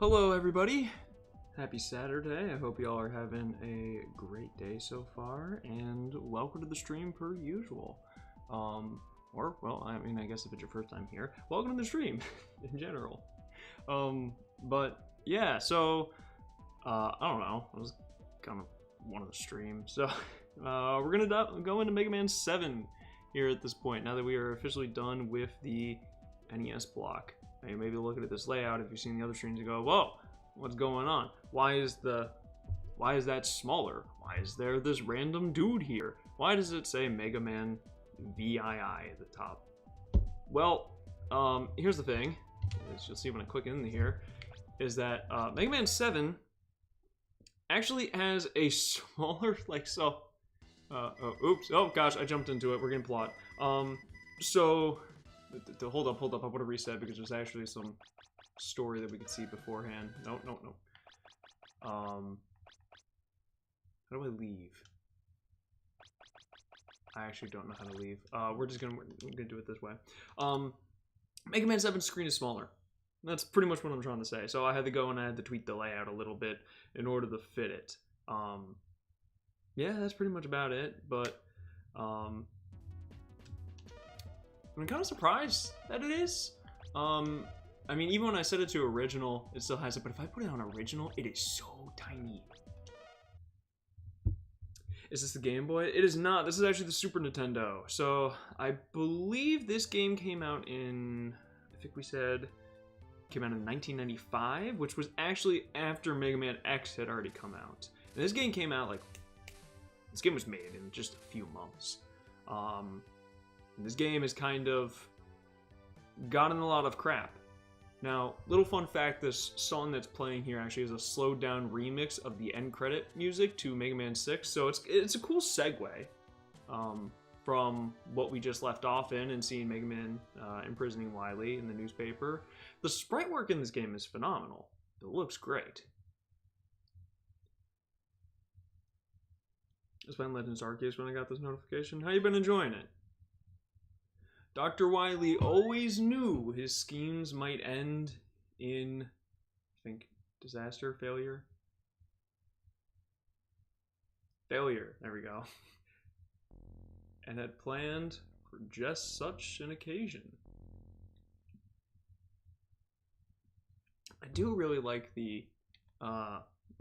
Hello everybody, happy Saturday. I hope y'all are having a great day so far, and welcome to the stream per usual. I guess if it's your first time here, welcome to the stream in general. But yeah, so I don't know, I was kind of wanting to stream, so we're gonna go into Mega Man 7 here at this point, now that we are officially done with the NES block. Maybe looking at this layout, if you've seen the other streams, you go, whoa, what's going on? Why is that smaller? Why is there this random dude here? Why does it say Mega Man VII at the top? Well, here's the thing, as you'll see when I click in here, is that Mega Man 7 actually has a smaller, oops, oh gosh, I jumped into it, we're getting plot. Hold up, I want to reset because there's actually some story that we could see beforehand. No. How do I leave? I actually don't know how to leave. We're gonna do it this way. Mega Man 7's screen is smaller. That's pretty much what I'm trying to say. So I had to go and I had to tweak the layout a little bit in order to fit it. Yeah, that's pretty much about it, but I'm kind of surprised that it is. I mean, even when I set it to original, it still has it, but if I put it on original, it is so tiny. Is this the Game Boy? It is not. This is actually the Super Nintendo. So, I believe this game came out in, I think we said, came out in 1995, which was actually after Mega Man X had already come out. And this game came out, this game was made in just a few months. This game has kind of gotten a lot of crap. Now, little fun fact, this song that's playing here actually is a slowed down remix of the end credit music to Mega Man 6, so it's a cool segue from what we just left off in and seeing Mega Man imprisoning Wily in the newspaper. The sprite work in this game is phenomenal. It looks great. I was playing Legends Arceus when I got this notification. How you been enjoying it? Dr. Wily always knew his schemes might end in, I think, disaster, failure? Failure, there we go. And had planned for just such an occasion. I do really like the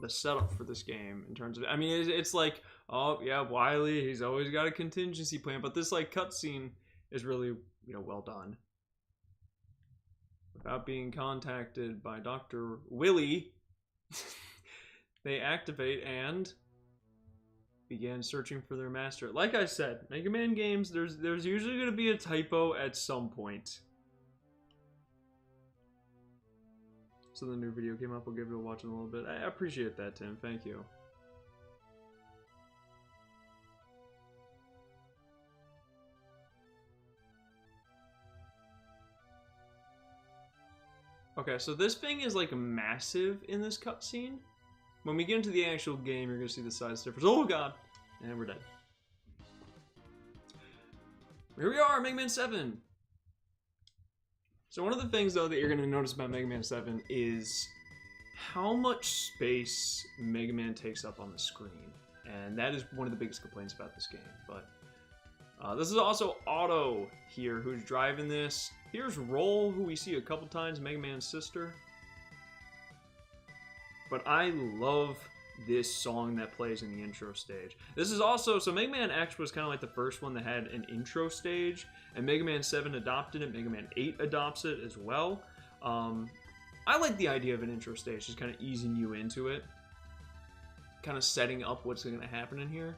setup for this game in terms of, I mean, it's like, oh yeah, Wily, he's always got a contingency plan, but this cutscene is really, well done. Without being contacted by Dr. Willy, they activate and began searching for their master. Like I said, Mega Man games, there's usually going to be a typo at some point. So the new video came up, I'll give it a watch in a little bit. I appreciate that, Tim, thank you. Okay, so this thing is massive in this cutscene. When we get into the actual game, you're gonna see the size difference. Oh god! And we're dead. Here we are, Mega Man 7! So one of the things, though, that you're gonna notice about Mega Man 7 is how much space Mega Man takes up on the screen. And that is one of the biggest complaints about this game. But this is also Otto here, who's driving this. Here's Roll, who we see a couple times, Mega Man's sister. But I love this song that plays in the intro stage. This is also, so Mega Man X was kind of like the first one that had an intro stage, and Mega Man 7 adopted it, Mega Man 8 adopts it as well. I like the idea of an intro stage, just kind of easing you into it. Kind of setting up what's going to happen in here.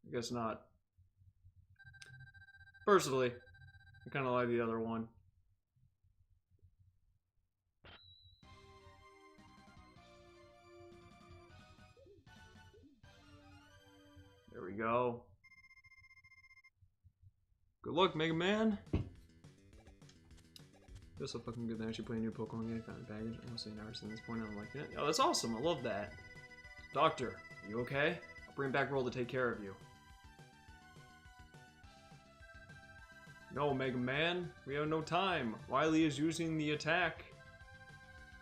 I guess not. Personally, I kind of like the other one. There we go. Good luck, Mega Man. Feels so fucking good to actually play a new Pokemon game. Found baggage. Honestly, never seen this point. I'm like, yeah, oh, that's awesome. I love that. Doctor, you okay? Bring back Roll to take care of you. No, Mega Man, we have no time. Wily is using the attack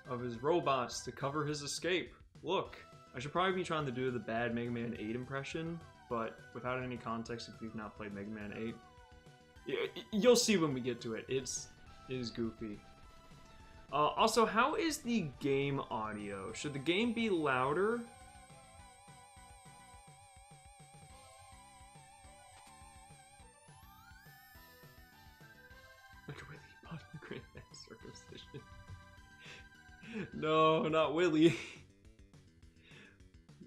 of his robots to cover his escape. Look, I should probably be trying to do the bad Mega Man 8 impression, but without any context if you've not played Mega Man 8. You'll see when we get to it. It is goofy. Also, how is the game audio? Should the game be louder? Circumcision. No, not Willy.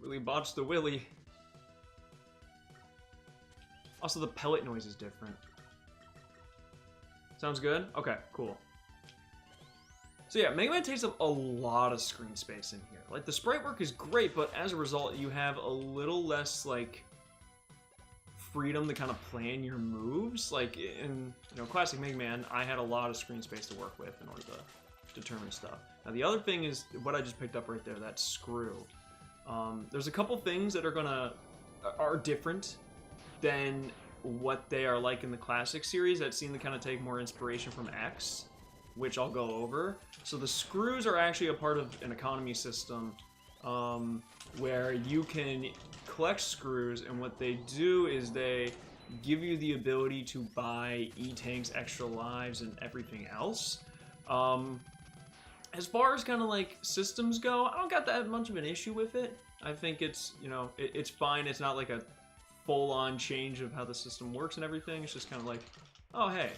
Willy botched the Willy. Also, the pellet noise is different. Sounds good? Okay, cool. So yeah, Mega Man takes up a lot of screen space in here. Like, the sprite work is great, but as a result, you have a little less, like, freedom to kind of plan your moves. Like, in, classic Mega Man, I had a lot of screen space to work with in order to determine stuff. Now, the other thing is what I just picked up right there, that screw. There's a couple things that are different than what they are like in the classic series that seem to kind of take more inspiration from X, which I'll go over. So the screws are actually a part of an economy system where you can collect screws, and what they do is they give you the ability to buy E-Tanks, extra lives, and everything else. As far as kind of like systems go, I don't got that much of an issue with it. I think it's, it's fine. It's not like a full-on change of how the system works and everything. It's just kind of like, oh, hey,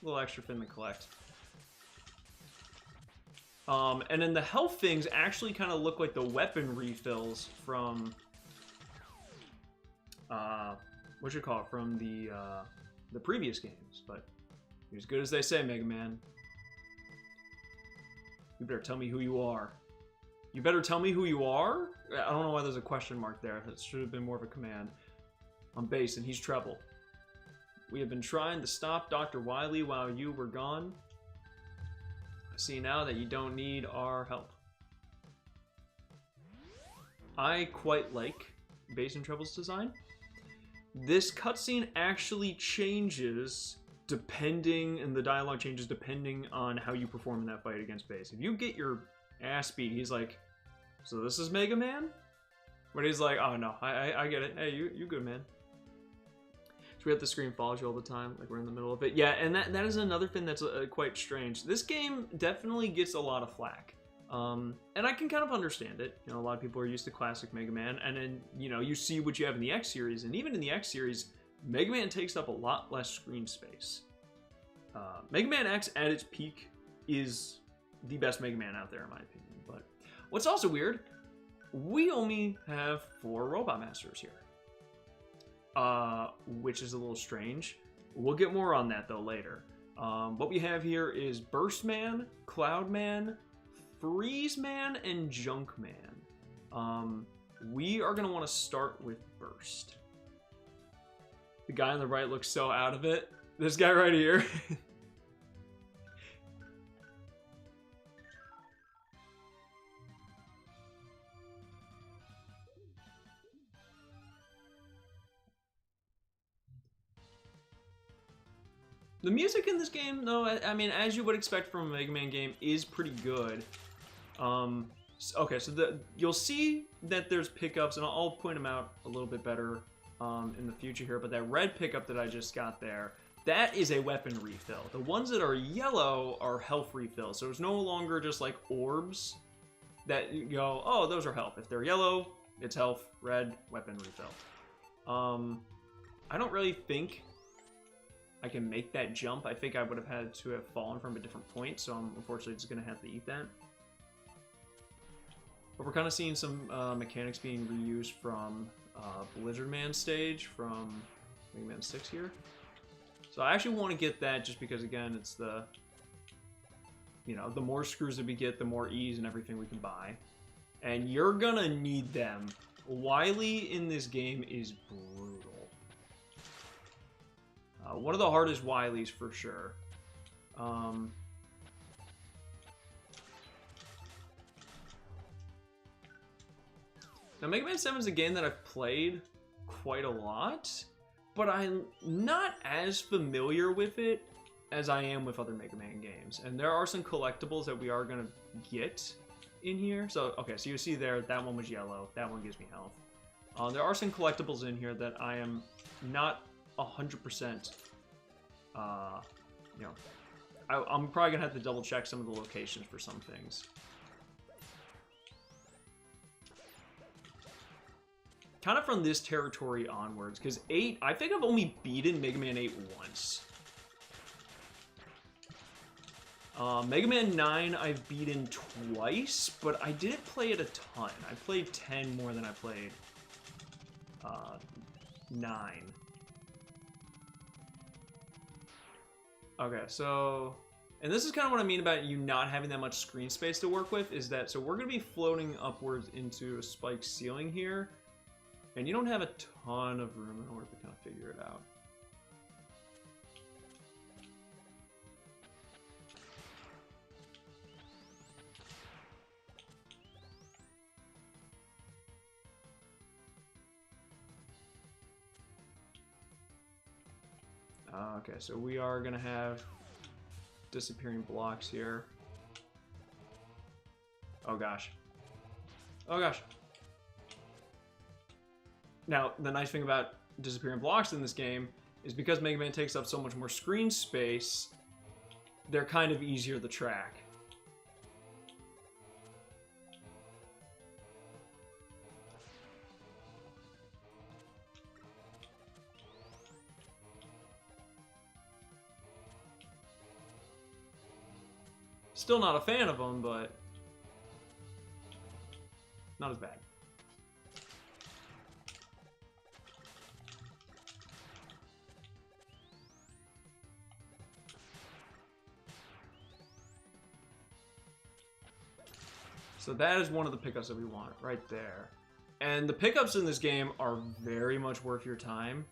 a little extra thing to collect. And then the health things actually kind of look like the weapon refills from, from the previous games. But you're as good as they say, Mega Man. You better tell me who you are. You better tell me who you are? I don't know why there's a question mark there. That should have been more of a command. I'm bass and he's treble. We have been trying to stop Dr. Wily while you were gone. I see now that you don't need our help. I quite like bass and treble's design. This cutscene actually changes and the dialogue changes depending on how you perform in that fight against bass. If you get your ass beat, he's like, so this is Mega Man? But he's like, oh no, I get it. Hey, you good, man. So we have the screen follows you all the time, like we're in the middle of it. Yeah, and that is another thing that's quite strange. This game definitely gets a lot of flack. And I can kind of understand it. A lot of people are used to classic Mega Man, and then, you see what you have in the X series, and even in the X series, Mega Man takes up a lot less screen space. Mega Man X at its peak is the best Mega Man out there, in my opinion. But what's also weird, we only have 4 Robot Masters here. Which is a little strange. We'll get more on that, though, later. What we have here is Burst Man, Cloud Man, Freeze Man, and Junk Man. We are going to want to start with Burst. The guy on the right looks so out of it. This guy right here. The music in this game, though, I mean, as you would expect from a Mega Man game, is pretty good. Okay, so you'll see that there's pickups, and I'll point them out a little bit better in the future here, but that red pickup that I just got there, that is a weapon refill. The ones that are yellow are health refills, so it's no longer just like orbs that you go, oh, those are health. If they're yellow, it's health, red, weapon refill. I don't really think I can make that jump. I think I would have had to have fallen from a different point, so I'm unfortunately just going to have to eat that. But we're kind of seeing some mechanics being reused from Blizzard Man stage from Mega Man 6 here. So I actually want to get that just because, again, it's the, the more screws that we get, the more ease and everything we can buy. And you're going to need them. Wily in this game is brutal. One of the hardest Wilies for sure. Now, Mega Man 7 is a game that I've played quite a lot, but I'm not as familiar with it as I am with other Mega Man games. And there are some collectibles that we are going to get in here. So, okay, so you see there, that one was yellow. That one gives me health. There are some collectibles in here that I am not 100%, you know, I'm probably going to have to double check some of the locations for some things. Kind of from this territory onwards, because 8, I think I've only beaten Mega Man 8 once. Mega Man 9 I've beaten twice, but I didn't play it a ton. I played 10 more than I played 9. Okay, so... And this is kind of what I mean about you not having that much screen space to work with, is that, so we're going to be floating upwards into a spiked ceiling here, and you don't have a ton of room in order to kind of figure it out. Okay, so we are going to have disappearing blocks here. Oh gosh. Oh gosh. Now, the nice thing about disappearing blocks in this game is because Mega Man takes up so much more screen space, they're kind of easier to track. Still not a fan of them, but not as bad. So that is one of the pickups that we want right there. And the pickups in this game are very much worth your time.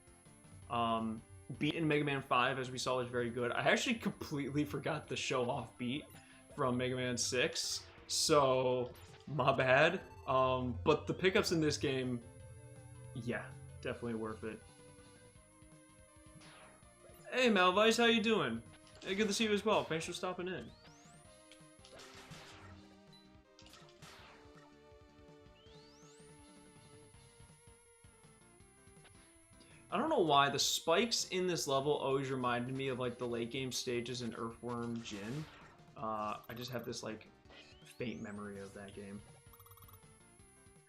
Beating Mega Man 5, as we saw, is very good. I actually completely forgot the show-off beat from Mega Man 6, so my bad. But the pickups in this game, yeah, definitely worth it. Hey Malvice, how you doing? Hey, good to see you as well. Thanks for stopping in. I don't know why the spikes in this level always reminded me of like the late game stages in Earthworm Jim. I just have this like faint memory of that game.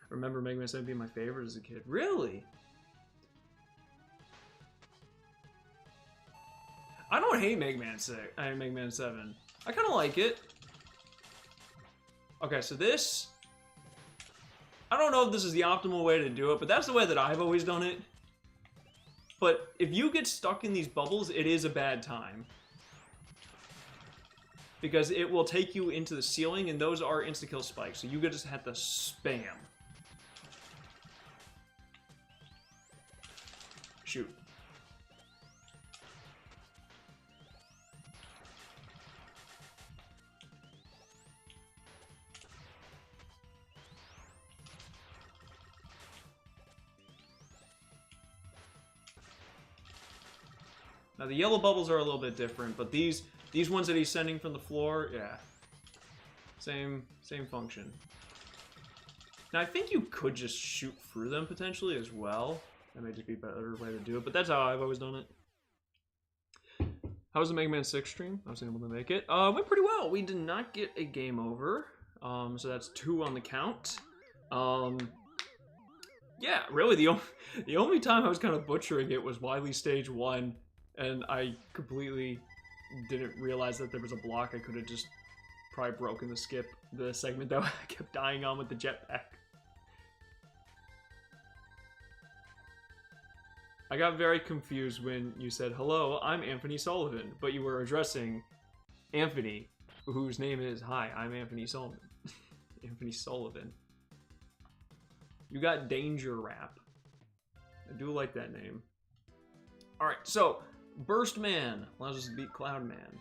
I remember Mega Man 7 being my favorite as a kid. Really? I don't hate Mega Man 6. Mega Man 7. I kind of like it. Okay, so this, I don't know if this is the optimal way to do it, but that's the way that I've always done it. But if you get stuck in these bubbles, it is a bad time. Because it will take you into the ceiling, and those are insta-kill spikes, so you just have to spam. Shoot. Now the yellow bubbles are a little bit different, but these ones that he's sending from the floor, yeah. Same function. Now I think you could just shoot through them potentially as well. That may just be a better way to do it, but that's how I've always done it. How was the Mega Man 6 stream? I was able to make it. Went pretty well. We did not get a game over. So that's 2 on the count. Yeah, really the only time I was kind of butchering it was Wily Stage 1. And I completely didn't realize that there was a block. I could have just probably broken the segment that I kept dying on with the jetpack. I got very confused when you said, "Hello, I'm Anthony Sullivan," but you were addressing Anthony, whose name is, "Hi, I'm Anthony Sullivan." Anthony Sullivan. You got Danger Rap. I do like that name. Alright, so Burst Man allows us to beat Cloud Man.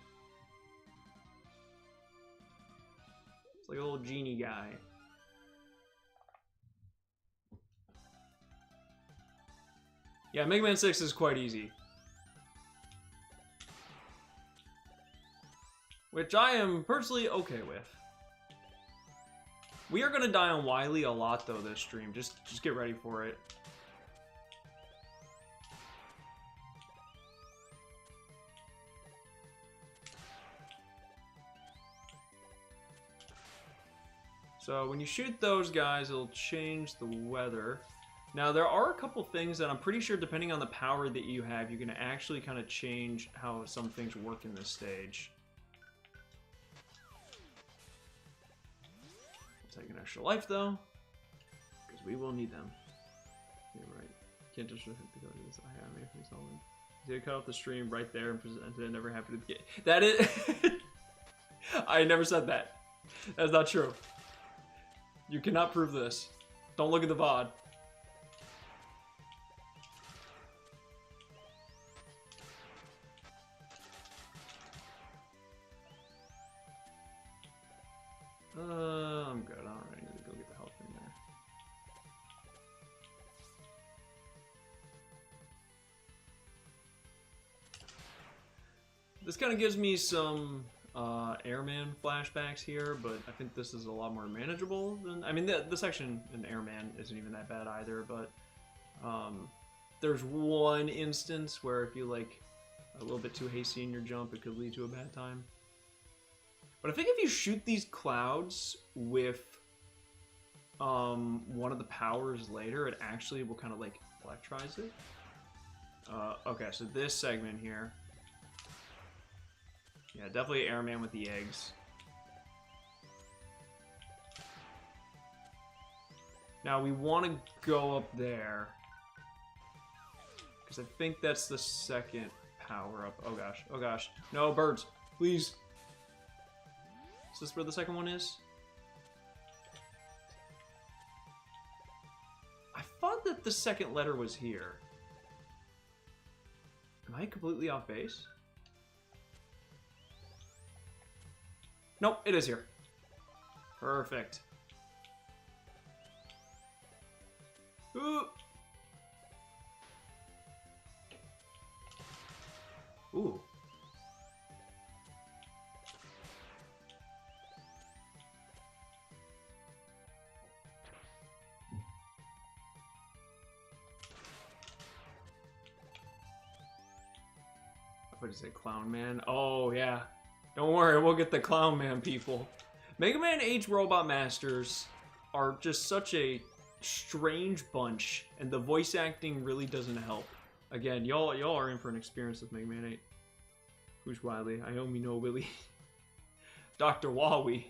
It's like a little genie guy. Yeah, Mega Man 6 is quite easy. Which I am personally okay with. We are gonna die on Wily a lot though this stream. Just get ready for it. So when you shoot those guys, it'll change the weather. Now there are a couple things that I'm pretty sure, depending on the power that you have, you can actually kind of change how some things work in this stage. I'll take an extra life though, because we will need them. Yeah, right. Can't just hit the go to this. I have anything solid. Did cut off the stream right there and presented it. Never happened to the game. That is. I never said that. That's not true. You cannot prove this. Don't look at the VOD. I'm good. I don't really need to go get the health in there. This kind of gives me some Airman flashbacks here, but I think this is a lot more manageable than... I mean, the section in Airman isn't even that bad either, but there's one instance where if you, like, a little bit too hasty in your jump, it could lead to a bad time. But I think if you shoot these clouds with one of the powers later, it actually will kind of, like, electrize it. Okay, so this segment here... Yeah, definitely Airman with the eggs. Now we want to go up there, because I think that's the second power up. Oh gosh, oh gosh. No, birds, please. Is this where the second one is? I thought that the second letter was here. Am I completely off base? Nope, it is here. Perfect. Ooh. Ooh. What did you say, Clown Man? Oh, yeah. Don't worry, we'll get the Clown Man people. Mega Man H Robot Masters are just such a strange bunch, and the voice acting really doesn't help. Again, y'all are in for an experience with Mega Man 8. Who's Wily? Iomi no Willy. Dr. Wawi.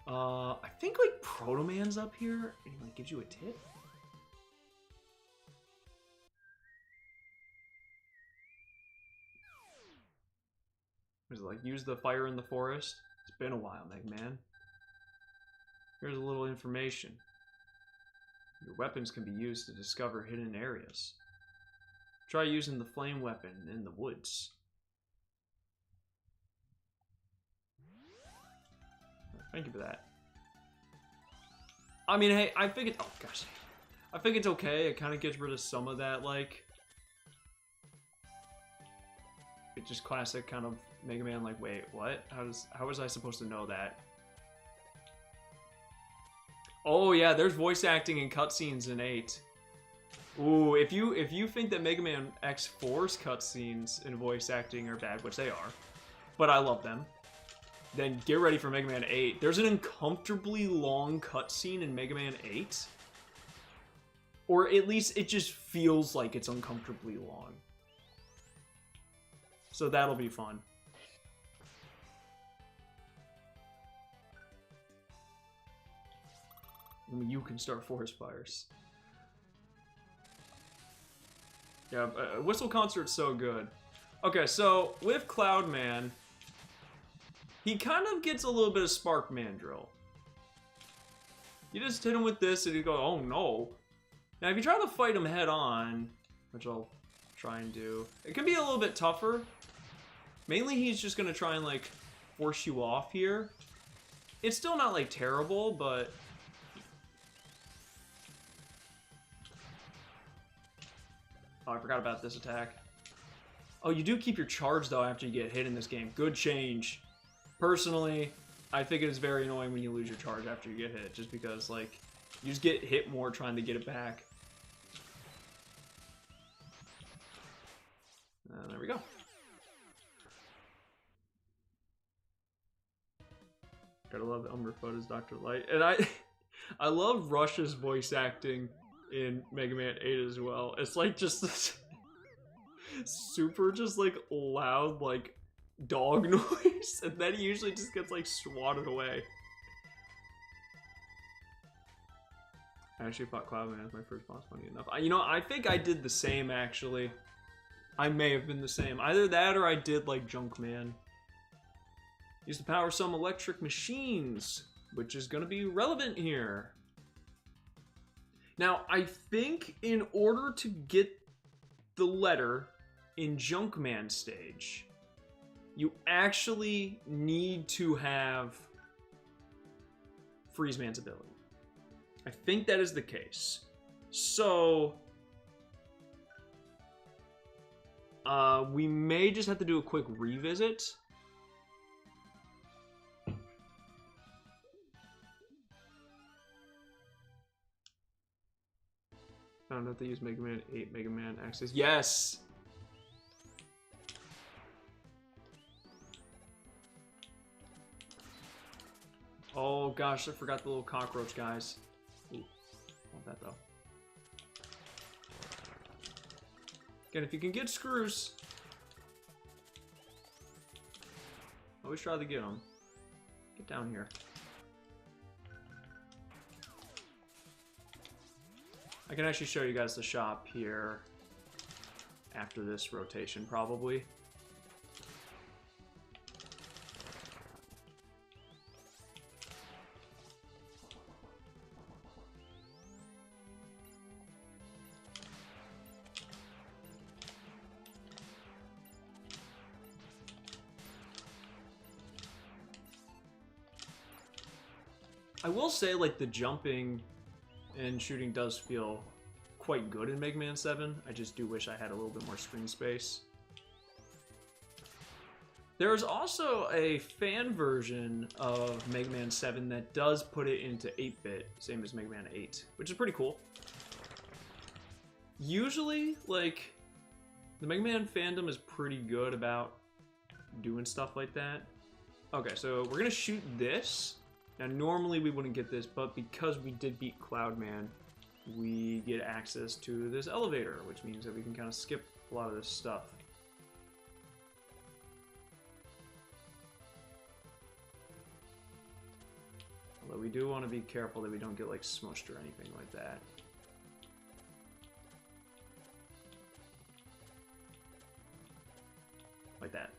I think like Proto Man's up here, and he like gives you a tip. Is it like, use the fire in the forest? It's been a while, Mega Man. Here's a little information. Your weapons can be used to discover hidden areas. Try using the flame weapon in the woods. Thank you for that. I mean, hey, I think it... Oh, gosh. I think it's okay. It kind of gets rid of some of that, like... It's just classic kind of Mega Man, like, wait, what? How was I supposed to know that? Oh yeah, there's voice acting and cutscenes in 8. Ooh, if you think that Mega Man X4's cutscenes and voice acting are bad, which they are, but I love them, then get ready for Mega Man 8. There's an uncomfortably long cutscene in Mega Man 8. Or at least it just feels like it's uncomfortably long. So that'll be fun. Only you can start forest fires. Yeah, Whistle Concert's so good. Okay, so with Cloud Man, he kind of gets a little bit of Spark Mandrill. You just hit him with this and you go, oh no. Now if you try to fight him head on, which I'll try and do, it can be a little bit tougher. Mainly he's just gonna try and like force you off here. It's still not like terrible, but Oh, I forgot about this attack. Oh, you do keep your charge, though, after you get hit in this game. Good change. Personally, I think it is very annoying when you lose your charge after you get hit, just because, like, you just get hit more trying to get it back. There we go. Gotta love Umberfoot as Dr. Light. And I love Rush's voice acting in Mega Man 8 as well. It's like just this super just like loud like dog noise, and then he usually just gets like swatted away. I actually fought Cloudman as my first boss, funny enough. You know, I think I did the same actually. I may have been the same. Either that or I did like Junkman. Used to power some electric machines, which is going to be relevant here. Now, I think in order to get the letter in Junkman stage, you actually need to have Freeze Man's ability. I think that is the case. So, we may just have to do a quick revisit. Found out they use Mega Man 8 Mega Man Access. Yes! Oh gosh, I forgot the little cockroach guys. Ooh, want that though. Again, if you can get screws, always try to get them. Get down here. I can actually show you guys the shop here after this rotation, probably. I will say, like, the jumping and shooting does feel quite good in Mega Man 7. I just do wish I had a little bit more screen space. There is also a fan version of Mega Man 7 that does put it into 8-bit, same as Mega Man 8, which is pretty cool. Usually, like, the Mega Man fandom is pretty good about doing stuff like that. Okay, so we're gonna shoot this. Now, normally we wouldn't get this, but because we did beat Cloudman, we get access to this elevator, which means that we can kind of skip a lot of this stuff. Although we do want to be careful that we don't get, like, smushed or anything like that. Like that.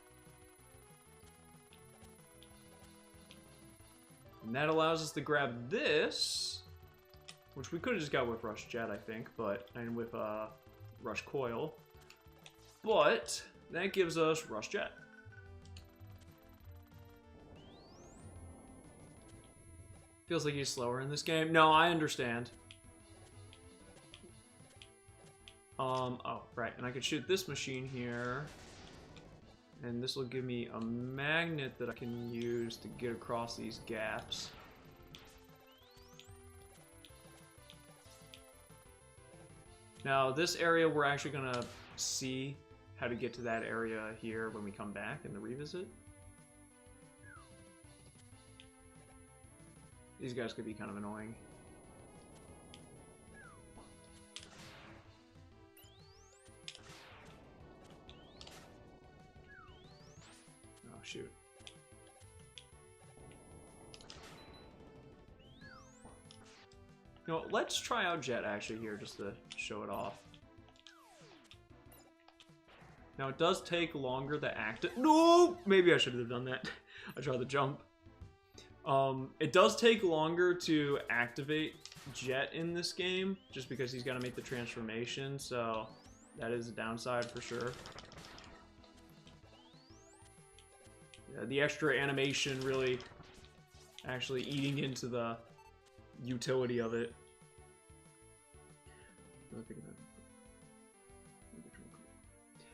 And that allows us to grab this, which we could have just got with Rush Jet, I think, and with Rush Coil. But that gives us Rush Jet. Feels like he's slower in this game. No, I understand. Oh, right, and I could shoot this machine here. And this will give me a magnet that I can use to get across these gaps. Now, this area, we're actually going to see how to get to that area here when we come back in the revisit. These guys could be kind of annoying. Shoot. You know, let's try out Jet actually here just to show it off. Now it does take longer to activate. No, maybe I should have done that. I tried to jump. It does take longer to activate Jet in this game, just because he's got to make the transformation. So that is a downside for sure. The extra animation really actually eating into the utility of it.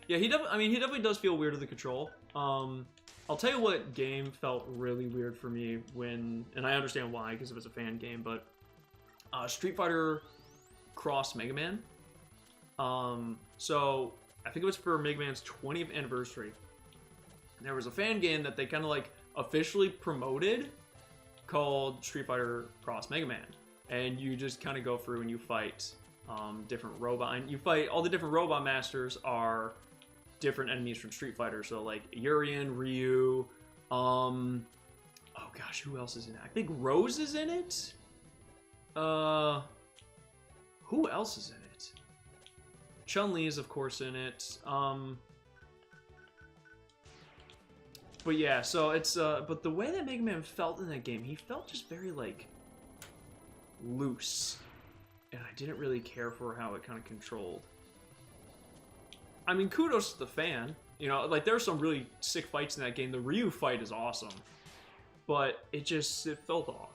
Yeah, I mean, he definitely does feel weird to the control. I'll tell you what game felt really weird for me when, and I understand why, because it was a fan game, but Street Fighter Cross Mega Man. So I think it was for Mega Man's 20th anniversary. There was a fan game that they kind of like officially promoted called Street Fighter Cross Mega Man, and you just kind of go through and you fight different robot, and you fight all the different robot masters are different enemies from Street Fighter. So like Urian, Ryu, oh gosh, who else is in it? I think Rose is in it. Who else is in it? Chun-Li is of course in it. But yeah, so it's but the way that Mega Man felt in that game, he felt just very like loose, and I didn't really care for how it kind of controlled. I mean, kudos to the fan. You know, like there's some really sick fights in that game. The Ryu fight is awesome, but it felt off.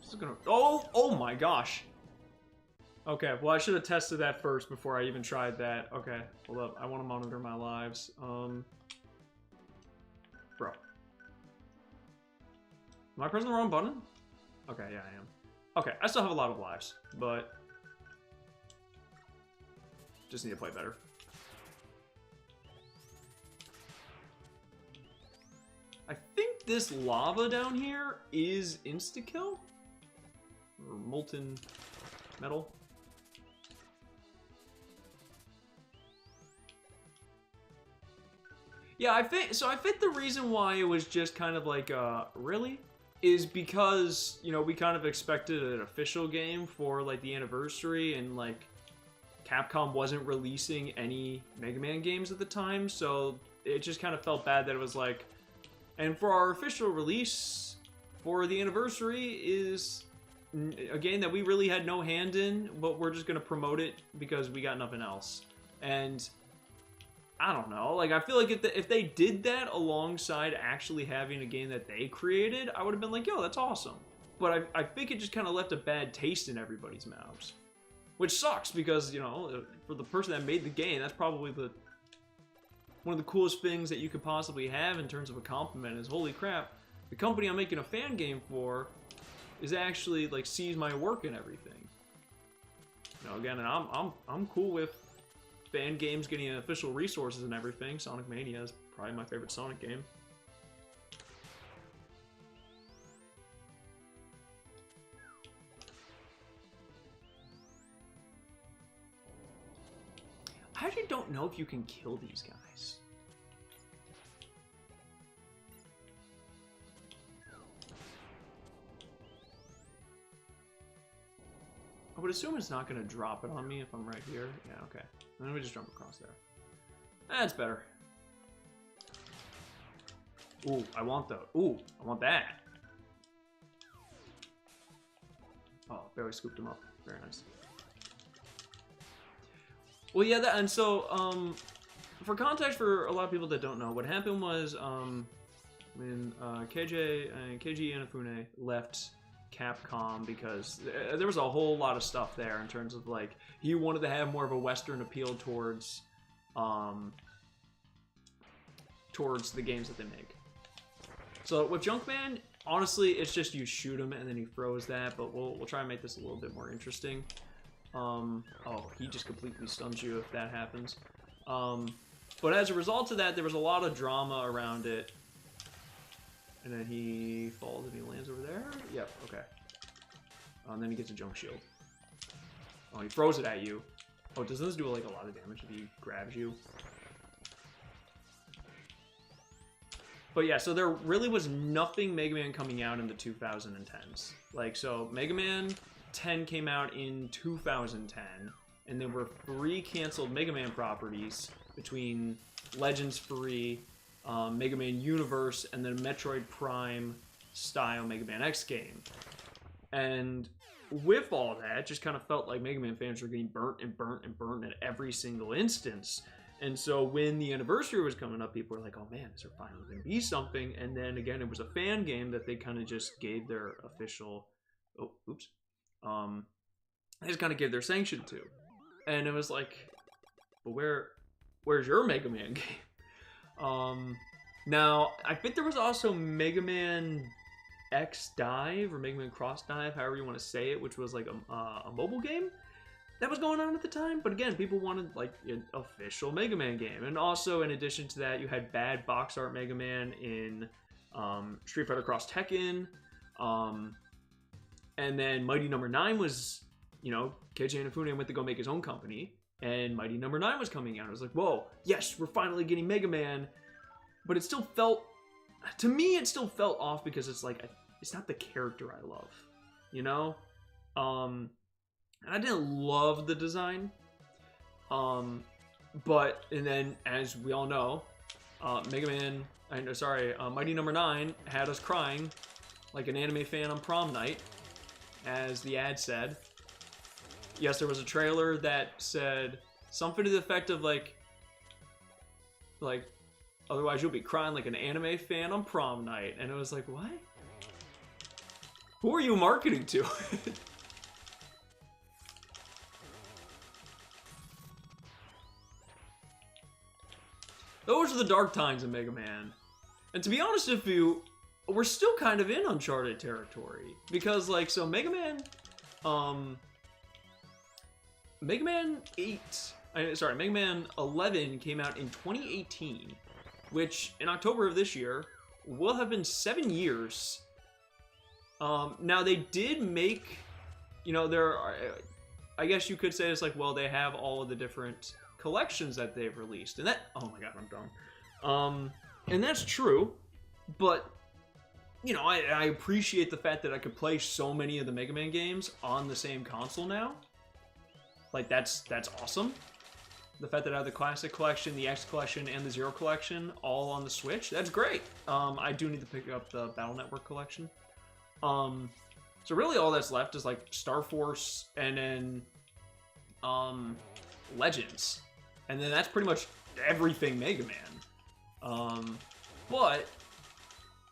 This is gonna. Oh my gosh. Okay, well I should have tested that first before I even tried that. Okay, hold up. I want to monitor my lives. Bro. Am I pressing the wrong button? Okay, yeah, I am. Okay, I still have a lot of lives, but just need to play better. I think this lava down here is insta-kill? Or molten metal? Yeah, I think the reason why it was just kind of like really is because, you know, we kind of expected an official game for like the anniversary, and like Capcom wasn't releasing any Mega Man games at the time, so it just kind of felt bad that it was like, and for our official release for the anniversary is a game that we really had no hand in, but we're just going to promote it because we got nothing else. And I don't know, like I feel like if they did that alongside actually having a game that they created, I would have been like, yo, that's awesome. But I think it just kind of left a bad taste in everybody's mouths, which sucks because, you know, for the person that made the game, that's probably one of the coolest things that you could possibly have in terms of a compliment is, holy crap, the company I'm making a fan game for is actually like sees my work and everything. You know, again, and I'm cool with fan games getting official resources and everything. Sonic Mania is probably my favorite Sonic game. I actually don't know if you can kill these guys. I would assume it's not going to drop it on me if I'm right here. Yeah, okay. Then we just jump across there. That's better. Ooh, I want that. Oh, barely scooped him up. Very nice. Well, yeah, and so, for context for a lot of people that don't know, what happened was, when Keiji Inafune left Capcom because there was a whole lot of stuff there in terms of like he wanted to have more of a Western appeal towards the games that they make. So with Junkman, honestly, it's just you shoot him and then he throws that, but we'll try and make this a little bit more interesting. Oh, he just completely stuns you if that happens. But as a result of that, there was a lot of drama around it. And then he falls and he lands over there? Yep, okay. And then he gets a jump shield. Oh, he throws it at you. Oh, doesn't this do like a lot of damage if he grabs you? But yeah, so there really was nothing Mega Man coming out in the 2010s. Like, so Mega Man 10 came out in 2010, and there were 3 canceled Mega Man properties between Legends 3, Mega Man Universe, and then Metroid Prime style Mega Man X game. And with all that, it just kind of felt like Mega Man fans were getting burnt and burnt and burnt at every single instance. And so when the anniversary was coming up, people were like, "Oh man, is there finally going to be something?" And then again, it was a fan game that they kind of just gave their official, oh, oops, they just kind of gave their sanction to, and it was like, "But where's your Mega Man game?" Now I think there was also Mega Man X Dive or Mega Man Cross Dive, however you want to say it, which was like a mobile game that was going on at the time. But again, people wanted like an official Mega Man game. And also in addition to that, you had bad box art Mega Man in Street Fighter Cross Tekken. And then Mighty Number 9 was, you know, Keiji Inafune went to go make his own company, and Mighty Number 9 was coming out. It was like, whoa, yes, we're finally getting Mega Man. But it still felt, to me, it still felt off because it's like, it's not the character I love, you know? And I didn't love the design. But, and then, as we all know, Mighty Number 9 had us crying like an anime fan on prom night, as the ad said. Yes, there was a trailer that said something to the effect of like, otherwise you'll be crying like an anime fan on prom night. And it was like, what? Who are you marketing to? Those are the dark times in Mega Man. And to be honest with you, we're still kind of in uncharted territory. Because, like, so Mega Man 11 came out in 2018, which in October of this year will have been 7 years. Now they did make, you know, there are, I guess you could say it's like, well, they have all of the different collections that they've released, and that, oh my god, I'm dumb. And that's true, but you know, I appreciate the fact that I could play so many of the Mega Man games on the same console now. Like, that's awesome. The fact that I have the Classic Collection, the X Collection, and the Zero Collection all on the Switch, that's great. I do need to pick up the Battle Network Collection. So really all that's left is like Star Force and then Legends. And then that's pretty much everything Mega Man. But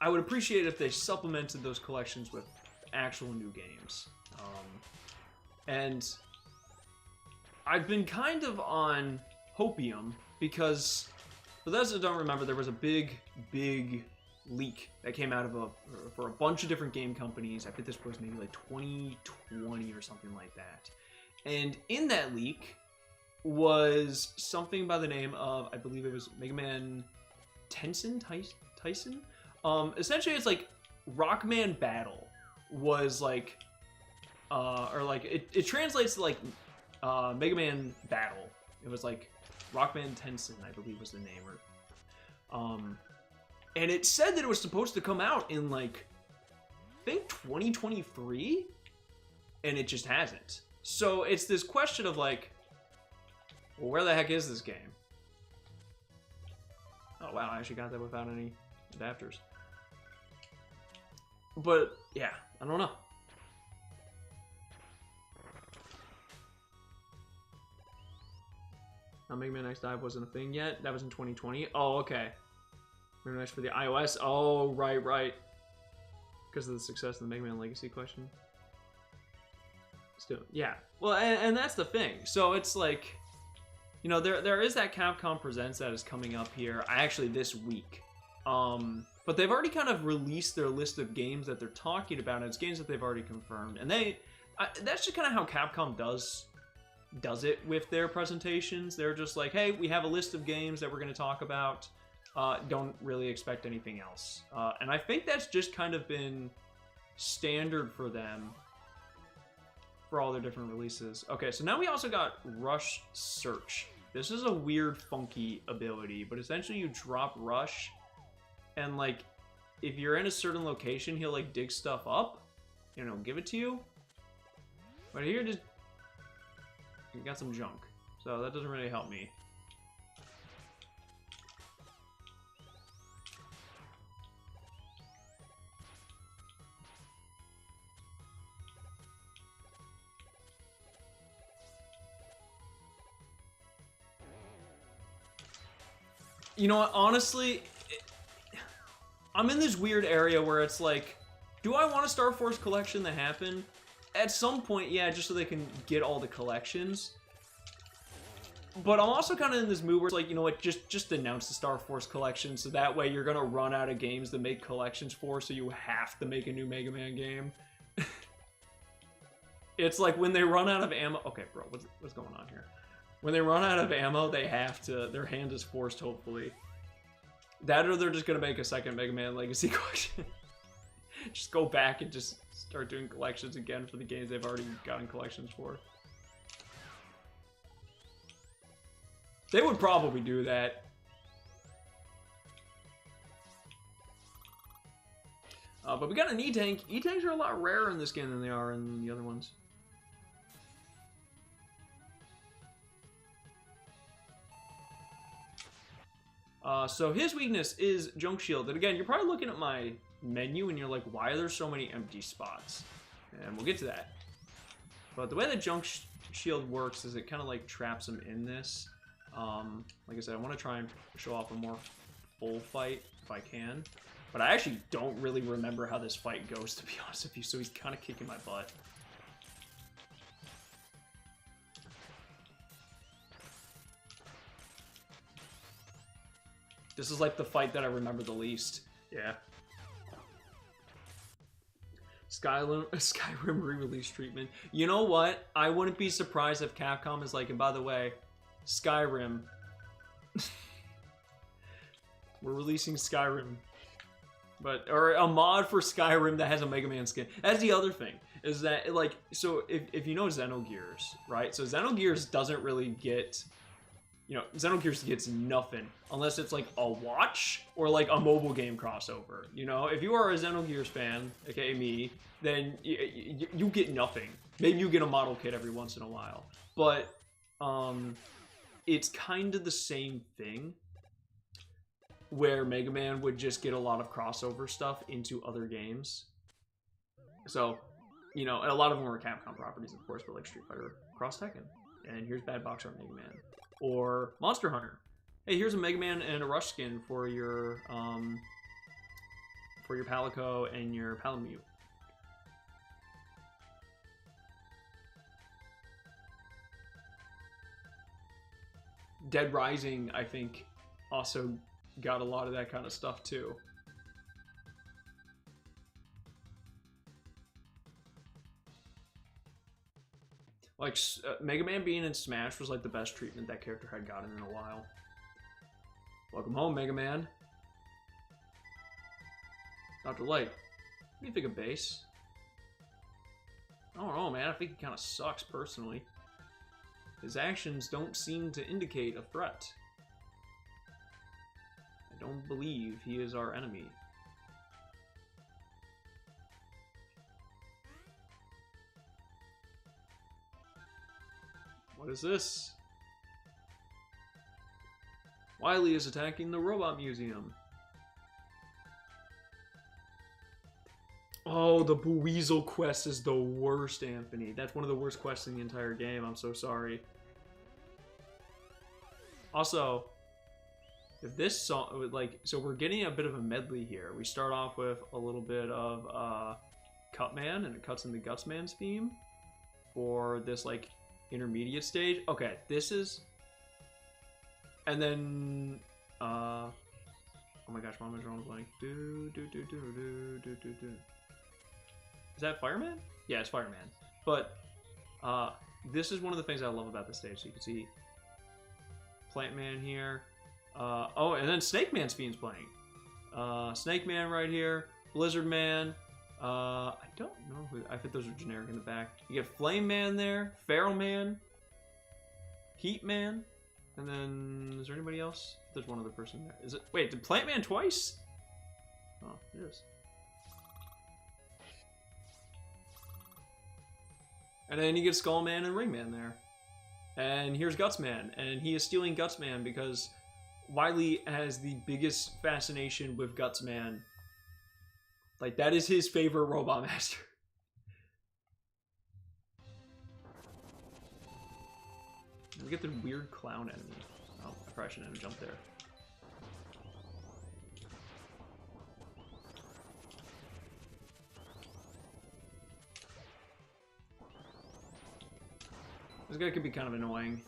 I would appreciate if they supplemented those collections with actual new games. And I've been kind of on hopium because, for those that don't remember, there was a big leak that came out of for a bunch of different game companies. I think this was maybe like 2020 or something like that. And in that leak was something by the name of, I believe it was Mega Man Tyson? Essentially, it's like Rockman Battle was like, or like, it translates to like Mega Man Battle. It was like Rockman Tensen, I believe was the name. And it said that it was supposed to come out in like, I think 2023, and it just hasn't. So it's this question of like, well, where the heck is this game? Oh wow, I actually got that without any adapters. But yeah, I don't know. Mega Man X Dive wasn't a thing yet. That was in 2020. Oh, okay. Mega Man X for the iOS. Oh, right. Because of the success of the Mega Man Legacy Collection. Still, yeah. Well, and that's the thing. So it's like, you know, there is that Capcom Presents that is coming up here. Actually, this week. But they've already kind of released their list of games that they're talking about, and it's games that they've already confirmed. And that's just kind of how Capcom does it with their presentations. They're just like, hey, we have a list of games that we're going to talk about. Don't really expect anything else. And I think that's just kind of been standard for them for all their different releases. Okay, so now we also got Rush Search. This is a weird, funky ability, but essentially you drop Rush, and like, if you're in a certain location, he'll like dig stuff up, and he'll give it to you. But here, just you got some junk, so that doesn't really help me. You know what? Honestly, I'm in this weird area where it's like, do I want a Star Force collection to happen? At some point, yeah, just so they can get all the collections. But I'm also kind of in this mood where it's like, you know what, just announce the Star Force collection, so that way you're gonna run out of games to make collections for, so you have to make a new Mega Man game. It's like when they run out of ammo. Okay, bro, what's going on here? When they run out of ammo, they have to. Their hand is forced, hopefully. That or they're just gonna make a second Mega Man Legacy collection. Just go back and just start doing collections again for the games they've already gotten collections for. They would probably do that. But we got an E-Tank. E-Tanks are a lot rarer in this game than they are in the other ones. So his weakness is Junk Shield. And again, you're probably looking at my menu and you're like, why are there so many empty spots? And we'll get to that. But the way that Junk Shield works is it kind of like traps him in this. Like I said, I want to try and show off a more full fight if I can. But I actually don't really remember how this fight goes, to be honest with you, so he's kind of kicking my butt. This is like the fight that I remember the least. Yeah. Skyrim re-release treatment. You know what? I wouldn't be surprised if Capcom is like, and by the way, Skyrim. We're releasing Skyrim. Or a mod for Skyrim that has a Mega Man skin. That's the other thing. Is that, like, so if you know Xenogears, right? So Xenogears doesn't really get, you know, Xenogears gets nothing unless it's like a watch or like a mobile game crossover. You know, if you are a Xenogears fan, aka me, then you get nothing. Maybe you get a model kit every once in a while. But, it's kind of the same thing where Mega Man would just get a lot of crossover stuff into other games. So, you know, a lot of them were Capcom properties, of course, but like Street Fighter Cross Tekken. And here's Bad Boxer Mega Man. Or Monster Hunter. Hey, here's a Mega Man and a Rush skin for your Palico and your Palamute. Dead Rising, I think, also got a lot of that kind of stuff too. Like, Mega Man being in Smash was like the best treatment that character had gotten in a while. Welcome home, Mega Man. Dr. Light, what do you think of Bass? I don't know, man. I think he kind of sucks, personally. His actions don't seem to indicate a threat. I don't believe he is our enemy. What is this? Wily is attacking the Robot Museum. Oh, the Buizel quest is the worst, Anthony. That's one of the worst quests in the entire game. I'm so sorry. Also, if this song, like, so we're getting a bit of a medley here. We start off with a little bit of Cutman, and it cuts into Gutsman's theme for this, like, intermediate stage. Okay, this is, and then, oh my gosh, Mom is wrong, blank. Is that Fireman? Yeah, it's Fireman. But this is one of the things I love about this stage. So you can see Plant Man here. Oh, and then Snake Man's theme's playing. Snake Man right here. Blizzard Man. I don't know who. I think those are generic in the back. You get Flame Man there. Feral Man. Heat Man. And then, is there anybody else? There's one other person there. Is it? Wait, did Plant Man twice? Oh, it is. And then you get Skull Man and Ring Man there. And here's Guts Man. And he is stealing Guts Man because Wily has the biggest fascination with Guts Man. Like, that is his favorite Robot Master. We get the weird clown enemy. Oh, I probably shouldn't have jumped there. guy could be kind of annoying.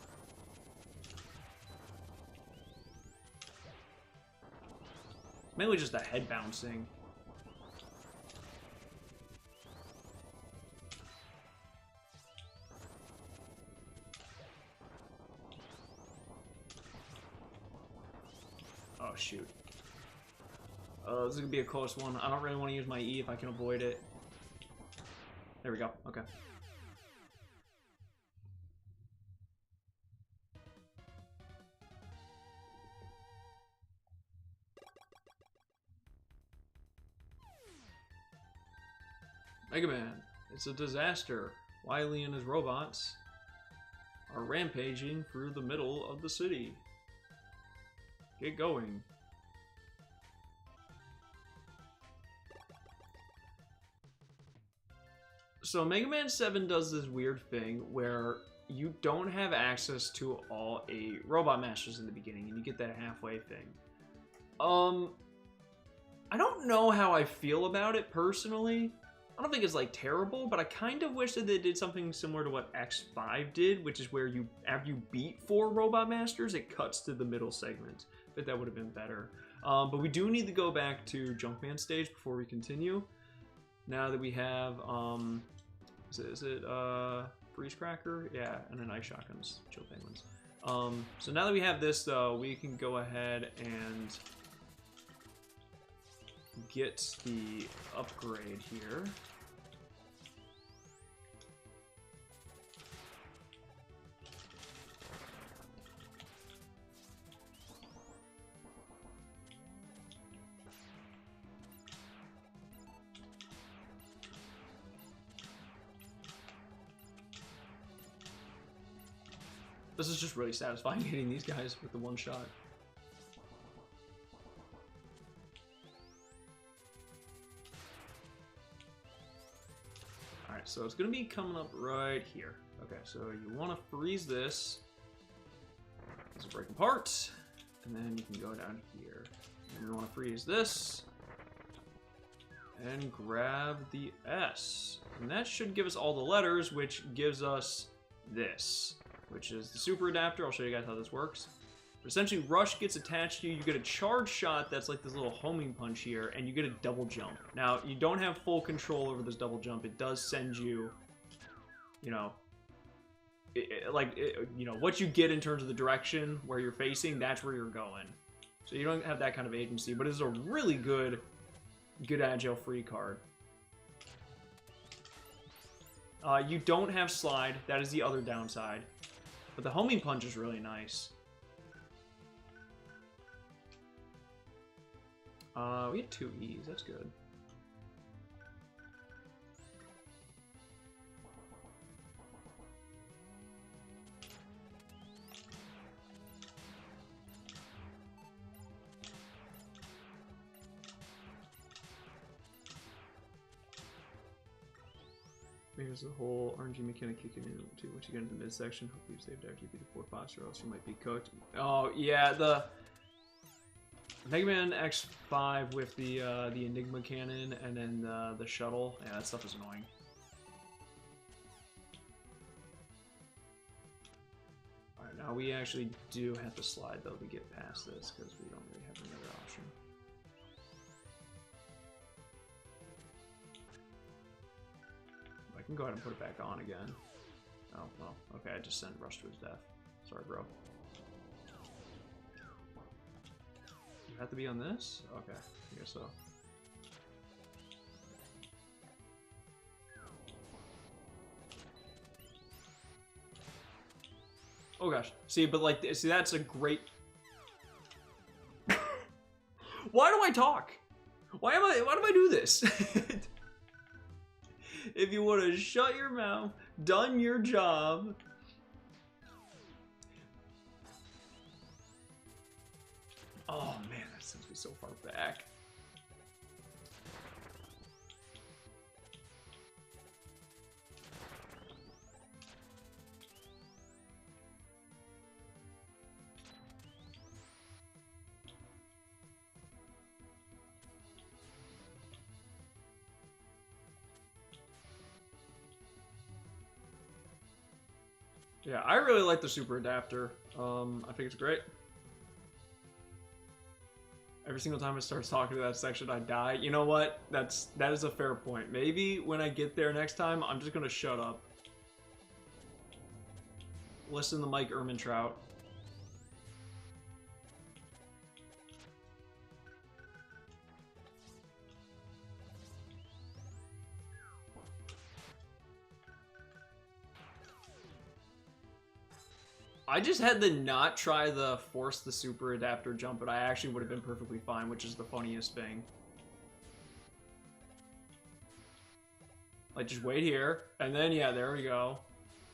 Mainly just the head bouncing. Oh, shoot. This is gonna be a close one. I don't really want to use my E if I can avoid it. There we go. Okay. Mega Man. It's a disaster. Wily and his robots are rampaging through the middle of the city. Get going. So Mega Man 7 does this weird thing where you don't have access to all 8 Robot Masters in the beginning, and you get that halfway thing. I don't know how I feel about it personally. I don't think it's like terrible, but I kind of wish that they did something similar to what X5 did, which is where you, after you beat 4 Robot Masters, it cuts to the middle segment. But that would have been better. But we do need to go back to Junkman stage before we continue. Now that we have, is it Freeze Cracker? Yeah, and then Ice Shotguns, Chill Penguins. So now that we have this, though, we can go ahead and get the upgrade here. This is just really satisfying hitting these guys with the one shot. Alright, so it's going to be coming up right here. Okay, so you want to freeze this. This will break apart. And then you can go down here. And you want to freeze this. And grab the S. And that should give us all the letters, which gives us this, which is the super adapter. I'll show you guys how this works. But essentially, Rush gets attached to you. You get a charge shot that's like this little homing punch here, and you get a double jump. Now, you don't have full control over this double jump. It does send you, you know, what you get in terms of the direction where you're facing, that's where you're going. So you don't have that kind of agency, but it's a really good agile free card. You don't have slide. That is the other downside. But the homing punch is really nice. We had 2 E's. That's good. Here's the whole RNG mechanic kicking in too. Once you get into the midsection, hope you saved after you beat the 4 boss, or else you might be cooked. Oh yeah, the Mega Man X5 with the Enigma cannon and then the shuttle. Yeah, that stuff is annoying. All right, now we actually do have to slide though to get past this because we don't really have another option. I can go ahead and put it back on again. Oh, well, okay, I just sent Rush to his death. Sorry, bro. You have to be on this? Okay, I guess so. Oh gosh, see, but like, see, that's a great... Why do I talk? Why do I do this? If you would have shut your mouth, done your job. Oh man, that sends me so far back. Yeah, I really like the super adapter. I think it's great. Every single time I start talking to that section, I die. You know what? That is a fair point. Maybe when I get there next time, I'm just gonna shut up. Listen to Mike Ehrmantraut. I just had to not try the force the super adapter jump, but I actually would have been perfectly fine, which is the funniest thing. Like, just wait here, and then, yeah, there we go.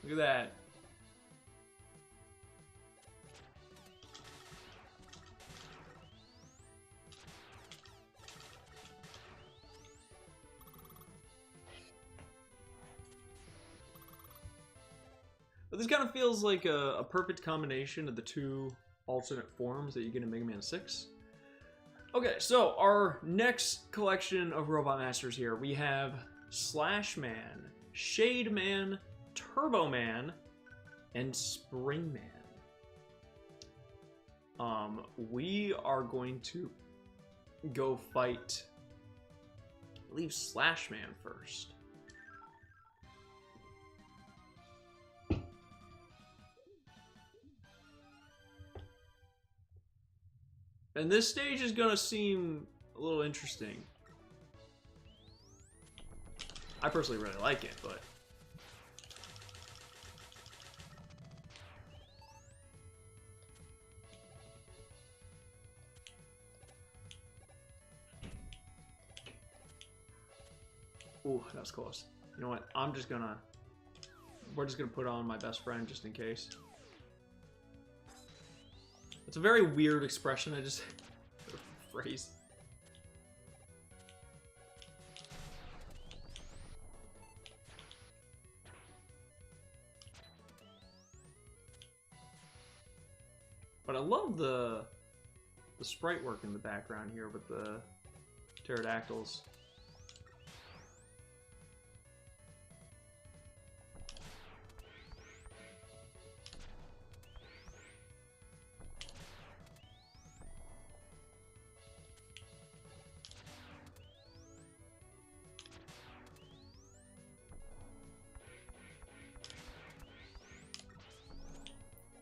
Look at that. But this kind of feels like a perfect combination of the two alternate forms that you get in Mega Man 6. Okay, so our next collection of Robot Masters here, we have Slash Man, Shade Man, Turbo Man, and Spring Man. We are going to go fight, I believe, Slash Man first. And this stage is gonna seem a little interesting. I personally really like it, but... Ooh, that was close. You know what? We're just gonna put on my best friend just in case. It's a very weird expression, I just... phrase. But I love the sprite work in the background here with the pterodactyls.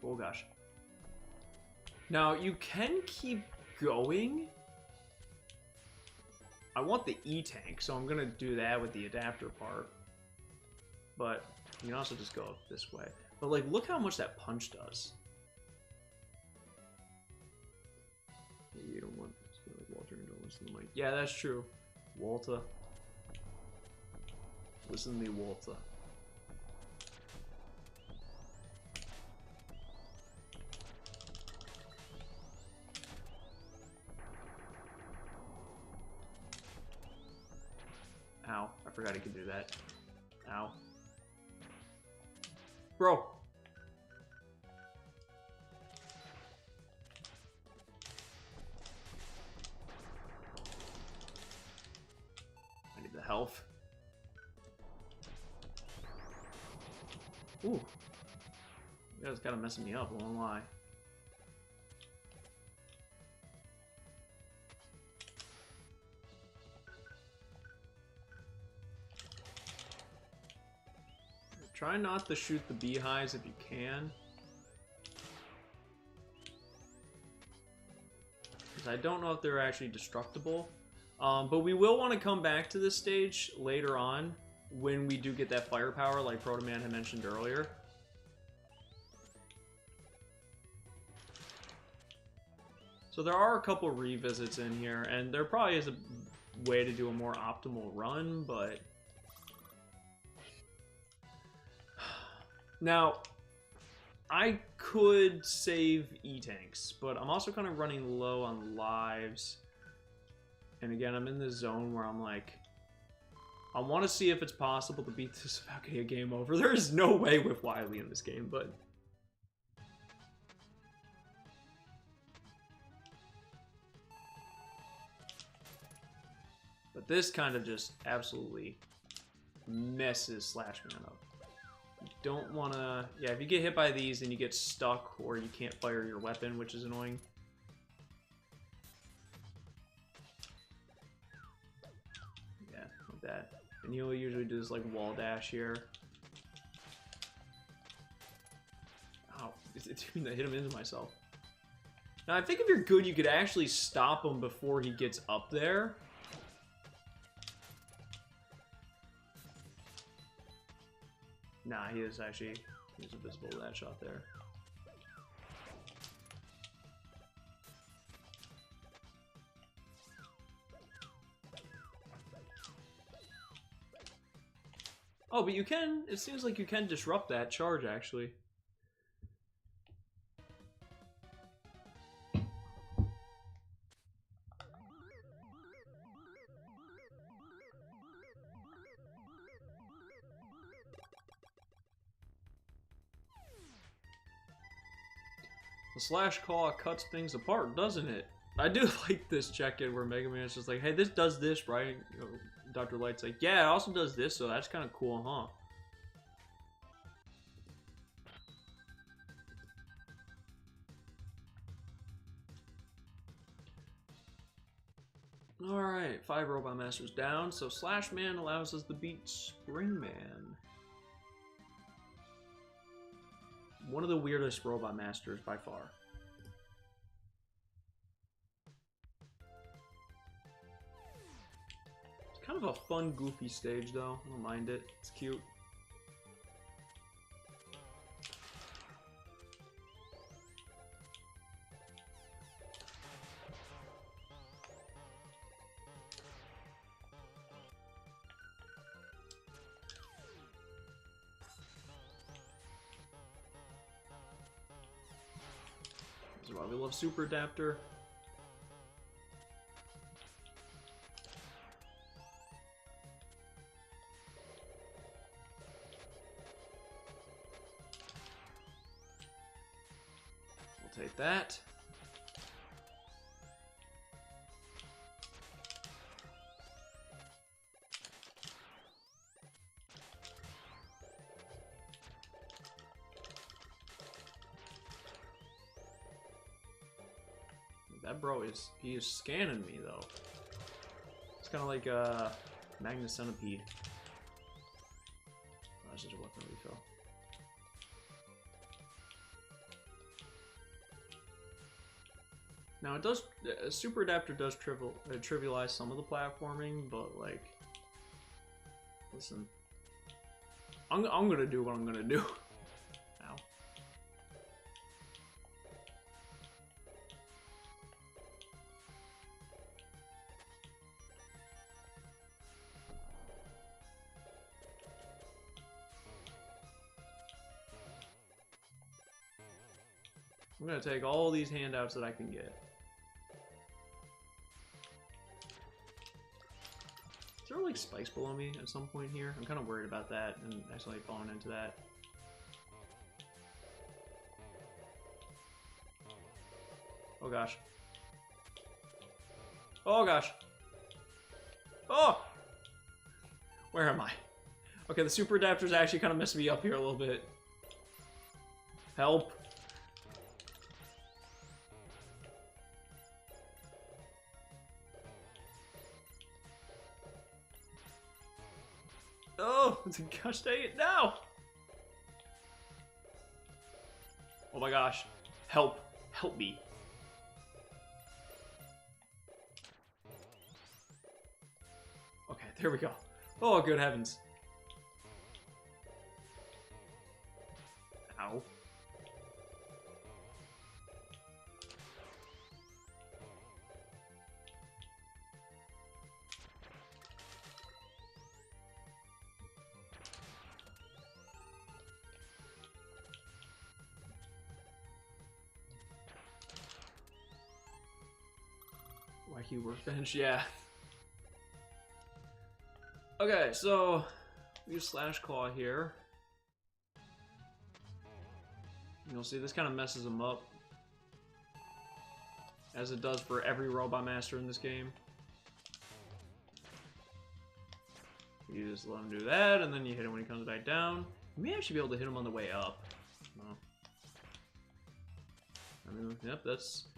Oh gosh. Now, you can keep going. I want the E-tank, so I'm gonna do that with the adapter part. But you can also just go this way. But like, look how much that punch does. You don't want to like Walter and don't listen to Mike. Yeah, that's true. Walter. Listen to me, Walter. Ow, I forgot he could do that. Ow. Bro! I need the health. Ooh. You guys kind of messing me up, I won't lie. Try not to shoot the beehives if you can. Because I don't know if they're actually destructible. But we will want to come back to this stage later on when we do get that firepower like Proto Man had mentioned earlier. So there are a couple revisits in here, and there probably is a way to do a more optimal run, but... Now, I could save E-tanks, but I'm also kind of running low on lives. And again, I'm in this zone where I'm like, I want to see if it's possible to beat this without getting a game over. There is no way with Wily in this game, but... But this kind of just absolutely messes Slash Man up. You don't want to... Yeah, if you get hit by these, then you get stuck, or you can't fire your weapon, which is annoying. Yeah, like that. And you'll usually do this, like, wall dash here. Ow. It's I hit him into myself. Now, I think if you're good, you could actually stop him before he gets up there. Nah, he is actually... He's invisible to that shot there. Oh, but you can... It seems like you can disrupt that charge, actually. The slash claw cuts things apart, doesn't it? I do like this check-in where Mega Man is just like, hey, this does this, right? You know, Dr. Light's like, yeah, it also does this, so that's kind of cool, huh? Alright, 5 Robot Masters down, so Slash Man allows us to beat Spring Man. One of the weirdest Robot Masters by far. It's kind of a fun, goofy stage, though. I don't mind it. It's cute. This is why we love Super Adapter. We'll take that. That bro is, he is scanning me though. It's kind of like a Magnus Centipede. Oh, that's just a weapon refill. Now it does, Super Adapter does trivialize some of the platforming, but like, listen, I'm gonna do what I'm gonna do. Ow. I'm gonna take all these handouts that I can get. Is there like spikes below me at some point here? I'm kind of worried about that and actually falling into that. Oh gosh. Oh gosh. Oh! Where am I? Okay, the Super Adapter's actually kind of messing me up here a little bit. Help. Oh, gosh dang it, no! Oh my gosh. Help. Help me. Okay, there we go. Oh, good heavens. Ow. Wacky workbench, yeah. Okay, so use slash claw here. You'll see this kind of messes them up, as it does for every Robot Master in this game. You just let him do that, and then you hit him when he comes back down. may actually be able to hit him on the way up. No. I mean, yep, that's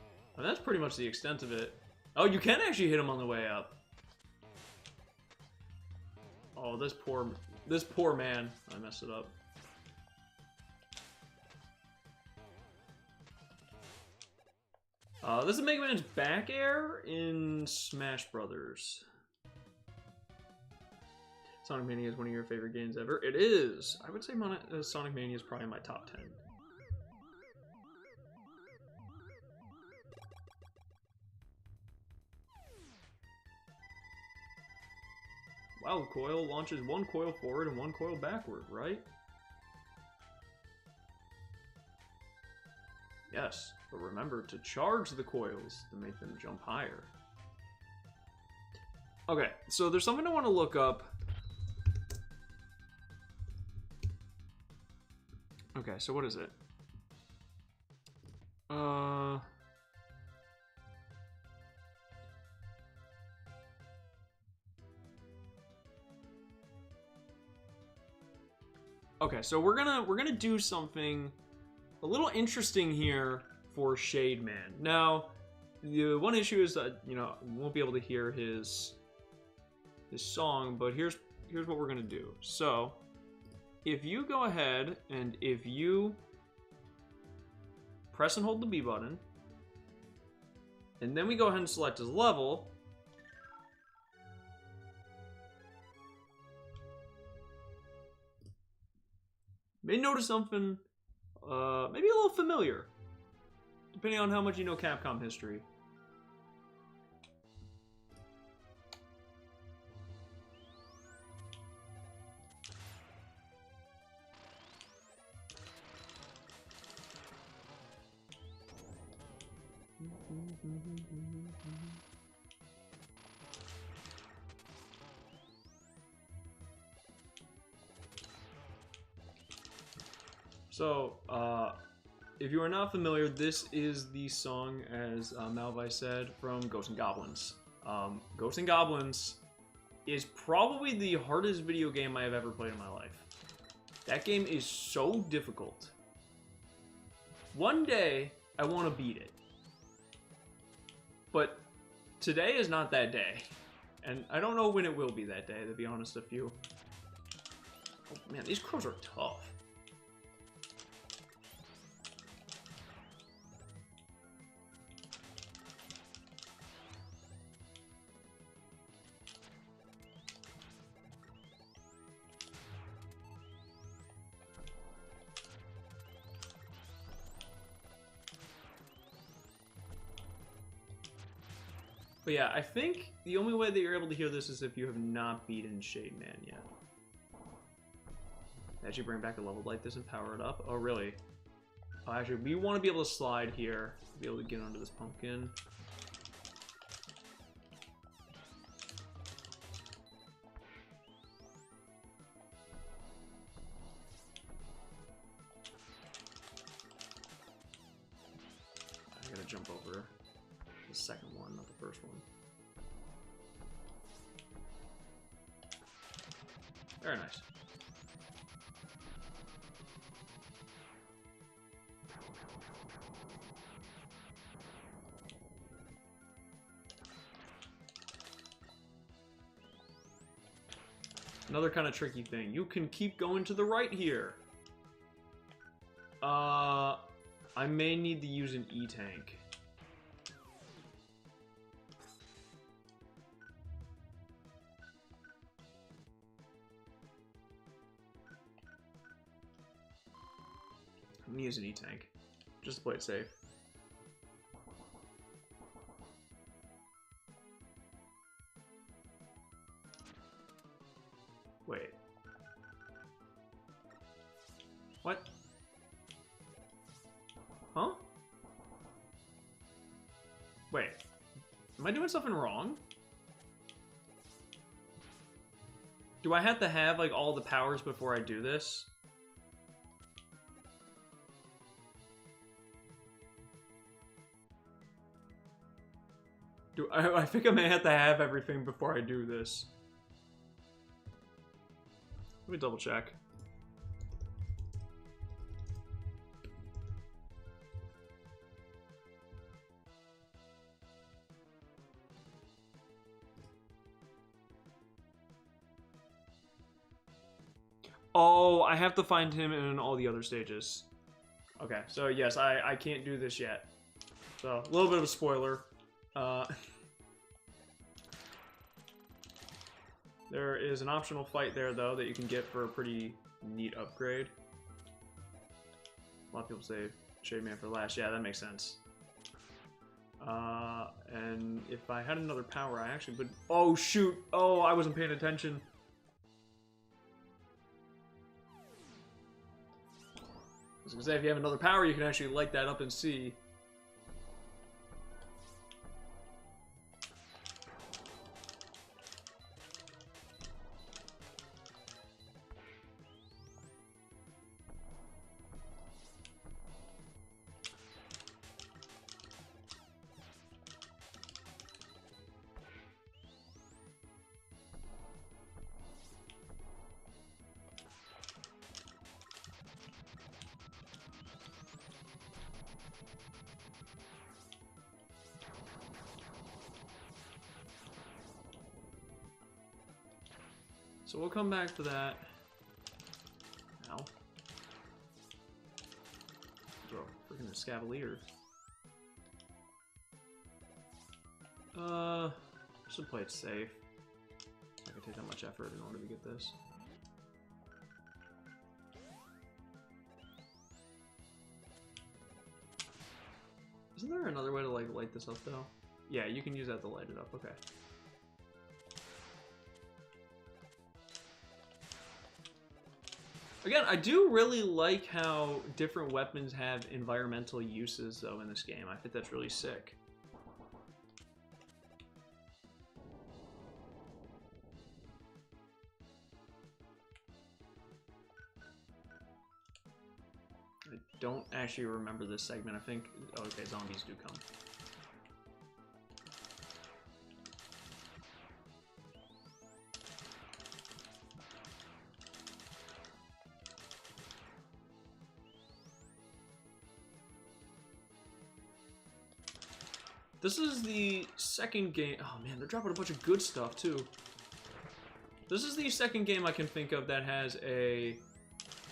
pretty much the extent of it. Oh, you can actually hit him on the way up. Oh, this poor man. I messed it up. This is Mega Man's back air in Smash Brothers. Sonic Mania is one of your favorite games ever. It is. I would say Sonic Mania is probably in my top 10. Wow, the coil launches one coil forward and one coil backward, right? Yes, but remember to charge the coils to make them jump higher. Okay, so there's something I want to look up. Okay, so what is it? Okay, so we're gonna do something a little interesting here for Shade Man. Now, the one issue is that, you know, we won't be able to hear his song, but here's what we're gonna do. So, if you go ahead and if you press and hold the B button, and then we go ahead and select his level, may notice something maybe a little familiar, depending on how much you know Capcom history. So, if you are not familiar, this is the song, as Malvi said, from Ghosts and Goblins. Ghosts and Goblins is probably the hardest video game I have ever played in my life. That game is so difficult. One day, I want to beat it. But today is not that day. And I don't know when it will be that day, to be honest with you. Oh, man, these crows are tough. But yeah, I think the only way that you're able to hear this is if you have not beaten Shade Man yet. Actually bring back a level like this and power it up. Oh, really? Oh, actually, we want to be able to slide here. Be able to get onto this pumpkin. I gotta jump over the second one, not the first one. Very nice. Another kind of tricky thing. You can keep going to the right here. I may need to use an E-tank. I'm gonna use an E-tank, just to play it safe. Wait. What? Huh? Wait. Am I doing something wrong? Do I have to have, like, all the powers before I do this? I think I may have to have everything before I do this. Let me double check. Oh, I have to find him in all the other stages. Okay, so yes, I can't do this yet. So, a little bit of a spoiler. There is an optional fight there, though, that you can get for a pretty neat upgrade. A lot of people say Shade Man for last. Yeah, that makes sense. And if I had another power, I actually would... Oh, shoot! Oh, I wasn't paying attention. I was gonna say, if you have another power, you can actually light that up and see. So we'll come back to that. Ow. Bro, freaking Scavalier. Should play it safe. It's not gonna take that much effort in order to get this. Isn't there another way to like light this up though? Yeah, you can use that to light it up, okay. Again, I do really like how different weapons have environmental uses, though, in this game. I think that's really sick. I don't actually remember this segment. I think... Oh, okay, zombies do come. This is the second game... Oh man, they're dropping a bunch of good stuff too. This is the second game I can think of that has a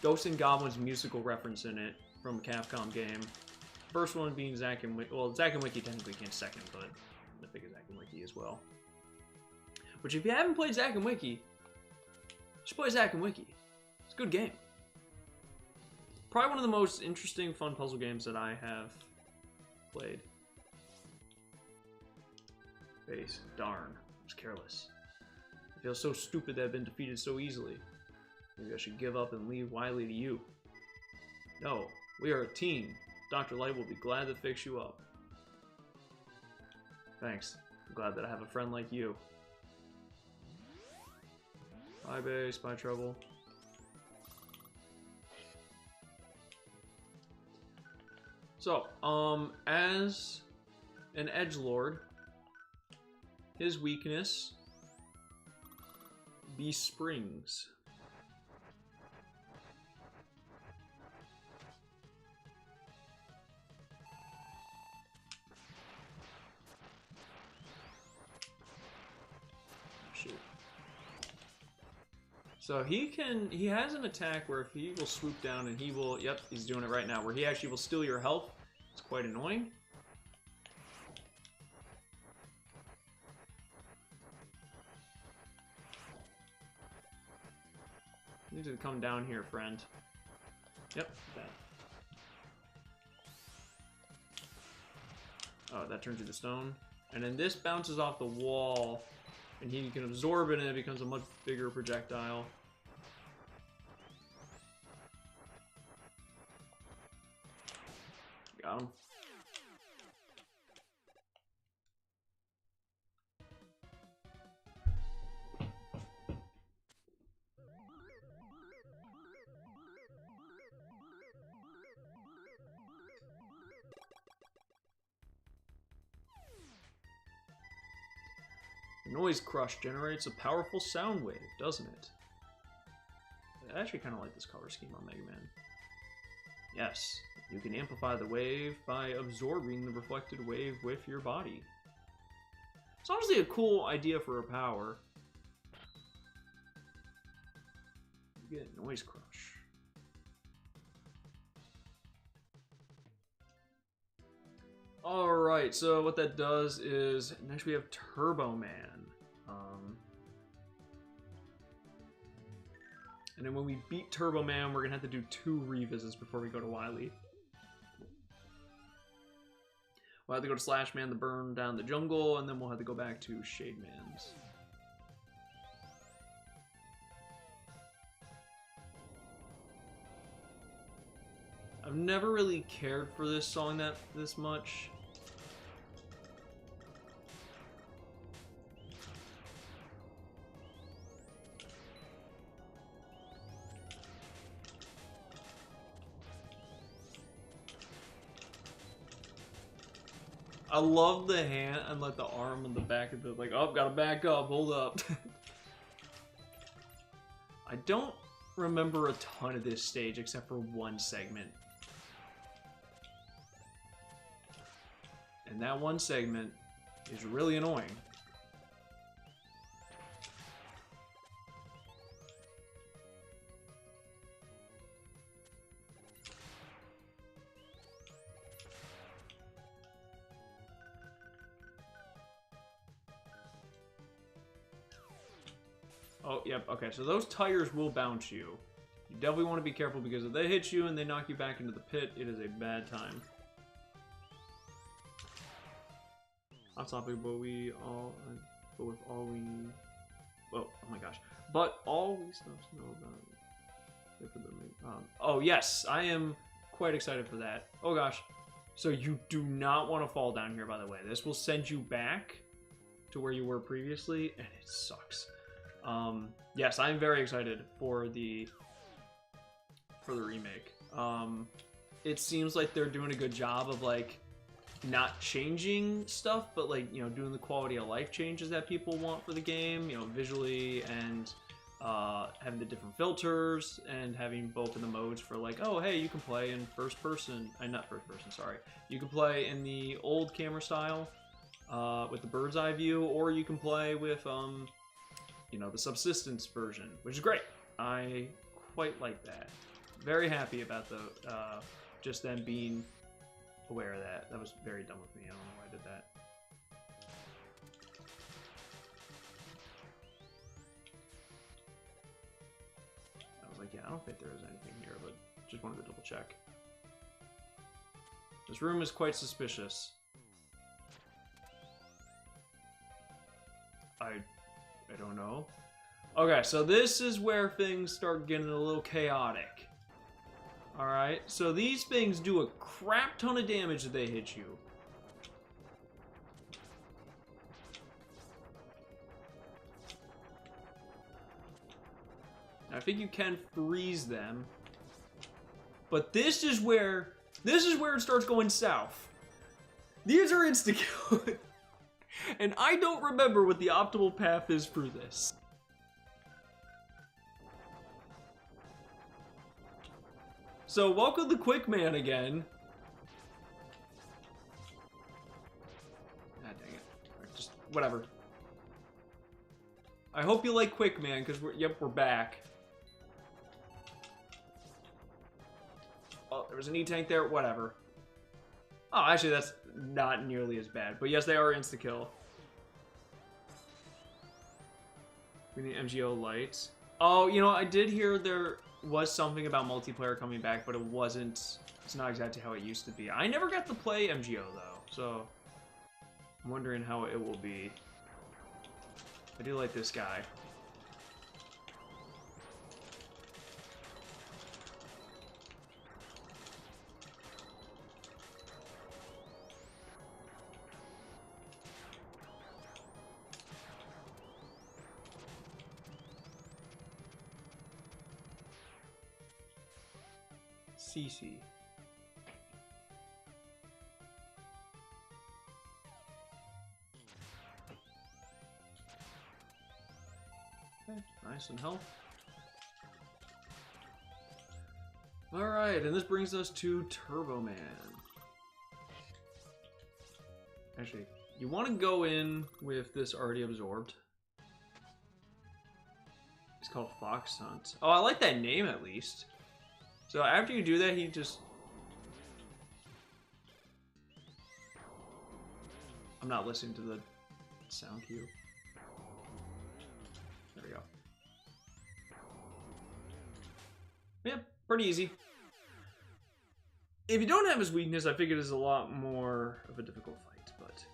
Ghosts and Goblins musical reference in it from a Capcom game. First one being Zack and Wiki. Well, Zack and Wiki technically came second, but I think it's Zack and Wiki as well. Which, if you haven't played Zack and Wiki, you should play Zack and Wiki. It's a good game. Probably one of the most interesting, fun puzzle games that I have played. Face. Darn. I was careless. I feel so stupid that I've been defeated so easily. Maybe I should give up and leave Wily to you. No, we are a team. Dr. Light will be glad to fix you up. Thanks. I'm glad that I have a friend like you. Bye, Base. Bye, Trouble. So, as an edgelord, his weakness be springs. Shoot. So he has an attack where if he will swoop down and he will, yep, he's doing it right now, where he actually will steal your health. It's quite annoying. You need to come down here, friend. Yep, that. Oh, that turns you to stone. And then this bounces off the wall, and he can absorb it, and it becomes a much bigger projectile. Got him. The noise crush generates a powerful sound wave, doesn't it? I actually kind of like this color scheme on Mega Man. Yes, you can amplify the wave by absorbing the reflected wave with your body. It's honestly a cool idea for a power. You get Noise Crush. Alright, so what that does is, next we have Turbo Man. And then when we beat Turbo Man, we're going to have to do 2 revisits before we go to Wily. We'll have to go to Slash Man to burn down the jungle, and then we'll have to go back to Shade Man's. I've never really cared for this song this much. I love the hand and like the arm on the back of the like, oh, gotta back up, hold up. I don't remember a ton of this stage except for one segment. And that one segment is really annoying. Oh, yep, okay, so those tires will bounce you. You definitely want to be careful because if they hit you and they knock you back into the pit, it is a bad time. Off topic, but with all we... Oh my gosh. But all we still know about... oh, yes, I am quite excited for that. Oh gosh. So you do not want to fall down here, by the way. This will send you back to where you were previously, and it sucks. Yes, I'm very excited for the remake. It seems like they're doing a good job of like not changing stuff, but like, you know, doing the quality of life changes that people want for the game, you know, visually, and having the different filters and having both of the modes for like, oh hey, you can play in first person, not first person, sorry, you can play in the old camera style with the bird's eye view, or you can play with you know, the subsistence version, which is great. I quite like that. Very happy about the just them being aware of that. That was very dumb of me. I don't know why I did that. I was like, yeah, I don't think there is anything here, but just wanted to double check. This room is quite suspicious. I don't know. Okay, so this is where things start getting a little chaotic. Alright, so these things do a crap ton of damage if they hit you. I think you can freeze them. But this is where it starts going south. These are insta-kill. And I don't remember what the optimal path is for this. So, welcome to Quick Man again. Ah, dang it. Just, whatever. I hope you like Quick Man, because we're back. Oh, there was an E-tank there, whatever. Oh, actually, that's not nearly as bad. But yes, they are insta-kill. We need MGO lights. Oh, you know, I did hear there was something about multiplayer coming back, but it's not exactly how it used to be. I never got to play MGO, though, so I'm wondering how it will be. I do like this guy. CC. Okay, nice and health. Alright, and this brings us to Turbo Man. Actually, you want to go in with this already absorbed. It's called Fox Hunt. Oh, I like that name at least. So after you do that, he just... I'm not listening to the sound cue. There we go. Yeah, pretty easy. If you don't have his weakness, I figured it's a lot more of a difficult fight, but...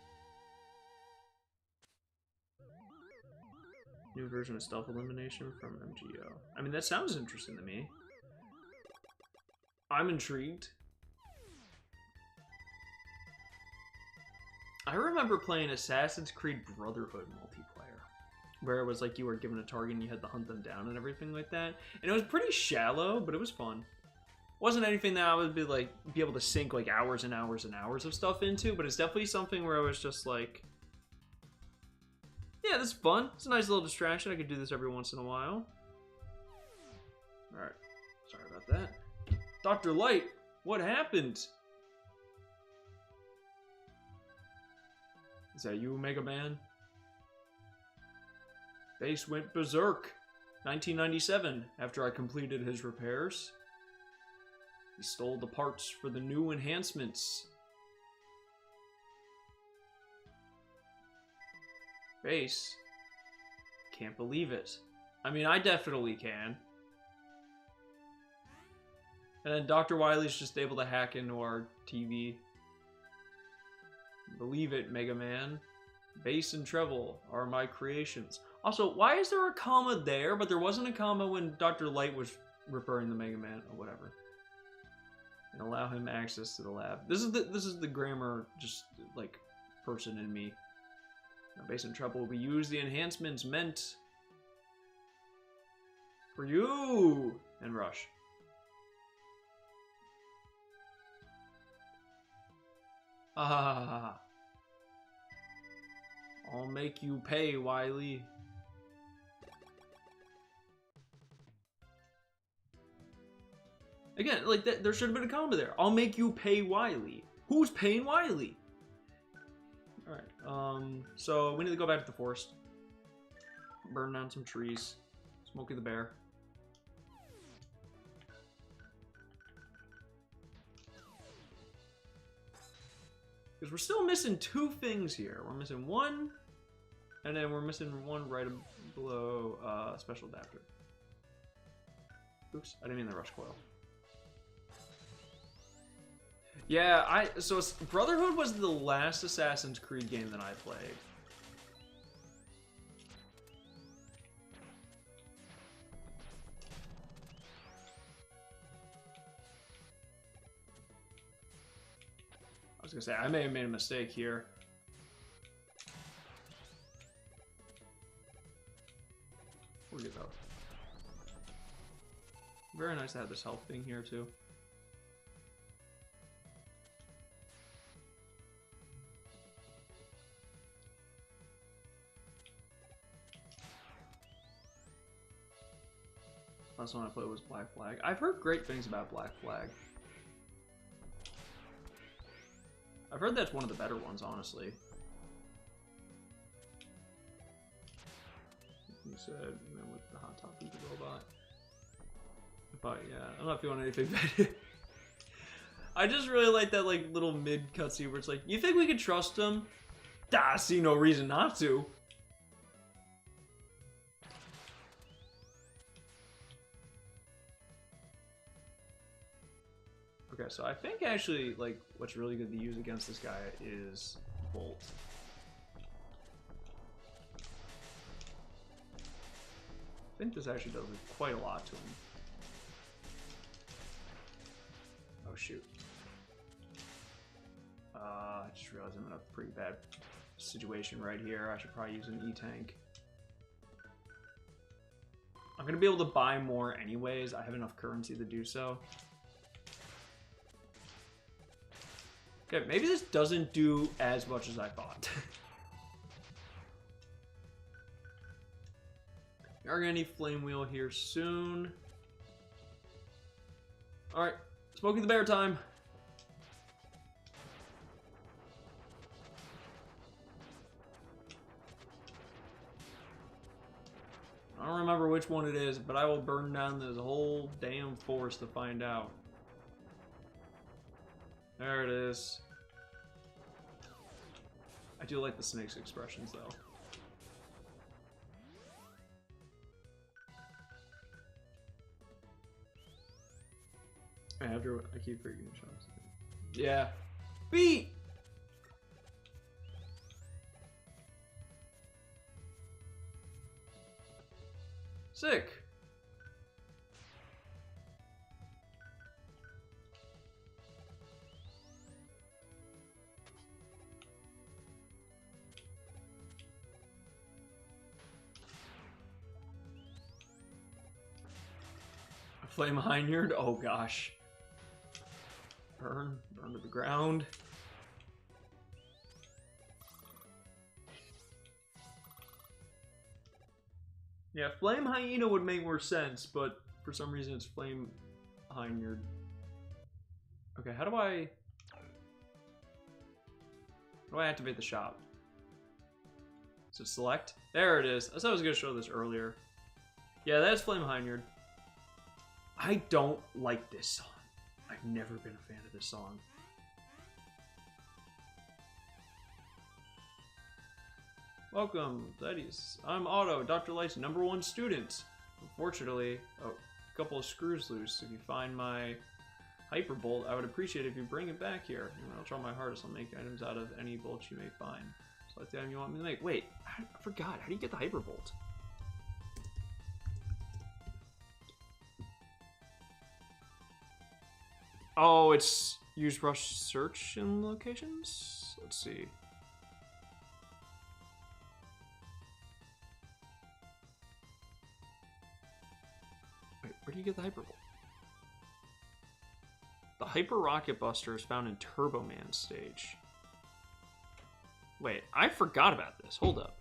New version of stealth elimination from MGO. I mean, that sounds interesting to me. I'm intrigued. I remember playing Assassin's Creed Brotherhood multiplayer, where it was like you were given a target and you had to hunt them down and everything like that. And it was pretty shallow, but it was fun. Wasn't anything that I would be able to sink like hours and hours and hours of stuff into, but it's definitely something where I was just like, yeah, this is fun. It's a nice little distraction. I could do this every once in a while. Alright. Sorry about that. Dr. Light, what happened? Is that you, Mega Man? Base went berserk. 1997, after I completed his repairs. He stole the parts for the new enhancements. Base? Can't believe it. I mean, I definitely can. And then Dr. Wily's just able to hack into our TV. Believe it, Mega Man. Bass and treble are my creations. Also, why is there a comma there, but there wasn't a comma when Dr. Light was referring to Mega Man or whatever? And allow him access to the lab. This is the grammar, just like person in me. Now, bass and treble will be used. The enhancements meant for you and Rush. Ah. I'll make you pay, Wily. Again, like that, there should have been a comma there. I'll make you pay Wily. Who's paying Wily? Alright, so we need to go back to the forest. Burn down some trees. Smokey the Bear. Because we're still missing two things here. We're missing one, and then we're missing one right below special adapter. Oops, I didn't mean the rush coil. Yeah, so Brotherhood was the last Assassin's Creed game that I played. I was gonna say, I may have made a mistake here. We'll get that. Very nice to have this health thing here too. Last one I played was Black Flag. I've heard great things about Black Flag. I've heard that's one of the better ones, honestly. You said, you know, with the Hot Topic robot. But yeah, I'm not feeling anything better. I just really like that like little mid cutscene where it's like, you think we can trust him? I see no reason not to. Okay, so I think actually, like, what's really good to use against this guy is Bolt. I think this actually does quite a lot to him. Oh, shoot. I just realized I'm in a pretty bad situation right here. I should probably use an E-Tank. I'm going to be able to buy more anyways. I have enough currency to do so. Okay, maybe this doesn't do as much as I thought. We are gonna need Flame Wheel here soon. Alright, Smokey the Bear time. I don't remember which one it is, but I will burn down this whole damn forest to find out. There it is. I do like the snake's expressions, though. After I keep freaking shots. Yeah. Beat! Sick. A flame hineyard? Oh gosh. Burn to the ground. Yeah, flame hyena would make more sense, but for some reason it's flame hineyard. Okay, how do I activate the shop? So select. There it is. I thought I was gonna show this earlier. Yeah, that's flame hineyard. I don't like this song. I've never been a fan of this song. Welcome, ladies. I'm Otto, Dr. Light's #1 student. Unfortunately, a couple of screws loose. If you find my hyperbolt, I would appreciate it if you bring it back here. And I'll try my hardest. I'll make items out of any bolts you may find. Select the item you want me to make. Wait, I forgot. How do you get the hyperbolt? Oh, it's use brush search in locations? Let's see. Wait, where do you get the hyperbolt? The Hyper Rocket Buster is found in Turbo Man stage. Wait, I forgot about this. Hold up.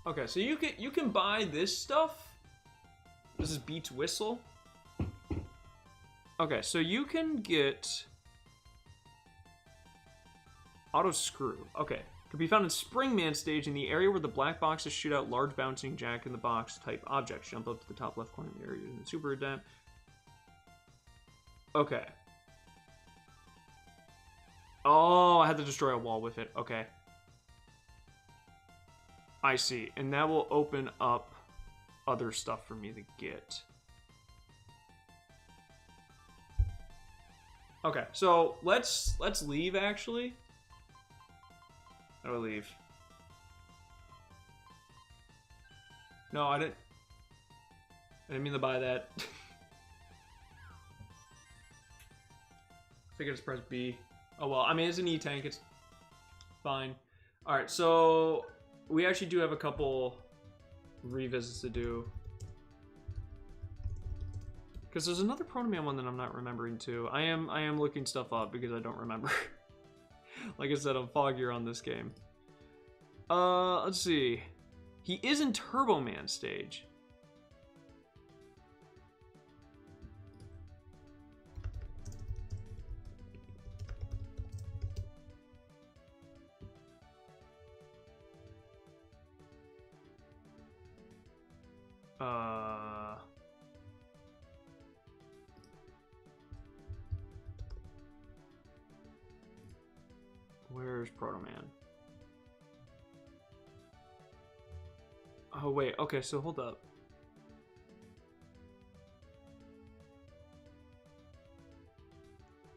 Okay, so you can buy this stuff. This is Beats Whistle. Okay, so you can get Auto Screw. Okay, can be found in Springman stage in the area where the black boxes shoot out large bouncing jack in the box type objects. Jump up to the top left corner of the area using the super adapt. Okay. Oh, I had to destroy a wall with it. Okay. I see, and that will open up other stuff for me to get. Okay, so let's leave actually. How do I leave? No, I didn't mean to buy that. I figured just press B. Oh well, I mean it's an E-tank, it's fine. Alright, so we actually do have a couple revisits to do. Because there's another Proto Man one that I'm not remembering too. I am looking stuff up because I don't remember. Like I said, I'm foggier on this game. Let's see. He is in Turbo Man stage. Where's Proto Man? Oh wait, okay, so hold up.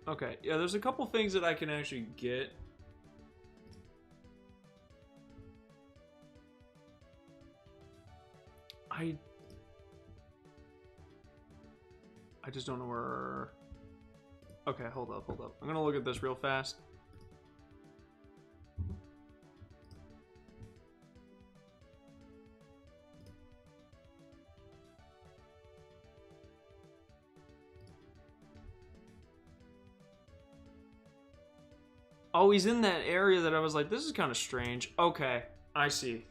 Okay, yeah, there's a couple things that I can actually get. I just don't know where. Okay, hold up. I'm gonna look at this real fast. Oh, he's in that area that I was like, this is kind of strange. Okay, I see.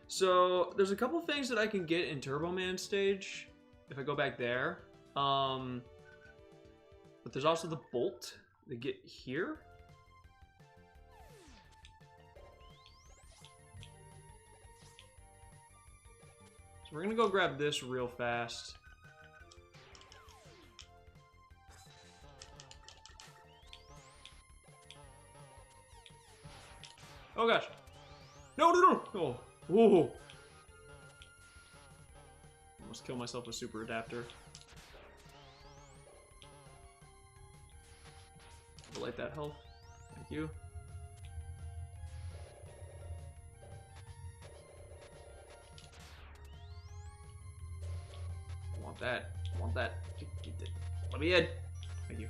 So there's a couple things that I can get in Turbo Man stage if I go back there. But there's also the bolt to get here. So we're gonna go grab this real fast. Oh gosh. No, no, no! Oh, whoa. Almost kill myself with super adapter. Light that health. Thank you. I want that. I want that. Let me in. Thank you.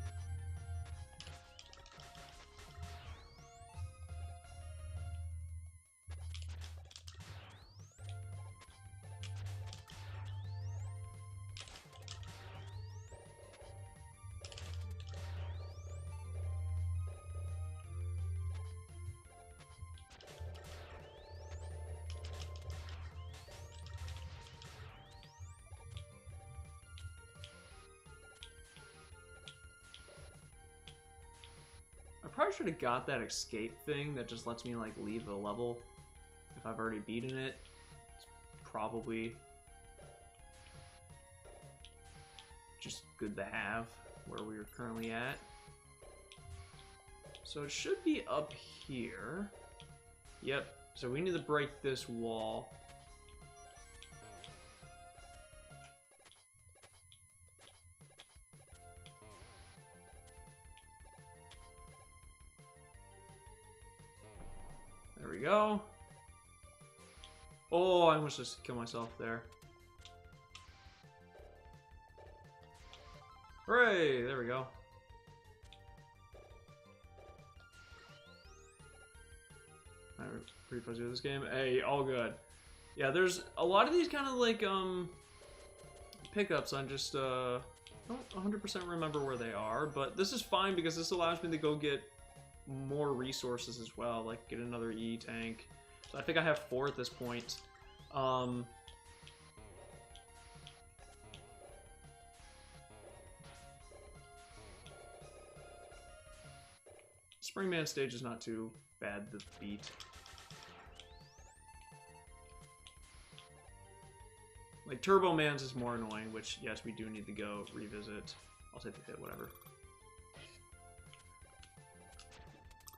I probably should have got that escape thing that just lets me like leave the level if I've already beaten it. It's probably just good to have where we are currently at. So it should be up here. Yep, so we need to break this wall. There we go. Oh, I almost just killed myself there. Hooray! There we go. I'm pretty fuzzy with this game. Hey, all good. Yeah, there's a lot of these kind of like pickups. I'm just don't 100% remember where they are, but this is fine because this allows me to go get more resources as well, like get another E tank. So I think I have 4 at this point. Springman stage is not too bad to beat. Like Turbo Man's is more annoying, which yes, we do need to go revisit. I'll take the hit, whatever.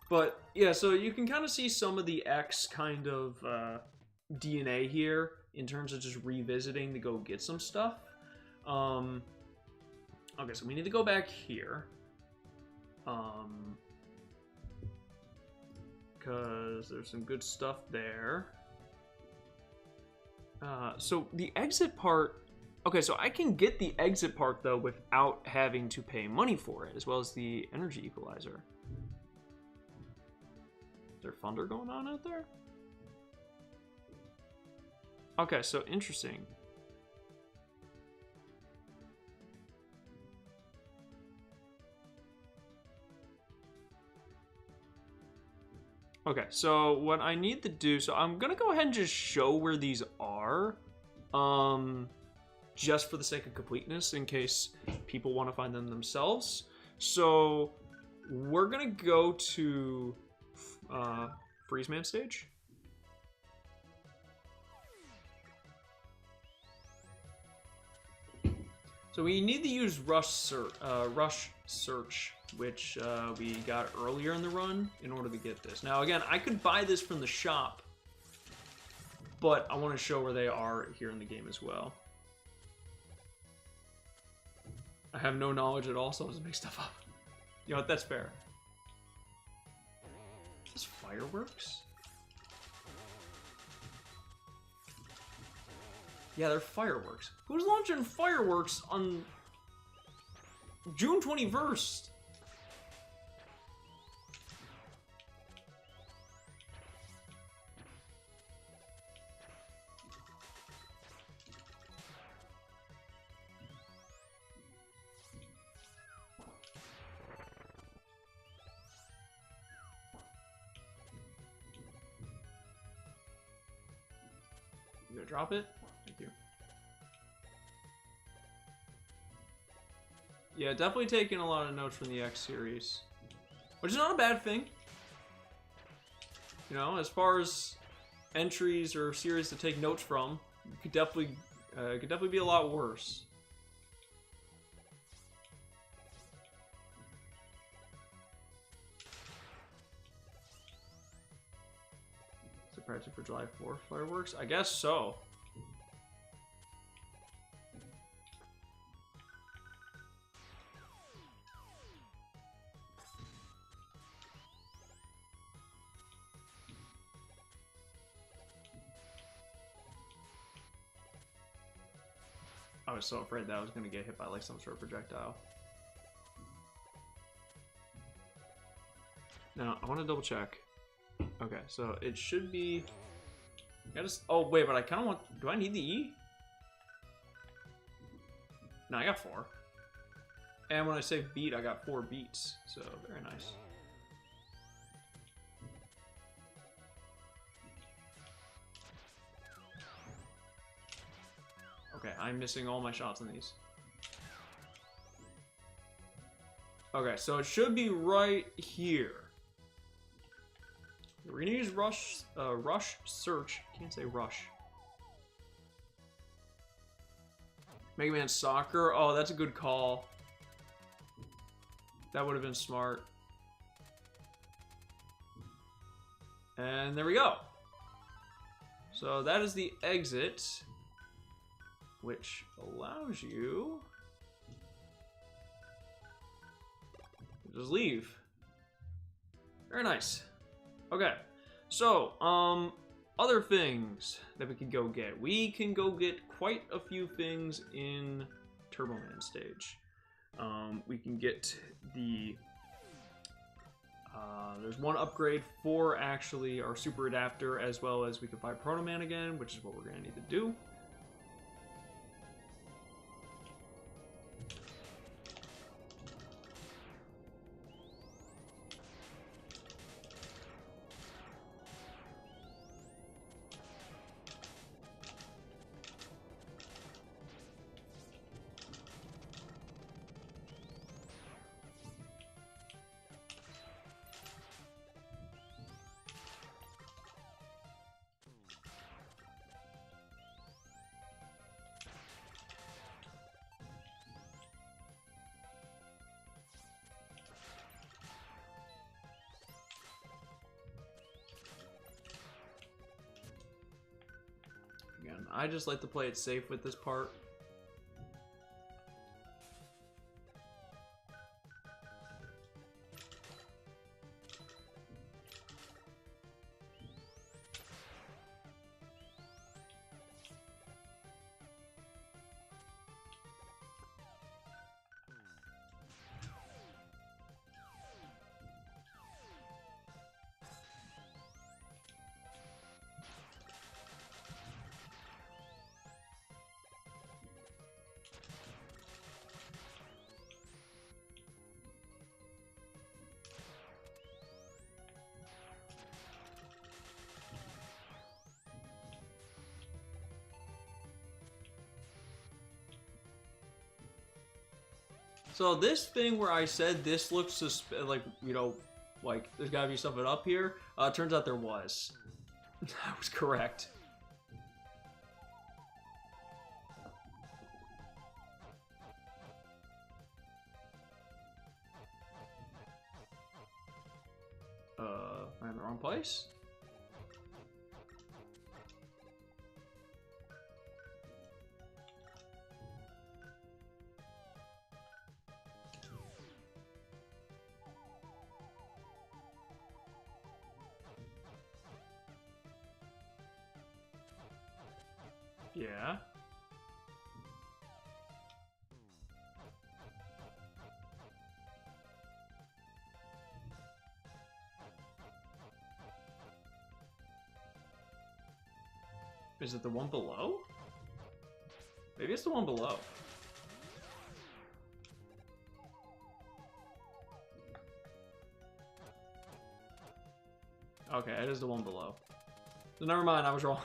But yeah, so you can kind of see some of the X kind of DNA here in terms of just revisiting to go get some stuff. Okay, so we need to go back here. Because there's some good stuff there. So the exit part... Okay, so I can get the exit part, though, without having to pay money for it, as well as the energy equalizer. Is there thunder going on out there? Okay, so interesting. Okay, so what I need to do, so I'm gonna go ahead and just show where these are, just for the sake of completeness, in case people want to find them themselves. So we're gonna go to Freeze Man stage. So we need to use Rush Search, which we got earlier in the run in order to get this. Now again, I could buy this from the shop, but I want to show where they are here in the game as well. I have no knowledge at all, so I'll just make stuff up. You know what, that's fair. Is this fireworks? Yeah, they're fireworks. Who's launching fireworks on June 21st? You gonna drop it? Thank you. Yeah, definitely taking a lot of notes from the X series, which is not a bad thing. You know, as far as entries or series to take notes from, you could definitely It could definitely be a lot worse. Is it practice for July 4th fireworks? I guess so. I was so afraid that I was going to get hit by like some sort of projectile. Now, I want to double check. Okay, so it should be... Oh, wait, but I kind of want... Do I need the E? No, I got 4. And when I say beat, I got 4 beats. So, very nice. Okay, I'm missing all my shots on these. Okay, so it should be right here. We're gonna use rush search. Can't say rush. Mega Man Soccer. Oh, that's a good call. That would have been smart. And there we go. So that is the exit, which allows you to just leave. Very nice. Okay, so other things that we can go get. We can go get quite a few things in Turbo Man stage. We can get the there's one upgrade for actually our super adapter, as well as we can buy Proto Man again, which is what we're gonna need to do. Again, I just like to play it safe with this part. So this thing where I said this looks like, you know, like there's gotta be something up here, turns out there was. I was correct. Am I in the wrong place? Yeah. Is it the one below? Maybe it's the one below. Okay, it is the one below. So never mind, I was wrong.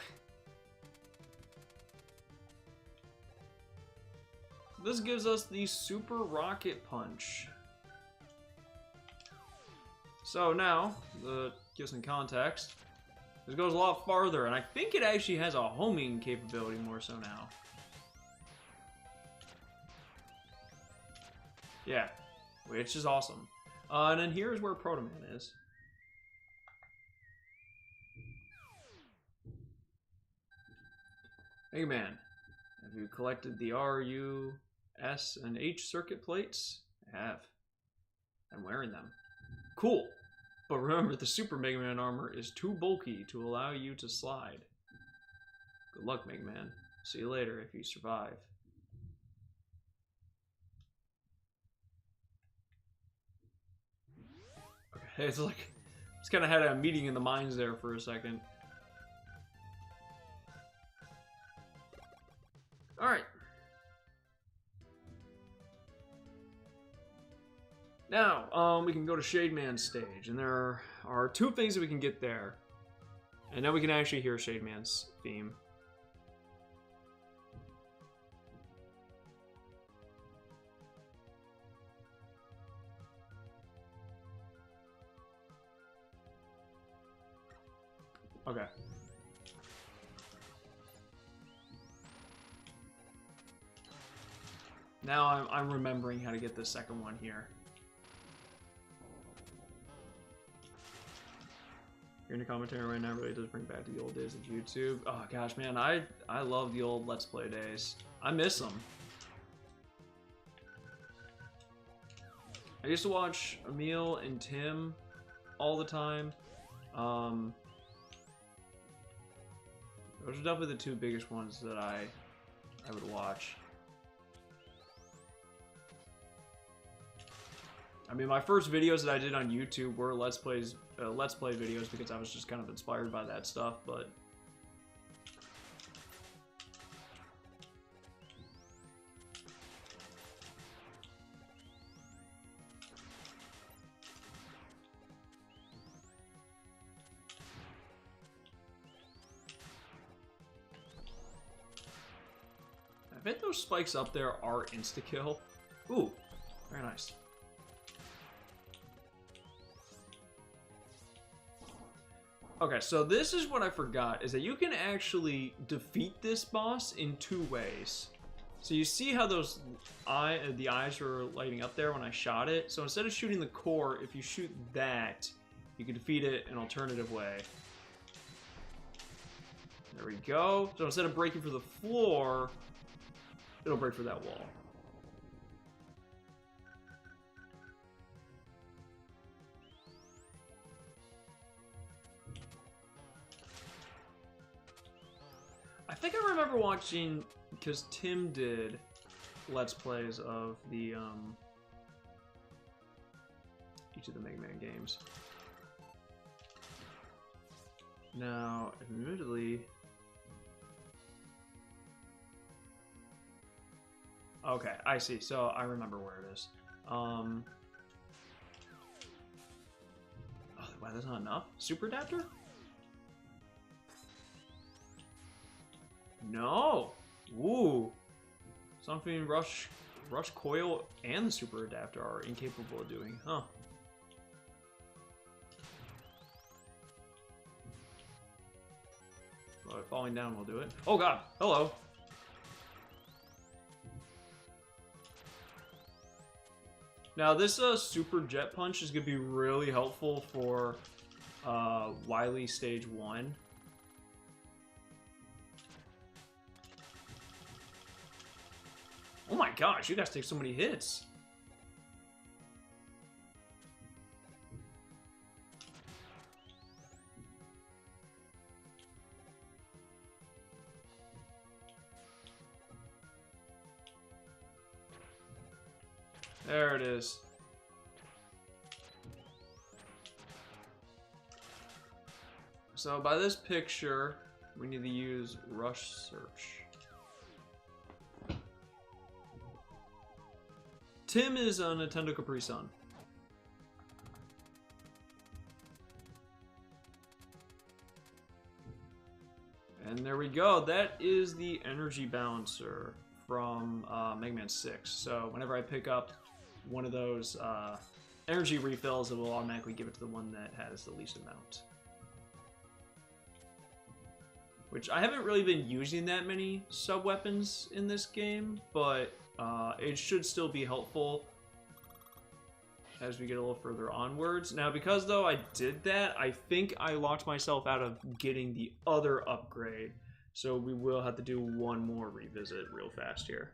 This gives us the Super Rocket Punch. So now, to give some context, this goes a lot farther, and I think it actually has a homing capability more so now. Yeah, which is awesome. And then here's where Proto Man is. Mega Man, have you collected the R, U, S, and H circuit plates? I have. I'm wearing them. Cool. But remember, the Super Mega Man armor is too bulky to allow you to slide. Good luck, Mega Man. See you later if you survive. Okay, it's like... It's kind of had a meeting in the minds there for a second. Alright. Now, we can go to Shade Man's stage, and there are two things that we can get there. And now we can actually hear Shade Man's theme. Okay. Now I'm remembering how to get the second one here. Hearing the commentary right now really does bring back to the old days of YouTube. Oh gosh, man, I love the old Let's Play days. I miss them. I used to watch Emil and Tim all the time. Those are definitely the two biggest ones that I would watch. I mean, my first videos that I did on YouTube were Let's Play videos because I was just kind of inspired by that stuff, but... I bet those spikes up there are insta-kill. Ooh, very nice. Okay, so this is what I forgot, is that you can actually defeat this boss in two ways. So you see how those the eyes were lighting up there when I shot it? So instead of shooting the core, if you shoot that, you can defeat it an alternative way. There we go. So instead of breaking for the floor, it'll break for that wall. I think I remember watching, because Tim did Let's Plays of the, each of the Mega Man games. Now, admittedly... Okay, I see. So, I remember where it is. Oh, wow, that's not enough? Super Adapter? No! Ooh! Something Rush Coil and the Super Adapter are incapable of doing, huh? Well, falling down will do it. Oh god! Hello! Now this Super Jet Punch is going to be really helpful for Wily Stage 1. Oh my gosh, you guys take so many hits. There it is. So by this picture, we need to use Rush Search. Tim is a Nintendo Capri Sun. And there we go. That is the energy balancer from Mega Man 6. So whenever I pick up one of those energy refills, it will automatically give it to the one that has the least amount. Which I haven't really been using that many sub-weapons in this game, but it should still be helpful. as we get a little further onwards. Now, because though I did that, I think I locked myself out of getting the other upgrade. So we will have to do one more revisit real fast here.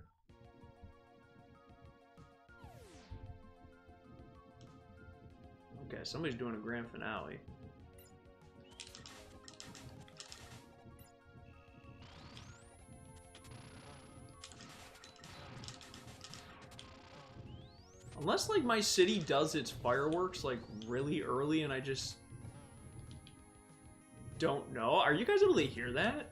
Okay, somebody's doing a grand finale. Unless, like, my city does its fireworks, like, really early and I just don't know. Are you guys able to hear that?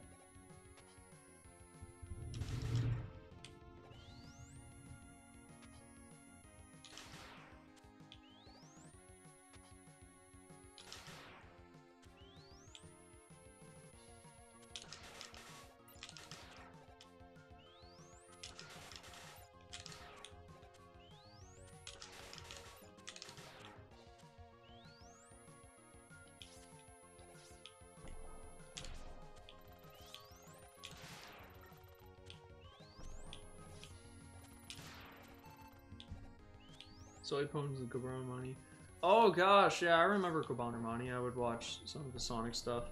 Soy Poems and Cobra Money. Oh gosh, yeah, I remember Cobra Money. I would watch some of the Sonic stuff.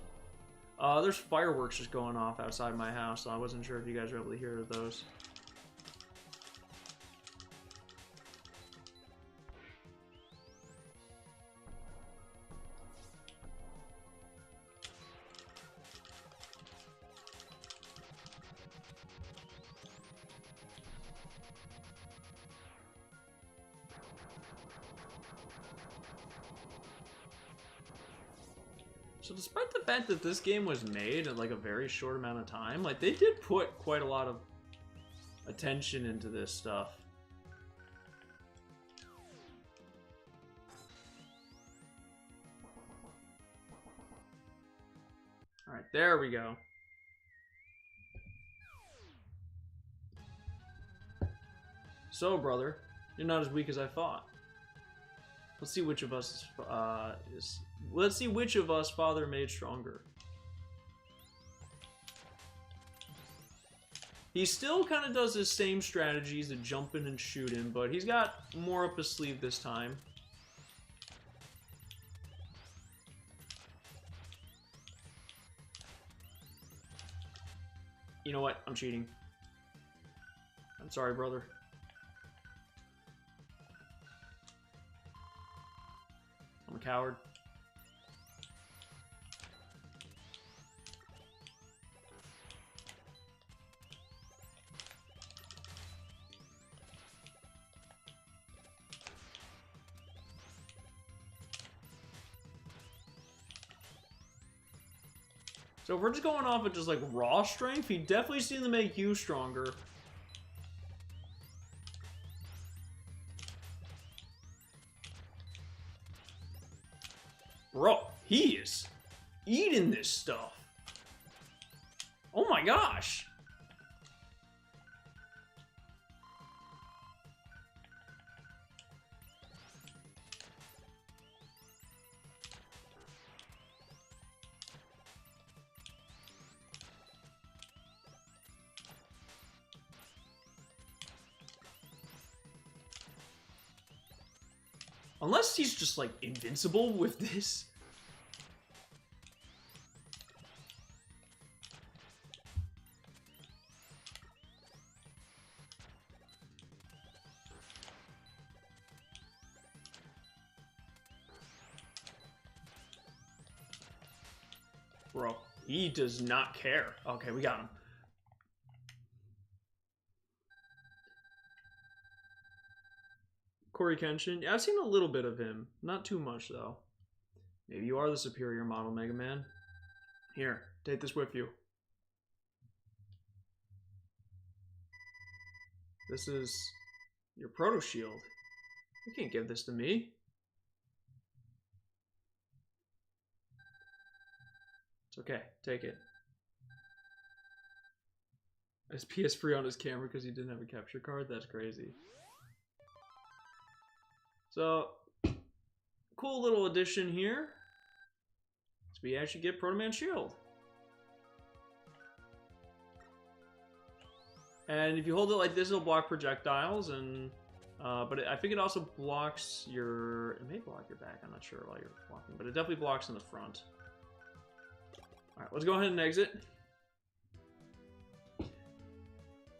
There's fireworks just going off outside my house, so I wasn't sure if you guys were able to hear those. So despite the fact that this game was made in like a very short amount of time, like they did put quite a lot of attention into this stuff. Alright, there we go. So, brother, you're not as weak as I thought. Let's see which of us let's see which of us father made stronger. He still kind of does his same strategies of jumping and shooting, but he's got more up his sleeve this time. You know what? I'm cheating. I'm sorry, brother. I'm a coward. So if we're just going off of just like raw strength, he definitely seems to make you stronger. Bro, he is eating this stuff. Oh my gosh. Unless he's just, like, invincible with this. Bro, he does not care. Okay, we got him. Corey Kenshin. Yeah, I've seen a little bit of him. Not too much, though. Maybe you are the superior model, Mega Man. Here, take this with you. This is your proto shield. You can't give this to me. It's okay. Take it. His PS3 on his camera because he didn't have a capture card? That's crazy. So, cool little addition here. So we actually get Proto Man Shield. And if you hold it like this, it'll block projectiles, and But I think it also blocks your... It may block your back, I'm not sure while you're walking, but it definitely blocks in the front. Alright, let's go ahead and exit.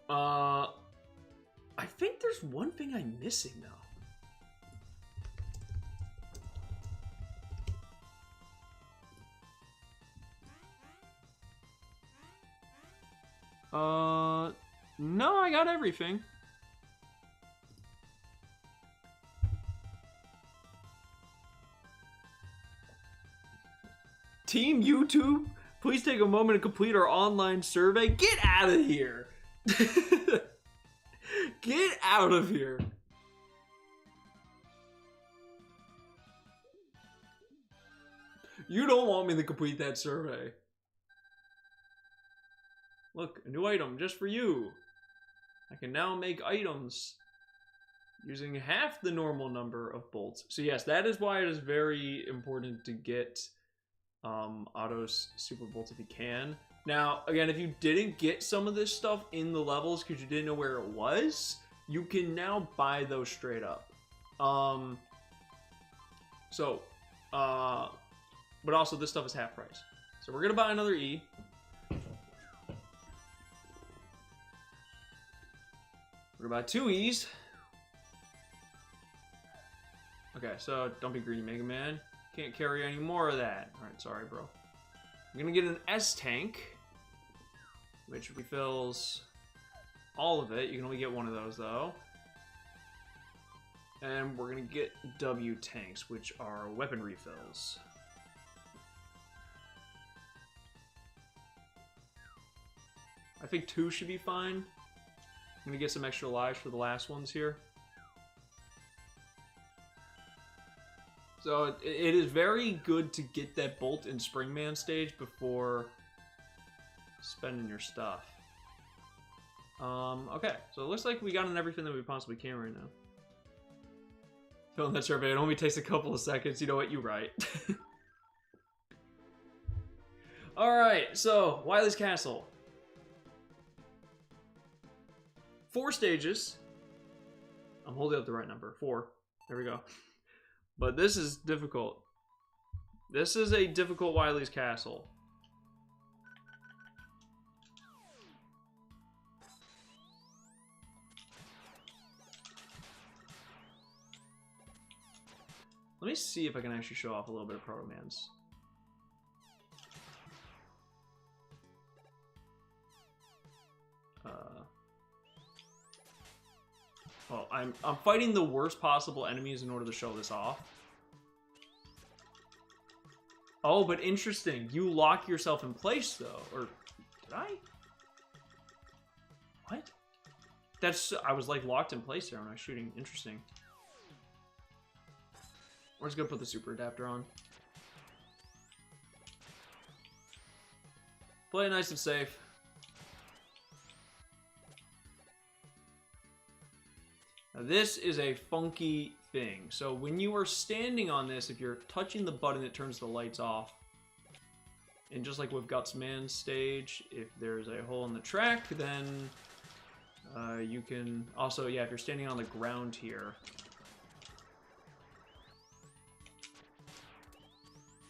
I think there's one thing I'm missing, though. No, I got everything. Team YouTube, please take a moment to complete our online survey. Get out of here. Get out of here. You don't want me to complete that survey. Look, a new item just for you. I can now make items using half the normal number of bolts. So yes, that is why it is very important to get Otto's super bolts if you can. Now, again, if you didn't get some of this stuff in the levels because you didn't know where it was, you can now buy those straight up. But also this stuff is half price. So we're gonna buy another E. We're gonna buy 2 E's. Okay, so don't be greedy, Mega Man. Can't carry any more of that. Alright, sorry, bro. I'm gonna get an S tank, which refills all of it. You can only get one of those, though. And we're gonna get W tanks, which are weapon refills. I think 2 should be fine. I'm gonna get some extra lives for the last ones here. So it is very good to get that Bolt and Springman stage before spending your stuff. Okay, so it looks like we got in everything that we possibly can right now. Filling that survey, it only takes a couple of seconds. You know what? You're right. Alright, so Wily's Castle. 4 stages. I'm holding up the right number. 4. There we go. But this is difficult. This is a difficult Wily's Castle. Let me see if I can actually show off a little bit of Proto Man's. Well, I'm fighting the worst possible enemies in order to show this off. Oh, but interesting. You lock yourself in place, though. Or, did I? What? I was, like, locked in place there when I was shooting. Interesting. We're just gonna put the super adapter on. Play it nice and safe. Now this is a funky thing. So when you are standing on this, if you're touching the button, it turns the lights off. And just like with Gutsman's stage, if there's a hole in the track, then you can also, yeah, if you're standing on the ground here,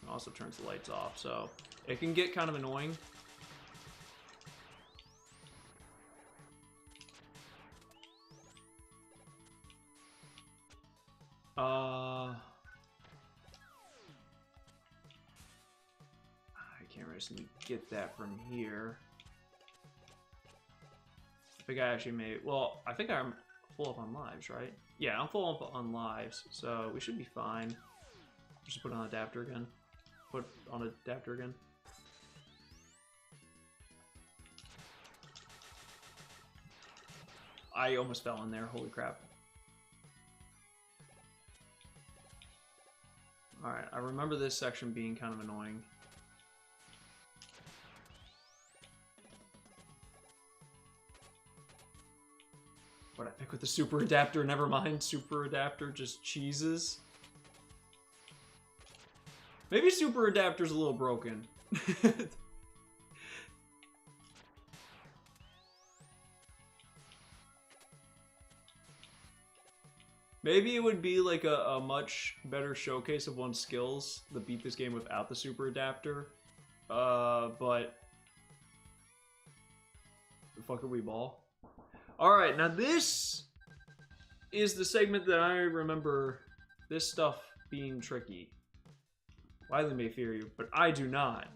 it also turns the lights off. So it can get kind of annoying. I can't really get that from here. I think I actually made, well, I think I'm full up on lives, right? Yeah, I'm full up on lives, so we should be fine. Just put on adapter again. Put on adapter again. I almost fell in there, holy crap. Alright, I remember this section being kind of annoying. What I pick with the super adapter? Never mind, super adapter just cheeses. Maybe super adapter's a little broken. Maybe it would be like a much better showcase of one's skills to beat this game without the super adapter. But the fuck are we ball? Alright, now this is the segment that I remember this stuff being tricky. Wily may fear you, but I do not.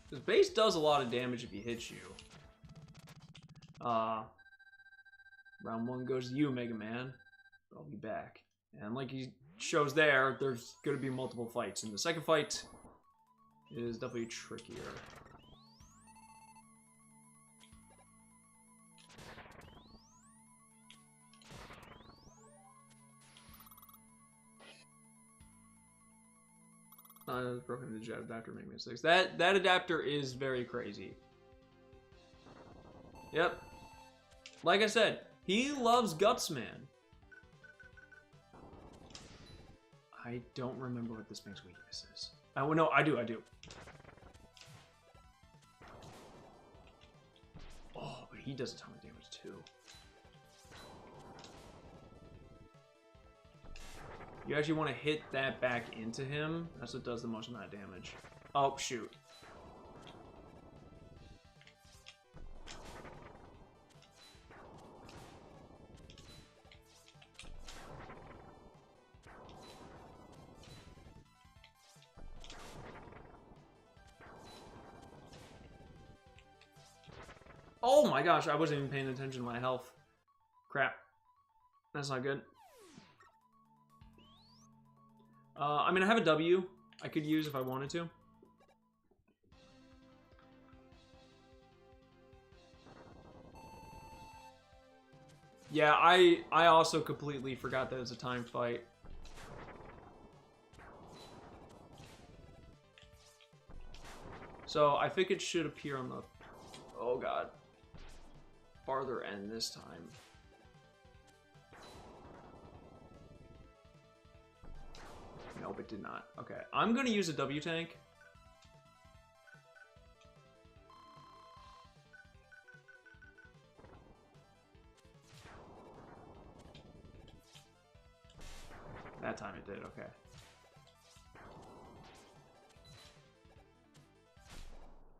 This base does a lot of damage if he hits you. Round one goes to you, Mega Man. I'll be back. And like he shows there, there's going to be multiple fights. And the second fight is definitely trickier. Broken the jet adapter, making mistakes. That adapter is very crazy. Yep. Like I said, he loves Guts Man. I don't remember what this thing's weakness is. Oh, no, I do. Oh, but he does a ton of damage too. You actually want to hit that back into him. That's what does the most amount of damage. Oh, shoot. Oh my gosh, I wasn't even paying attention to my health. Crap. That's not good. I mean, I have a W I could use if I wanted to. Yeah, I also completely forgot that it was a time fight. So I think it should appear on the, oh god, farther end this time. Nope, it did not. Okay, I'm gonna use a W tank. That time it did, okay.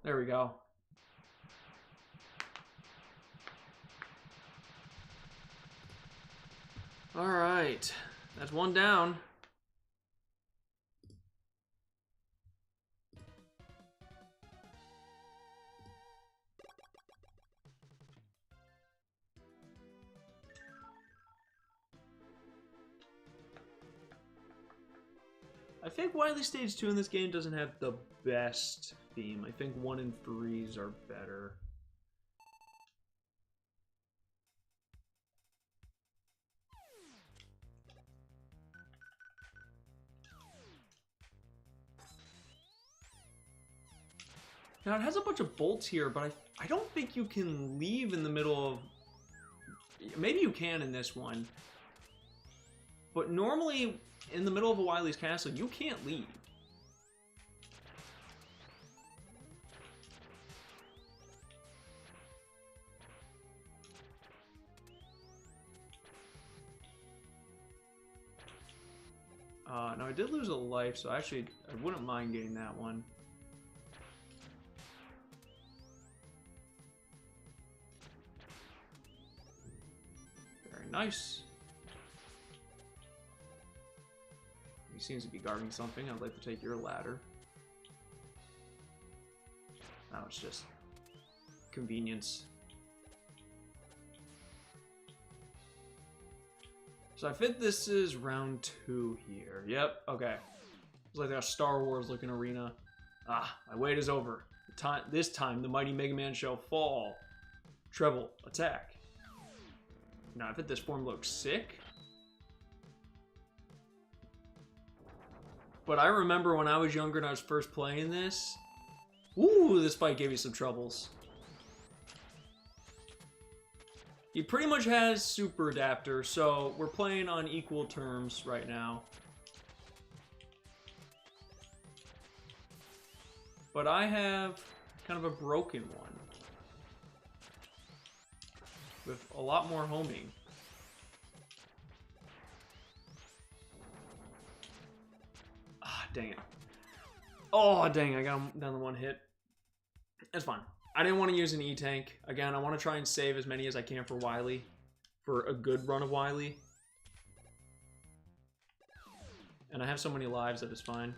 There we go. All right, that's one down. I think Wily Stage 2 in this game doesn't have the best theme. I think 1 and 3s are better. Now, it has a bunch of bolts here, but I don't think you can leave in the middle of... Maybe you can in this one. But normally, in the middle of a Wily's castle, you can't leave. Now, I did lose a life, so actually, I wouldn't mind getting that one. Very nice. He seems to be guarding something. I'd like to take your ladder. Now it's just convenience. So I think this is round 2 here. Yep, okay. It's like a Star Wars looking arena. Ah, my wait is over. This time, the mighty Mega Man shall fall. Treble, attack. Now, I think this form looks sick. But I remember when I was younger and I was first playing this. Ooh, this fight gave me some troubles. He pretty much has super adapter, so we're playing on equal terms right now. but I have kind of a broken one with a lot more homing. Ah, dang it. Oh, dang, I got him down to one hit. That's fine. I didn't want to use an E-Tank. Again, I want to try and save as many as I can for Wily. For a good run of Wily. And I have so many lives that it's fine.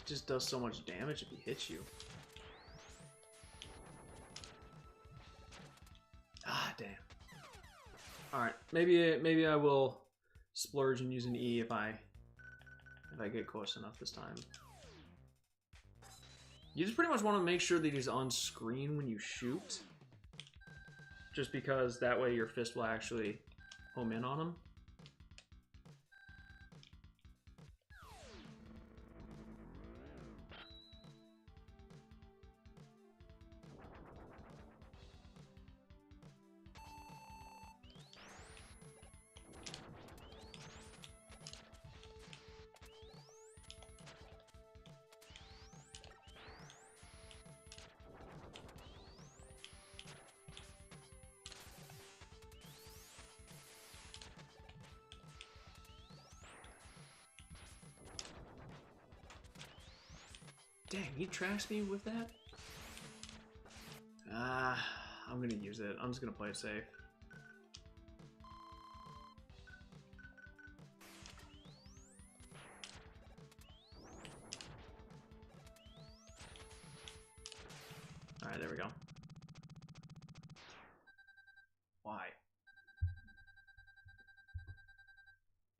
Just does so much damage if he hits you. Ah, damn. All right, maybe I will splurge and use an E if I get close enough this time. You just pretty much want to make sure that he's on screen when you shoot, just because that way your fist will actually home in on him. Dang, he trashed me with that? I'm gonna use it. I'm just gonna play it safe. Alright, there we go. Why?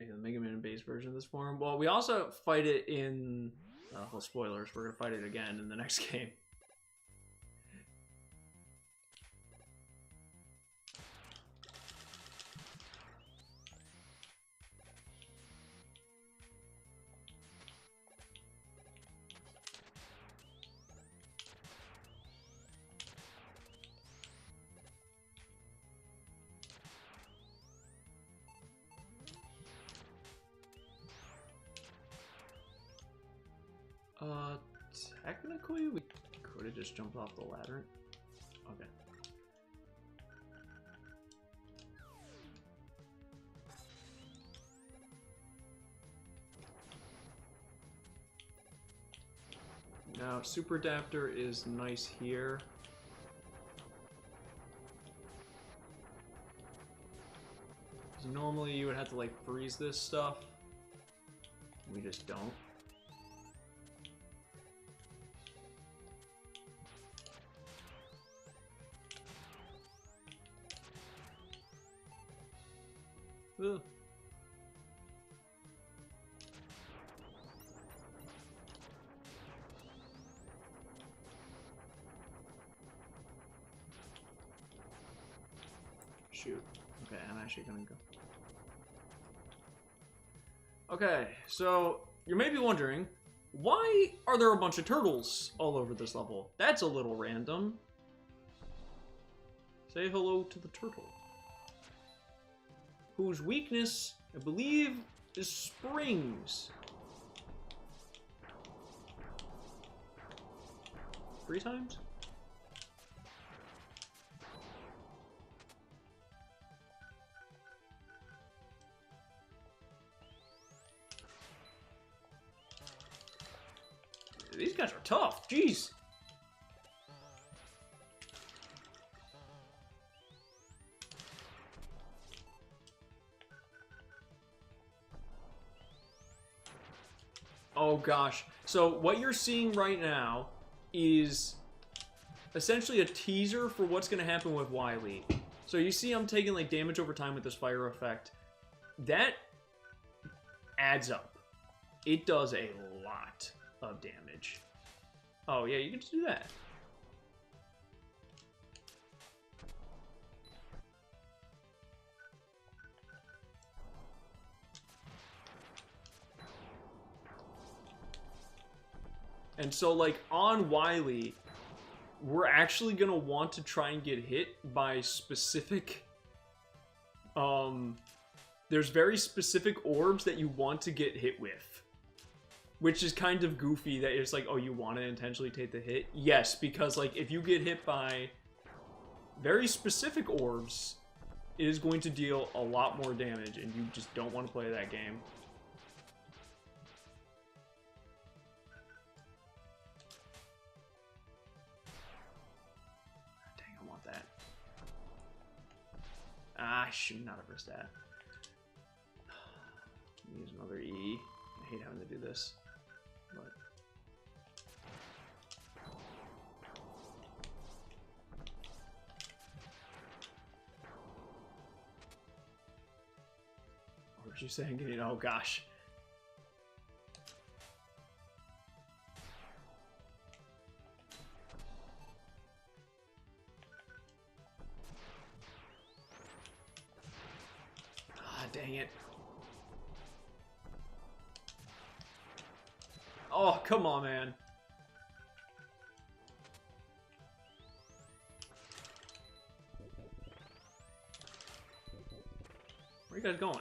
The Mega Man base version of this form. Well, we also fight it in... well, spoilers. We're going to fight it again in the next game. Technically, we could have just jumped off the ladder. Okay. Now, Super Adapter is nice here. Normally, you would have to, like, freeze this stuff. We just don't. Ugh. Shoot. Okay, I'm actually gonna go. Okay, so you may be wondering, why are there a bunch of turtles all over this level? That's a little random. Say hello to the turtle, whose weakness, I believe, is springs. 3 times? These guys are tough, jeez. Oh gosh. So what you're seeing right now is essentially a teaser for what's going to happen with Wily. So you see I'm taking like damage over time with this fire effect. That adds up. It does a lot of damage. Oh yeah, you can just do that. And so, like, on Wily, we're actually gonna want to try and get hit by specific... there's very specific orbs that you want to get hit with. Which is kind of goofy that it's like, oh, you want to intentionally take the hit? Yes, because, like, if you get hit by very specific orbs, it is going to deal a lot more damage, and you just don't want to play that game. Dang, I want that. Ah, I should not have risked that. Use another E. I hate having to do this. But... what were you saying? Oh gosh. Ah, dang it. Oh, come on, man. Where are you guys going?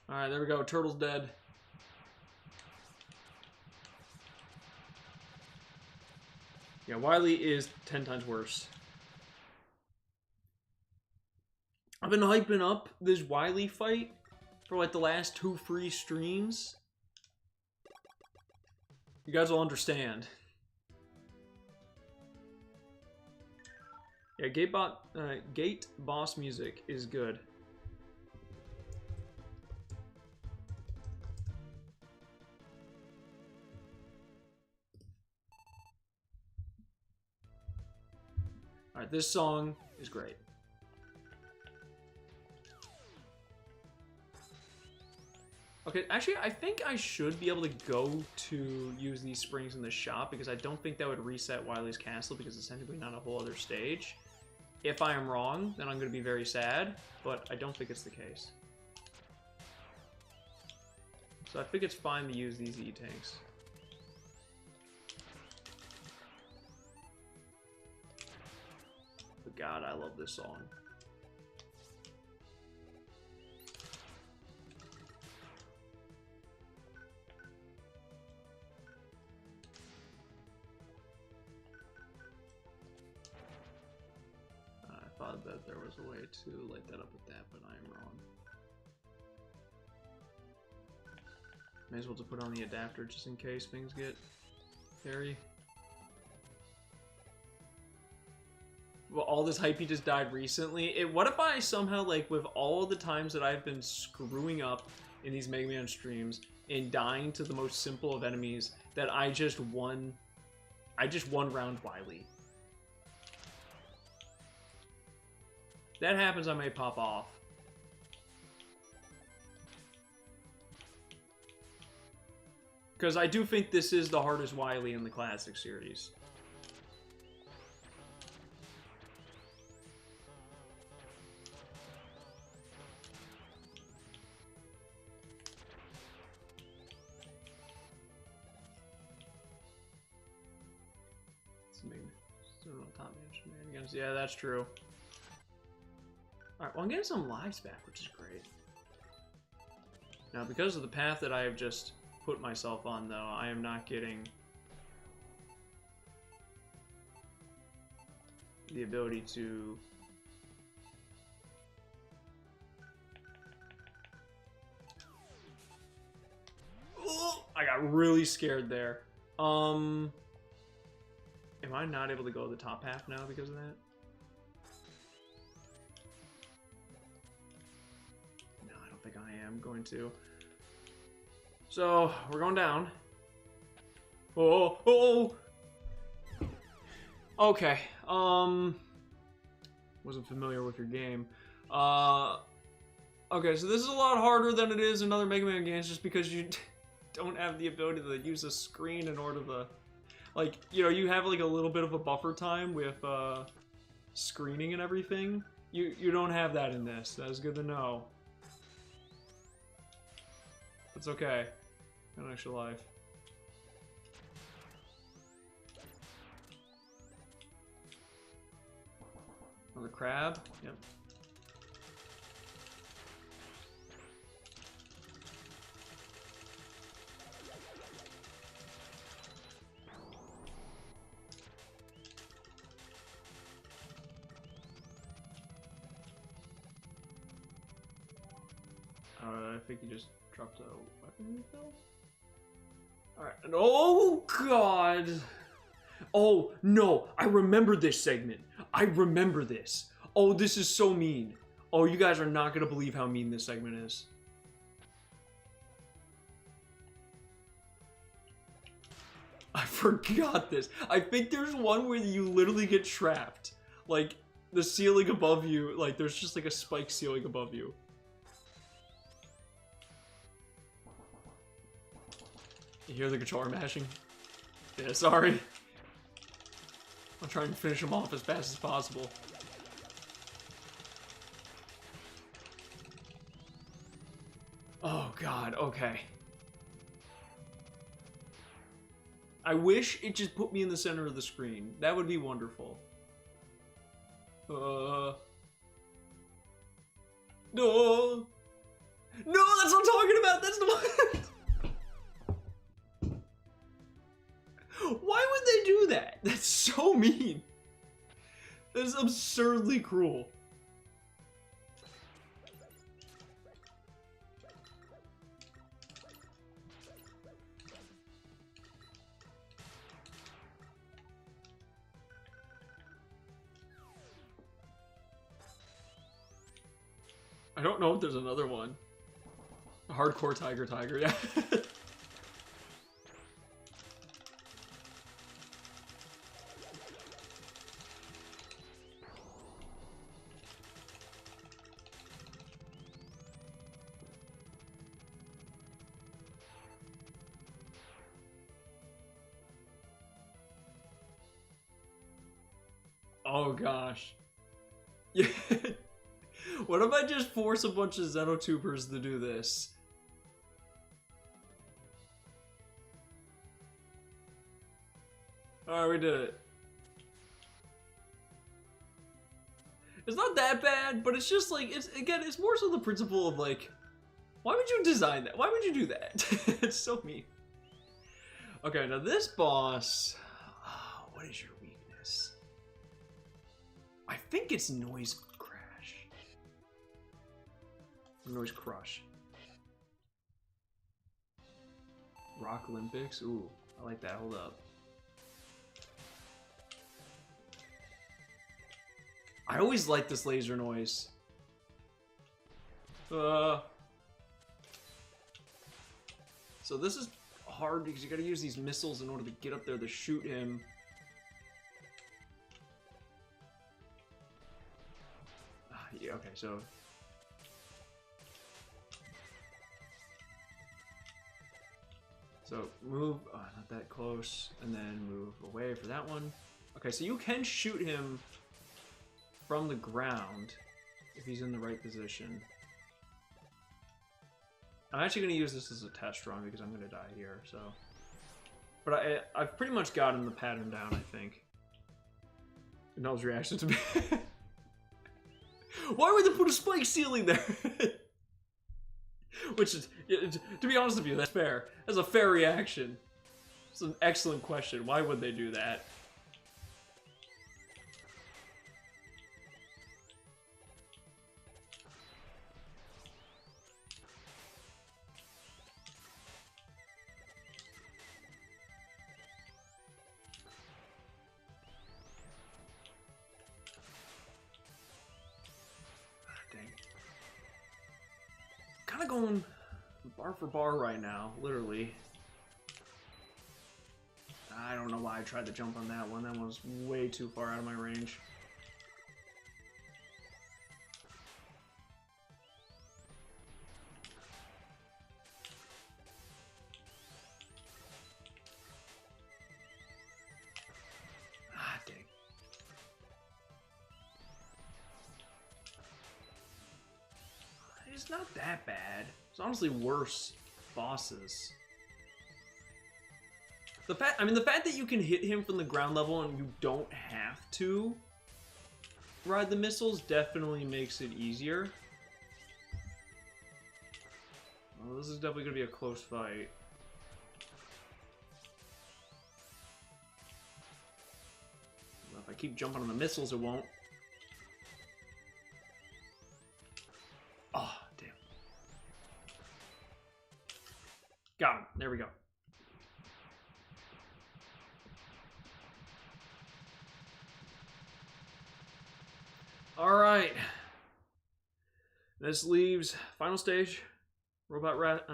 Alright, there we go. Turtle's dead. Yeah, Wily is 10 times worse. I've been hyping up this Wily fight for like the last 2 free streams. You guys will understand. Yeah, gate boss music is good. Alright, this song is great. Okay, actually, I think I should be able to go to use these springs in the shop, because I don't think that would reset Wily's castle, because it's technically not a whole other stage. If I am wrong, then I'm going to be very sad, but I don't think it's the case. So I think it's fine to use these E-tanks. But God, I love this song. I thought that there was a way to light that up with that, but I am wrong. May as well just put on the adapter just in case things get hairy. Well, all this hype, he just died recently. What if I somehow, like, with all the times that I've been screwing up in these Mega Man streams and dying to the most simple of enemies, that I just won round Wily. That happens, I may pop off. Because I do think this is the hardest Wily in the classic series. Yeah, that's true. Alright, well, I'm getting some lives back, which is great. Now, because of the path that I have just put myself on, though, I am not getting the ability to... Oh, I got really scared there. Am I not able to go to the top half now because of that? No, I don't think I am going to. So, we're going down. Oh, oh, oh! Okay, wasn't familiar with your game. Okay, so this is a lot harder than it is in other Mega Man games just because you don't have the ability to use a screen in order to... Like, you know, you have like a little bit of a buffer time with screening and everything. You don't have that in this. That is good to know. It's okay. Got an extra life. Another crab. Yep. I think he just dropped a weapon refill. Alright, and oh god! Oh no, I remember this segment. I remember this. Oh, this is so mean. Oh, you guys are not gonna believe how mean this segment is. I forgot this. I think there's one where you literally get trapped. Like, the ceiling above you, like, there's just like a spike ceiling above you. You hear the controller mashing? Yeah, sorry. I'm trying to finish him off as fast as possible. Oh god, okay. I wish it just put me in the center of the screen. That would be wonderful. No! No, that's what I'm talking about! That's the one! Why would they do that? That's so mean. That is absurdly cruel. I don't know if there's another one. Hardcore tiger, yeah. Oh gosh. Yeah. What if I just force a bunch of Xenotubers to do this? Alright, we did it. It's not that bad, but it's just like, it's more so the principle of like, why would you design that? Why would you do that? It's so mean. Okay, now this boss, what is your weakness? I think it's noise crash. Noise crush. Rock Olympics? Ooh, I like that. Hold up. I always like this laser noise. So this is hard because you gotta use these missiles in order to get up there to shoot him. Yeah, okay, so... So move, not that close, and then move away for that one. Okay, so you can shoot him from the ground if he's in the right position. I'm actually going to use this as a test run because I'm going to die here, so... But I've pretty much gotten the pattern down, I think. Null's reaction to me. Why would they put a spike ceiling there? Which is, to be honest with you, that's fair. That's a fair reaction. It's an excellent question. Why would they do that? Kind of going bar for bar right now, literally. I don't know why I tried to jump on that one. That one was way too far out of my range. Ah, dang. it's not that bad. It's honestly worse bosses. The fact that you can hit him from the ground level and you don't have to ride the missiles definitely makes it easier. Well, this is definitely going to be a close fight. Well, if I keep jumping on the missiles, it won't. Oh, damn. Got him. There we go. Alright. This leaves final stage. Robot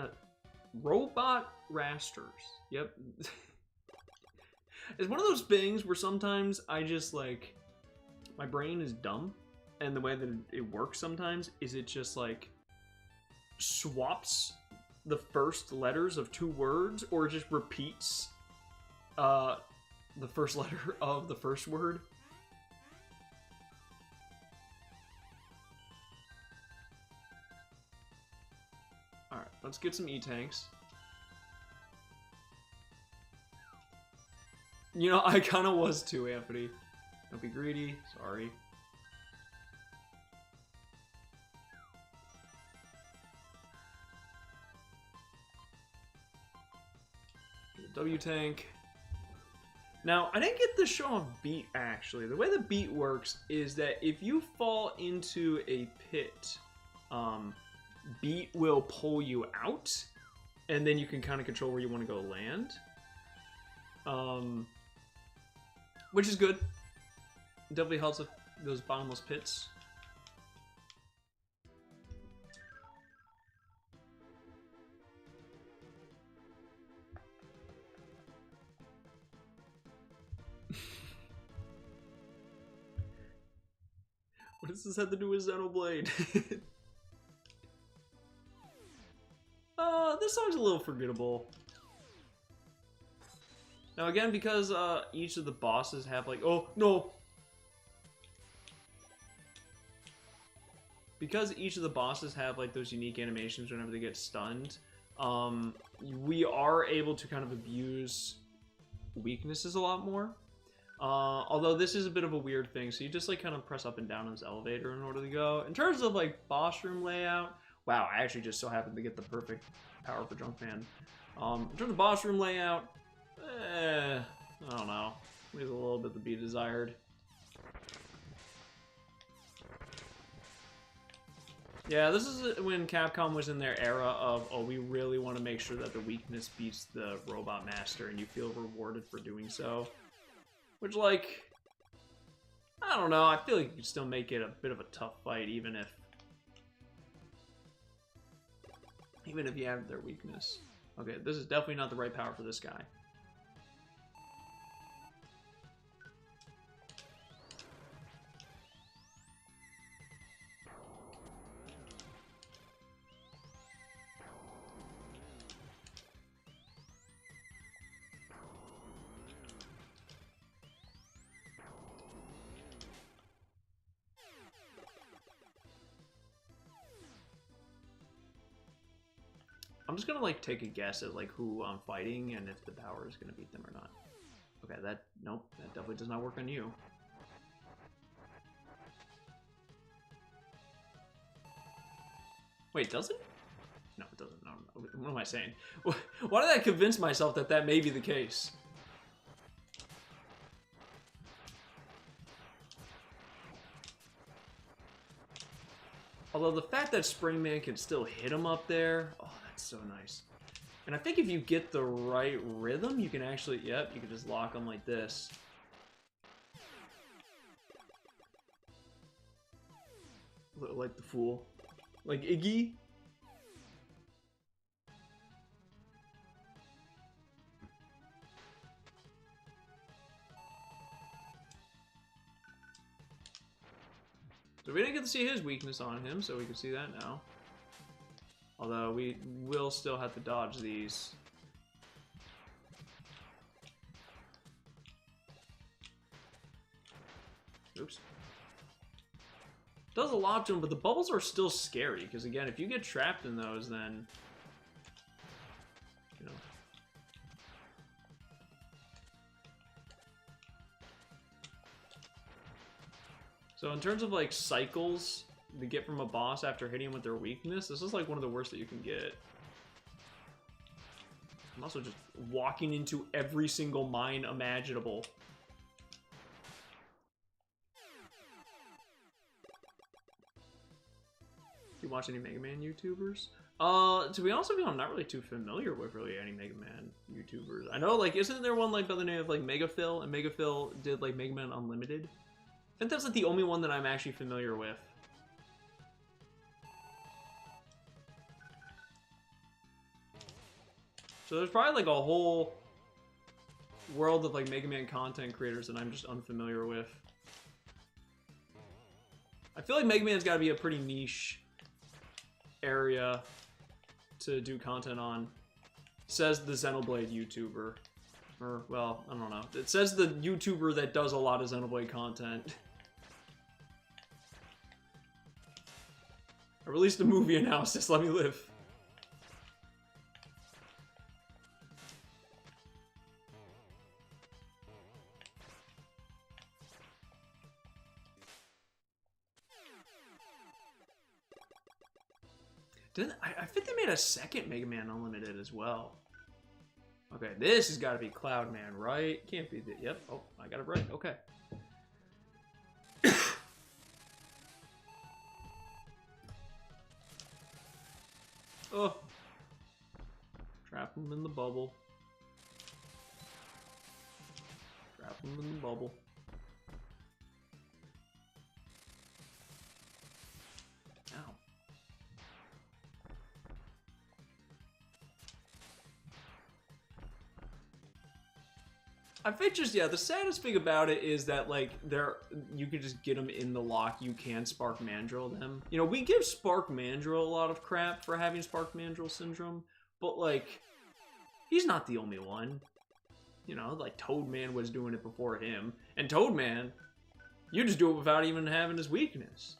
rasters. Yep. It's one of those things where sometimes I just like my brain is dumb, and the way that it works sometimes is it just like swaps the first letters of two words, or it just repeats the first letter of the first word. Alright, let's get some E-tanks. You know, I kind of was too, Anthony. Don't be greedy. Sorry. W-tank. Now, I didn't get the show off beat, actually. The way the beat works is that if you fall into a pit, beat will pull you out, and then you can kind of control where you want to go land. Which is good. It definitely helps with those bottomless pits. What does this have to do with Xenoblade? This song's a little forgettable. Now again, because each of the bosses have like, oh no! Because each of the bosses have like those unique animations whenever they get stunned, we are able to kind of abuse weaknesses a lot more. Although this is a bit of a weird thing, so you just like kind of press up and down on this elevator in order to go. In terms of like boss room layout, wow, I actually just so happened to get the perfect power for Junkman. In terms of boss room layout, I don't know. Leaves a little bit to be desired. Yeah, this is when Capcom was in their era of, oh, we really want to make sure that the weakness beats the Robot Master, and you feel rewarded for doing so. Which, like, I don't know, I feel like you can still make it a bit of a tough fight, even if you have their weakness. Okay, this is definitely not the right power for this guy. I'm just gonna like take a guess at like who I'm fighting and if the power is gonna beat them or not. Okay, nope, that definitely does not work on you. Wait, does it? No, it doesn't. No, no. What am I saying? Why did I convince myself that that may be the case? Although the fact that Springman can still hit him up there, oh, that's so nice. And I think if you get the right rhythm, you can actually, yep, you can just lock him like this. Like the fool. Like Iggy. So we didn't get to see his weakness on him, so we can see that now. Although we will still have to dodge these. Oops. Does a lot to him, but the bubbles are still scary, because again, if you get trapped in those, then, you know. So in terms of like cycles to get from a boss after hitting him with their weakness, this is like one of the worst that you can get. I'm also just walking into every single mine imaginable. You watch any Mega Man YouTubers? To be honest with you, I'm not really too familiar with really any Mega Man YouTubers. I know, like, isn't there one, like, by the name of, like, Megaphil? And Megaphil did, like, Mega Man Unlimited? I think that's, like, the only one that I'm actually familiar with. So there's probably, like, a whole world of, like, Mega Man content creators that I'm just unfamiliar with. I feel like Mega Man's gotta be a pretty niche area to do content on, says the Xenoblade YouTuber. Or, well, I don't know. It says the YouTuber that does a lot of Xenoblade content. I released a movie analysis, let me live. I think they made a second Mega Man Unlimited as well. Okay, this has got to be Cloud Man, right? Can't be the... Yep. Oh, I got it right. Okay. Oh. Trap him in the bubble. Trap him in the bubble. Ow. I think just, yeah, the saddest thing about it is that, like, you could just get them in the lock. You can Spark Mandrill them. You know, we give Spark Mandrill a lot of crap for having Spark Mandrill syndrome, but, like, he's not the only one. You know, like, Toadman was doing it before him. And Toadman, you just do it without even having his weakness.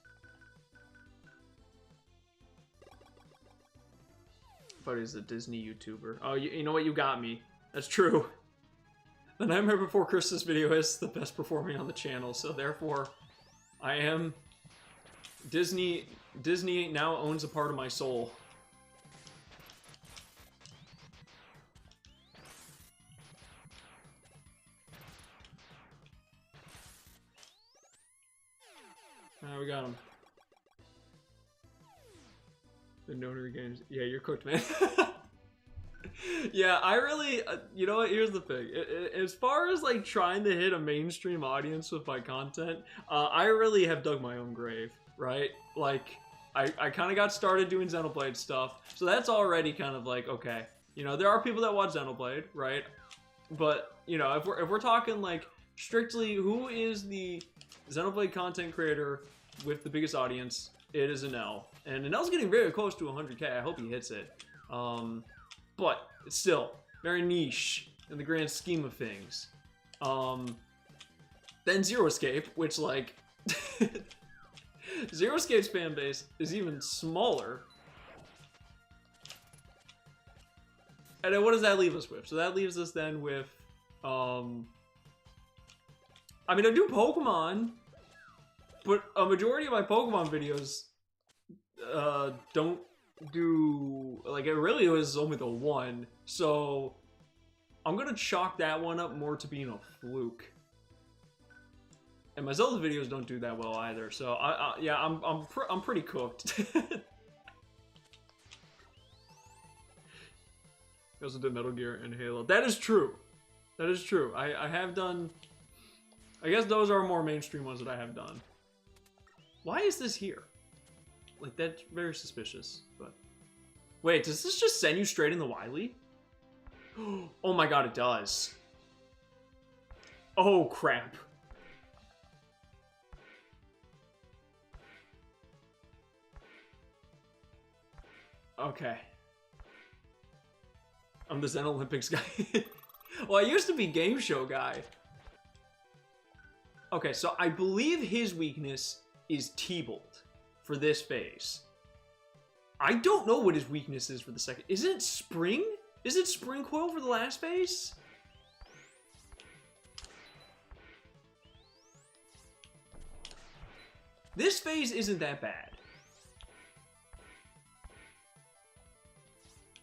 But he's a Disney YouTuber. Oh, you know what? You got me. That's true. The Nightmare Before Christmas video is the best performing on the channel, so therefore, I am... Disney now owns a part of my soul. We got him. The Notary Games. Yeah, you're cooked, man. Yeah, I really, you know what, here's the thing. As far as, like, trying to hit a mainstream audience with my content, I really have dug my own grave, right? Like, I kind of got started doing Xenoblade stuff, so that's already kind of like, okay. You know, there are people that watch Xenoblade, right? But, you know, if we're talking, like, strictly who is the Xenoblade content creator with the biggest audience, it is Anel. And Anel's getting very close to 100K. I hope he hits it. But it's still very niche in the grand scheme of things. Then Zero Escape, which, like, Zero Escape's fan base is even smaller. And then what does that leave us with? So that leaves us then with, I mean, I do Pokemon, but a majority of my Pokemon videos don't do, like, it really was only the one, so I'm gonna chalk that one up more to being a fluke. And my Zelda videos don't do that well either, so yeah, I'm pretty cooked. I also did Metal Gear and Halo. That is true. That is true. I have done, I guess those are more mainstream ones that I have done. Why is this here? Like, that's very suspicious, but... Wait, does this just send you straight in the Wily? Oh my god, it does. Oh, crap. Okay. I'm the Zen Olympics guy. Well, I used to be game show guy. Okay, so I believe his weakness is T-Bolt for this phase. I don't know what his weakness is for the second. Is it Spring? Is it Spring Coil for the last phase? This phase isn't that bad.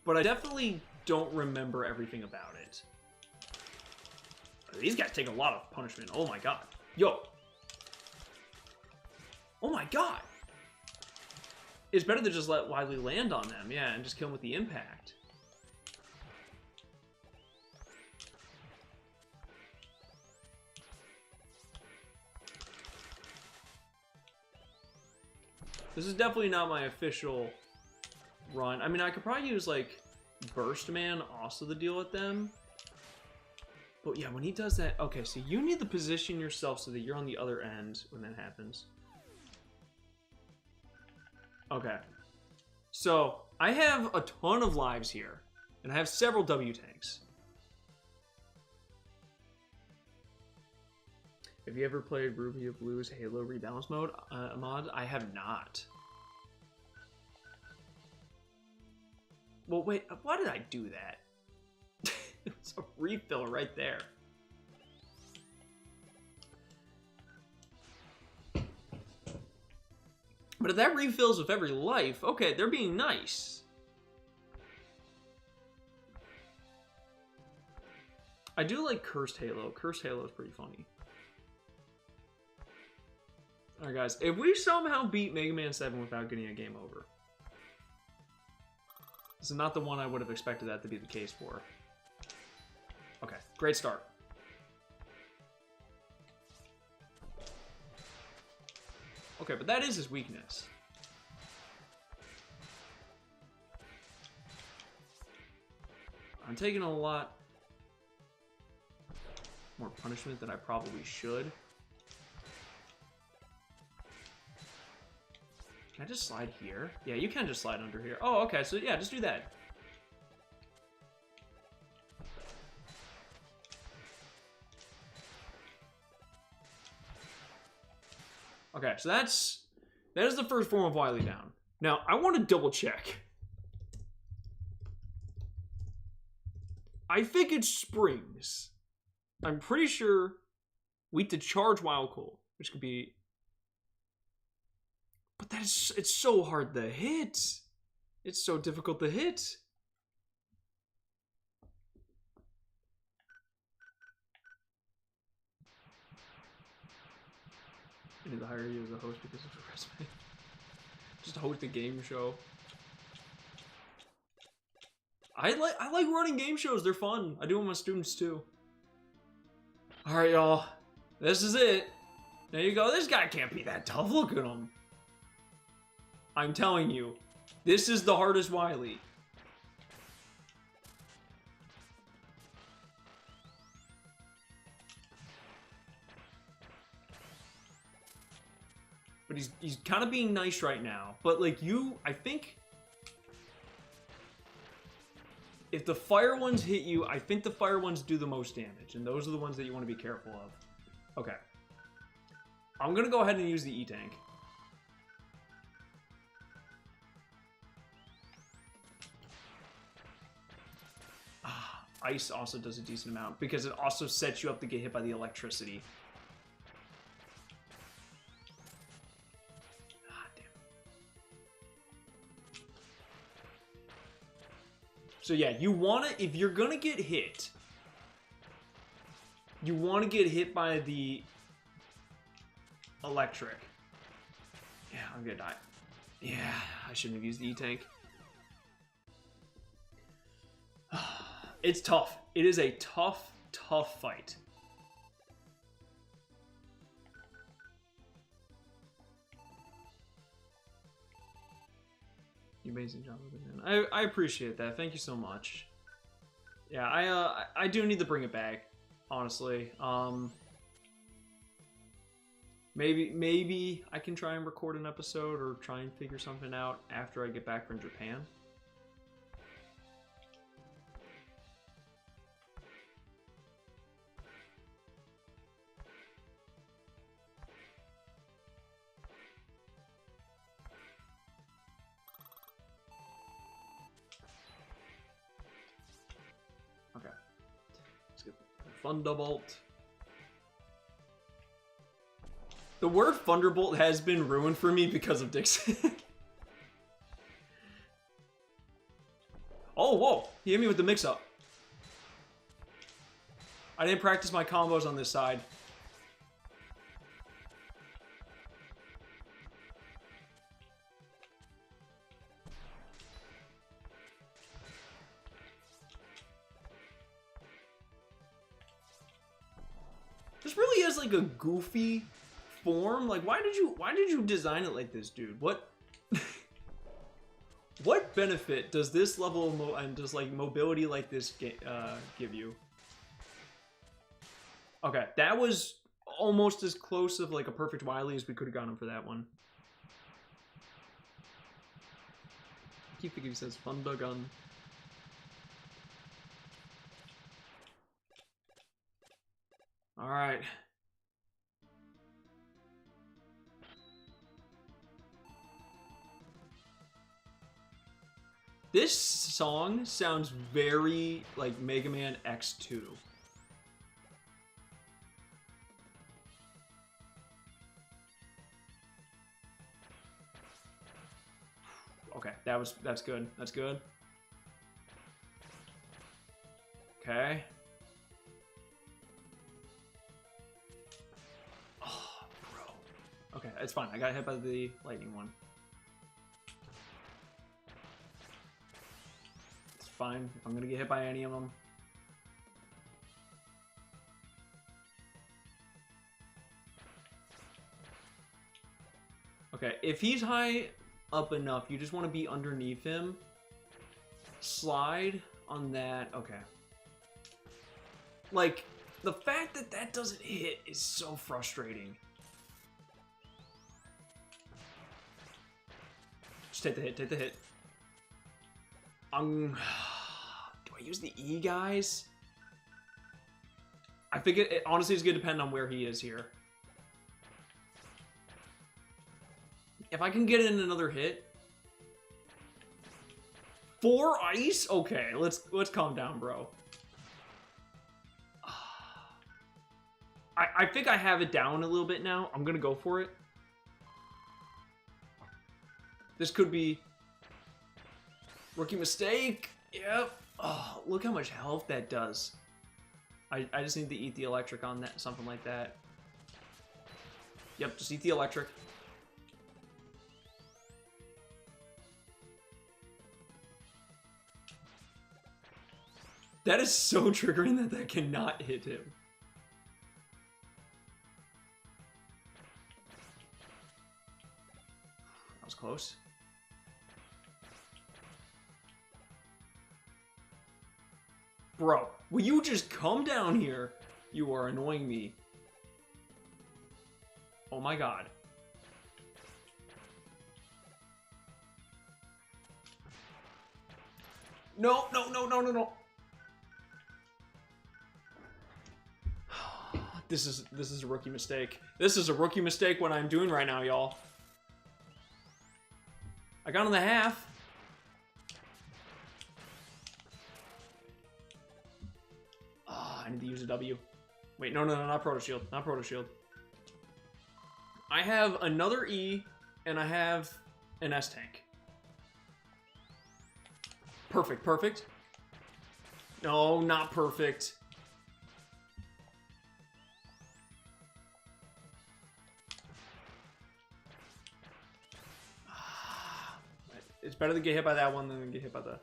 But I definitely don't remember everything about it. These guys take a lot of punishment. Oh my god. Yo. Oh my god. It's better to just let Wily land on them, yeah, and just kill him with the impact. This is definitely not my official run. I mean, I could probably use, like, Burst Man also to deal with them. But yeah, when he does that... Okay, so you need to position yourself so that you're on the other end when that happens. Okay. So, I have a ton of lives here. And I have several W tanks. Have you ever played Ruby of Blue's Halo Rebalance mode mod? I have not. Well, wait, why did I do that? It's a refill right there. But if that refills with every life, okay, they're being nice. I do like Cursed Halo. Cursed Halo is pretty funny. Alright guys, if we somehow beat Mega Man 7 without getting a game over. This is not the one I would have expected that to be the case for. Okay, great start. Okay, but that is his weakness. I'm taking a lot more punishment than I probably should. Can I just slide here? Yeah, you can just slide under here. Oh, okay, so yeah, just do that. Okay, so that is the first form of Wily down. Now, I want to double check. I think it's Springs. I'm pretty sure weak to charge Wild Coal, which could be... But it's so hard to hit. It's so difficult to hit. I need to hire you as a host because of your resume. Just host a game show. I like running game shows. They're fun. I do them with my students too. All right, y'all. This is it. There you go. This guy can't be that tough. Look at him. I'm telling you, this is the hardest Wily. But he's kind of being nice right now. But like I think if the fire ones hit you, I think the fire ones do the most damage. And those are the ones that you want to be careful of. Okay. I'm going to go ahead and use the E-Tank. Ice also does a decent amount because it also sets you up to get hit by the electricity. Ah, damn. So yeah, you want to, if you're going to get hit, you want to get hit by the electric. Yeah, I'm going to die. Yeah, I shouldn't have used the E-Tank. It's tough. It is a tough, tough fight. Amazing job with it, man. I appreciate that. Thank you so much. Yeah, I do need to bring it back, honestly. Maybe I can try and record an episode or try and figure something out after I get back from Japan. Thunderbolt. The word Thunderbolt has been ruined for me because of Dixon. Oh, whoa. He hit me with the mix-up. I didn't practice my combos on this side. This really is like a goofy form. Like, why did you design it like this, dude? What what benefit does this level of and just like mobility like this give you? Okay, that was almost as close of like a perfect Wily as we could have gotten for that one. I keep thinking he says Thunder Gun. All right. This song sounds very like Mega Man X2. Okay, that's good. That's good. Okay. Oh, bro. Okay, it's fine. I got hit by the lightning one. It's fine. I'm gonna get hit by any of them. Okay, if he's high up enough, you just want to be underneath him. Slide on that. Okay. Like, the fact that that doesn't hit is so frustrating. Just take the hit, take the hit. Do I use the E, guys? I think it honestly is going to depend on where he is here. If I can get in another hit. 4 ice? Okay, let's calm down, bro. I think I have it down a little bit now. I'm gonna go for it. This could be rookie mistake. Yep. Oh, look how much health that does. I just need to eat the electric on that, something like that. Yep, just eat the electric. That is so triggering that that cannot hit him. That was close. Bro, will you just come down here? You are annoying me. Oh my god. No, no, no, no, no, no. This is a rookie mistake. This is a rookie mistake what I'm doing right now, y'all. I got on the half. Ah, I need to use a W. Wait, no, no, no, not Proto Shield. Not Proto Shield. I have another E, and I have an S-Tank. Perfect, perfect. No, not perfect. It's better to get hit by that one than get hit by the...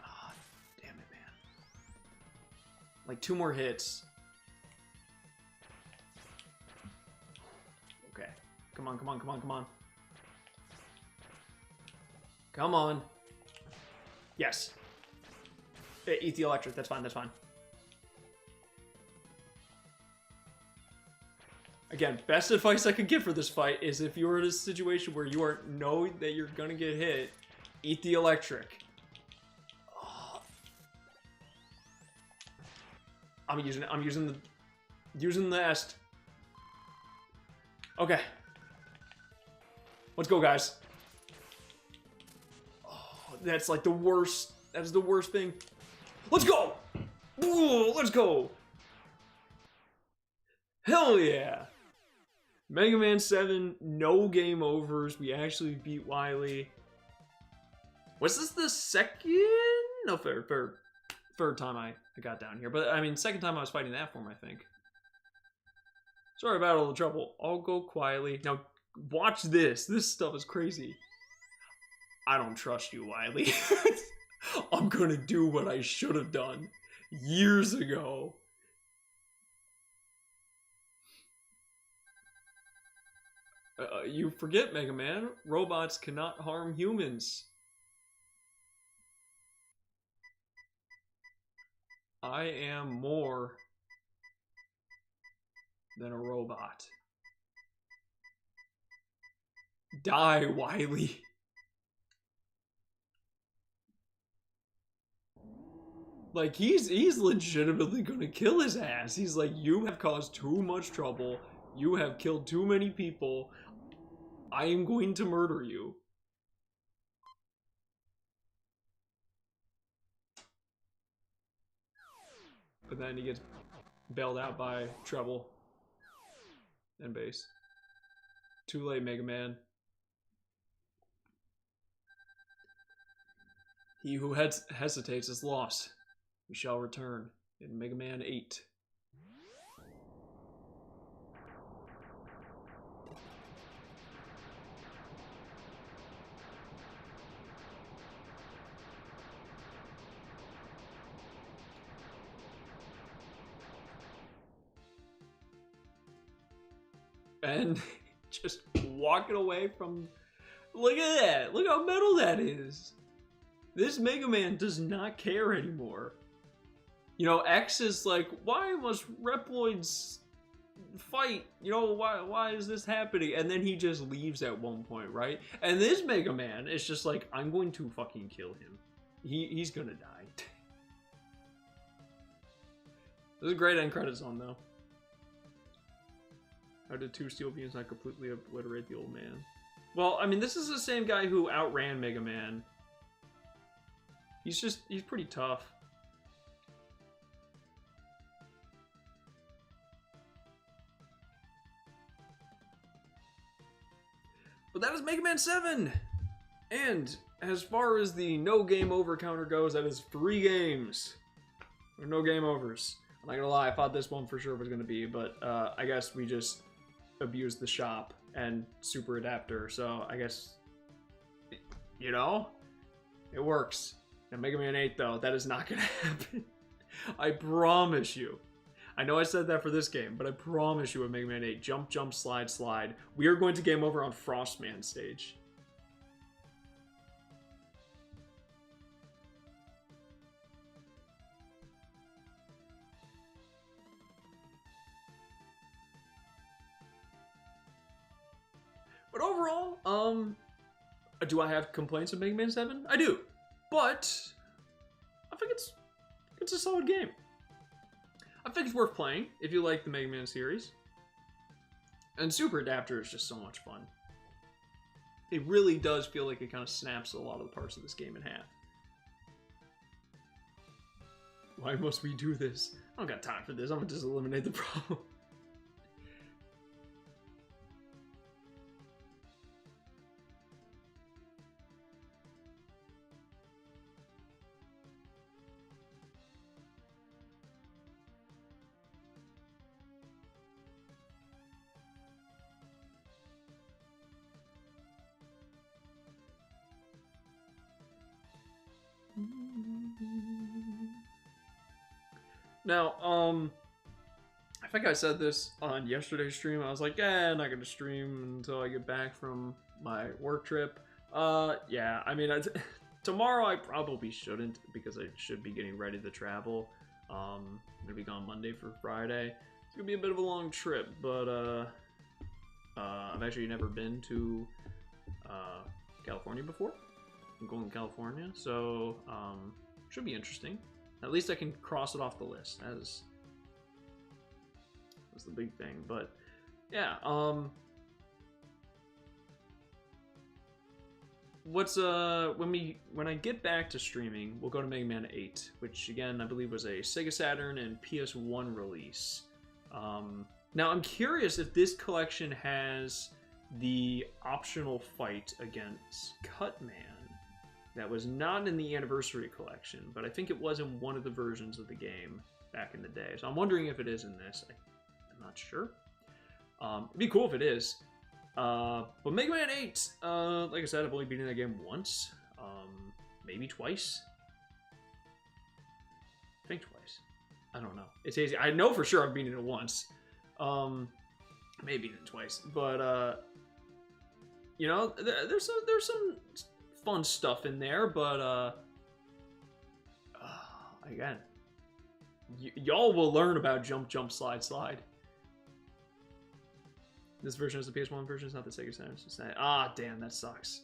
Oh, damn it, man. Like 2 more hits. Okay. Come on, come on, come on, come on. Come on. Yes. Eat the electric. That's fine. That's fine. Again, best advice I could give for this fight is if you're in a situation where you are know that you're gonna get hit, eat the electric. Oh. I'm using the est. Okay. Let's go, guys. Oh, that's like the worst. That's the worst thing. Let's go! Ooh, let's go! Hell yeah! Mega Man 7, no game overs. We actually beat Wily. Was this the second? No, third time I got down here. But, I mean, second time I was fighting that form, I think. Sorry about all the trouble. I'll go quietly. Now, watch this. This stuff is crazy. I don't trust you, Wily. I'm gonna do what I should have done years ago. You forget, Mega Man. Robots cannot harm humans. I am more than a robot. Die, Wily. Like, he's legitimately gonna kill his ass. He's like, you have caused too much trouble. You have killed too many people. I am going to murder you. But then he gets bailed out by Treble and Bass. Too late, Mega Man. He who hesitates is lost. We shall return in Mega Man 8. And just walking away from... Look at that! Look how metal that is! This Mega Man does not care anymore. You know, X is like, why must Reploids fight? You know, why is this happening? And then he just leaves at one point, right? And this Mega Man is just like, I'm going to fucking kill him. He's gonna die. This is a great end credits song, though. How did 2 steel beams not completely obliterate the old man? Well, I mean, this is the same guy who outran Mega Man. He's pretty tough. But that is Mega Man 7! And as far as the no game over counter goes, that is 3 games. There are no game overs. I'm not gonna lie, I thought this one for sure was gonna be, but I guess we just abused the shop and super adapter, so I guess, you know, it works. Now Mega Man 8 though, that is not gonna happen. I promise you. I know I said that for this game, but I promise you with Mega Man 8, jump, jump, slide, slide, we are going to game over on Frostman stage. But overall, do I have complaints with Mega Man 7? I do. But I think it's a solid game. I think it's worth playing if you like the Mega Man series. And Super Adapter is just so much fun. It really does feel like it kind of snaps a lot of the parts of this game in half. Why must we do this? I don't got time for this. I'm gonna just eliminate the problem. Now, I think I said this on yesterday's stream. I was like, yeah, I'm not gonna stream until I get back from my work trip. Yeah, I mean, tomorrow I probably shouldn't because I should be getting ready to travel. I'm gonna be gone Monday for Friday. It's gonna be a bit of a long trip, but I've actually never been to California before. I'm going to California, so should be interesting. At least I can cross it off the list. That's the big thing. But yeah, when I get back to streaming, we'll go to Mega Man 8, which again I believe was a Sega Saturn and PS1 release. Now I'm curious if this collection has the optional fight against Cutman that was not in the Anniversary Collection, but I think it was in one of the versions of the game back in the day. So I'm wondering if it is in this. I'm not sure. It'd be cool if it is. But Mega Man 8, like I said, I've only beaten that game once. Maybe twice. I think twice. I don't know. It's easy. I know for sure I've beaten it once. Maybe it twice. But, you know, there's some fun stuff in there, but, again, y'all will learn about jump, jump, slide, slide. This version is the PS1 version, it's not the Sega Saturn. Ah, damn, that sucks.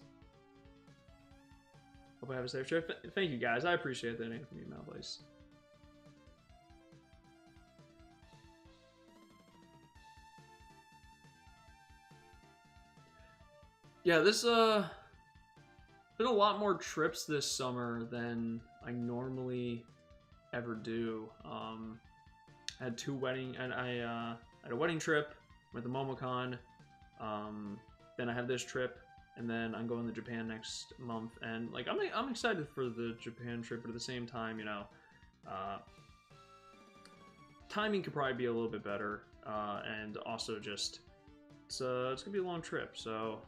Hope I have a safe trip. Thank you, guys. I appreciate that name from you, Malplace. Yeah, this, been a lot more trips this summer than I normally ever do. I had two wedding, and I had a wedding trip with the MomoCon, then I have this trip, and then I'm going to Japan next month, and like I'm excited for the Japan trip, but at the same time, you know, timing could probably be a little bit better, and also just it's gonna be a long trip, so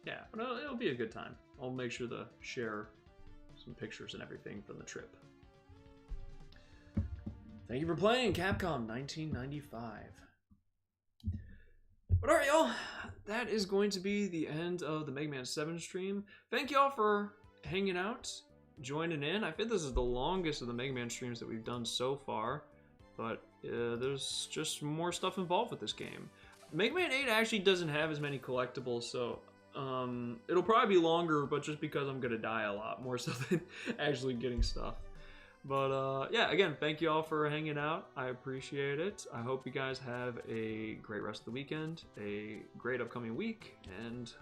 yeah, but it'll be a good time. I'll make sure to share some pictures and everything from the trip. Thank you for playing Capcom 1995. But alright, y'all, that is going to be the end of the Mega Man 7 stream. Thank y'all for hanging out, joining in. I think this is the longest of the Mega Man streams that we've done so far, but there's just more stuff involved with this game. Mega Man 8 actually doesn't have as many collectibles, so it'll probably be longer, but just because I'm gonna die a lot more so than actually getting stuff. But yeah, again, thank you all for hanging out. I appreciate it. I hope you guys have a great rest of the weekend, a great upcoming week, and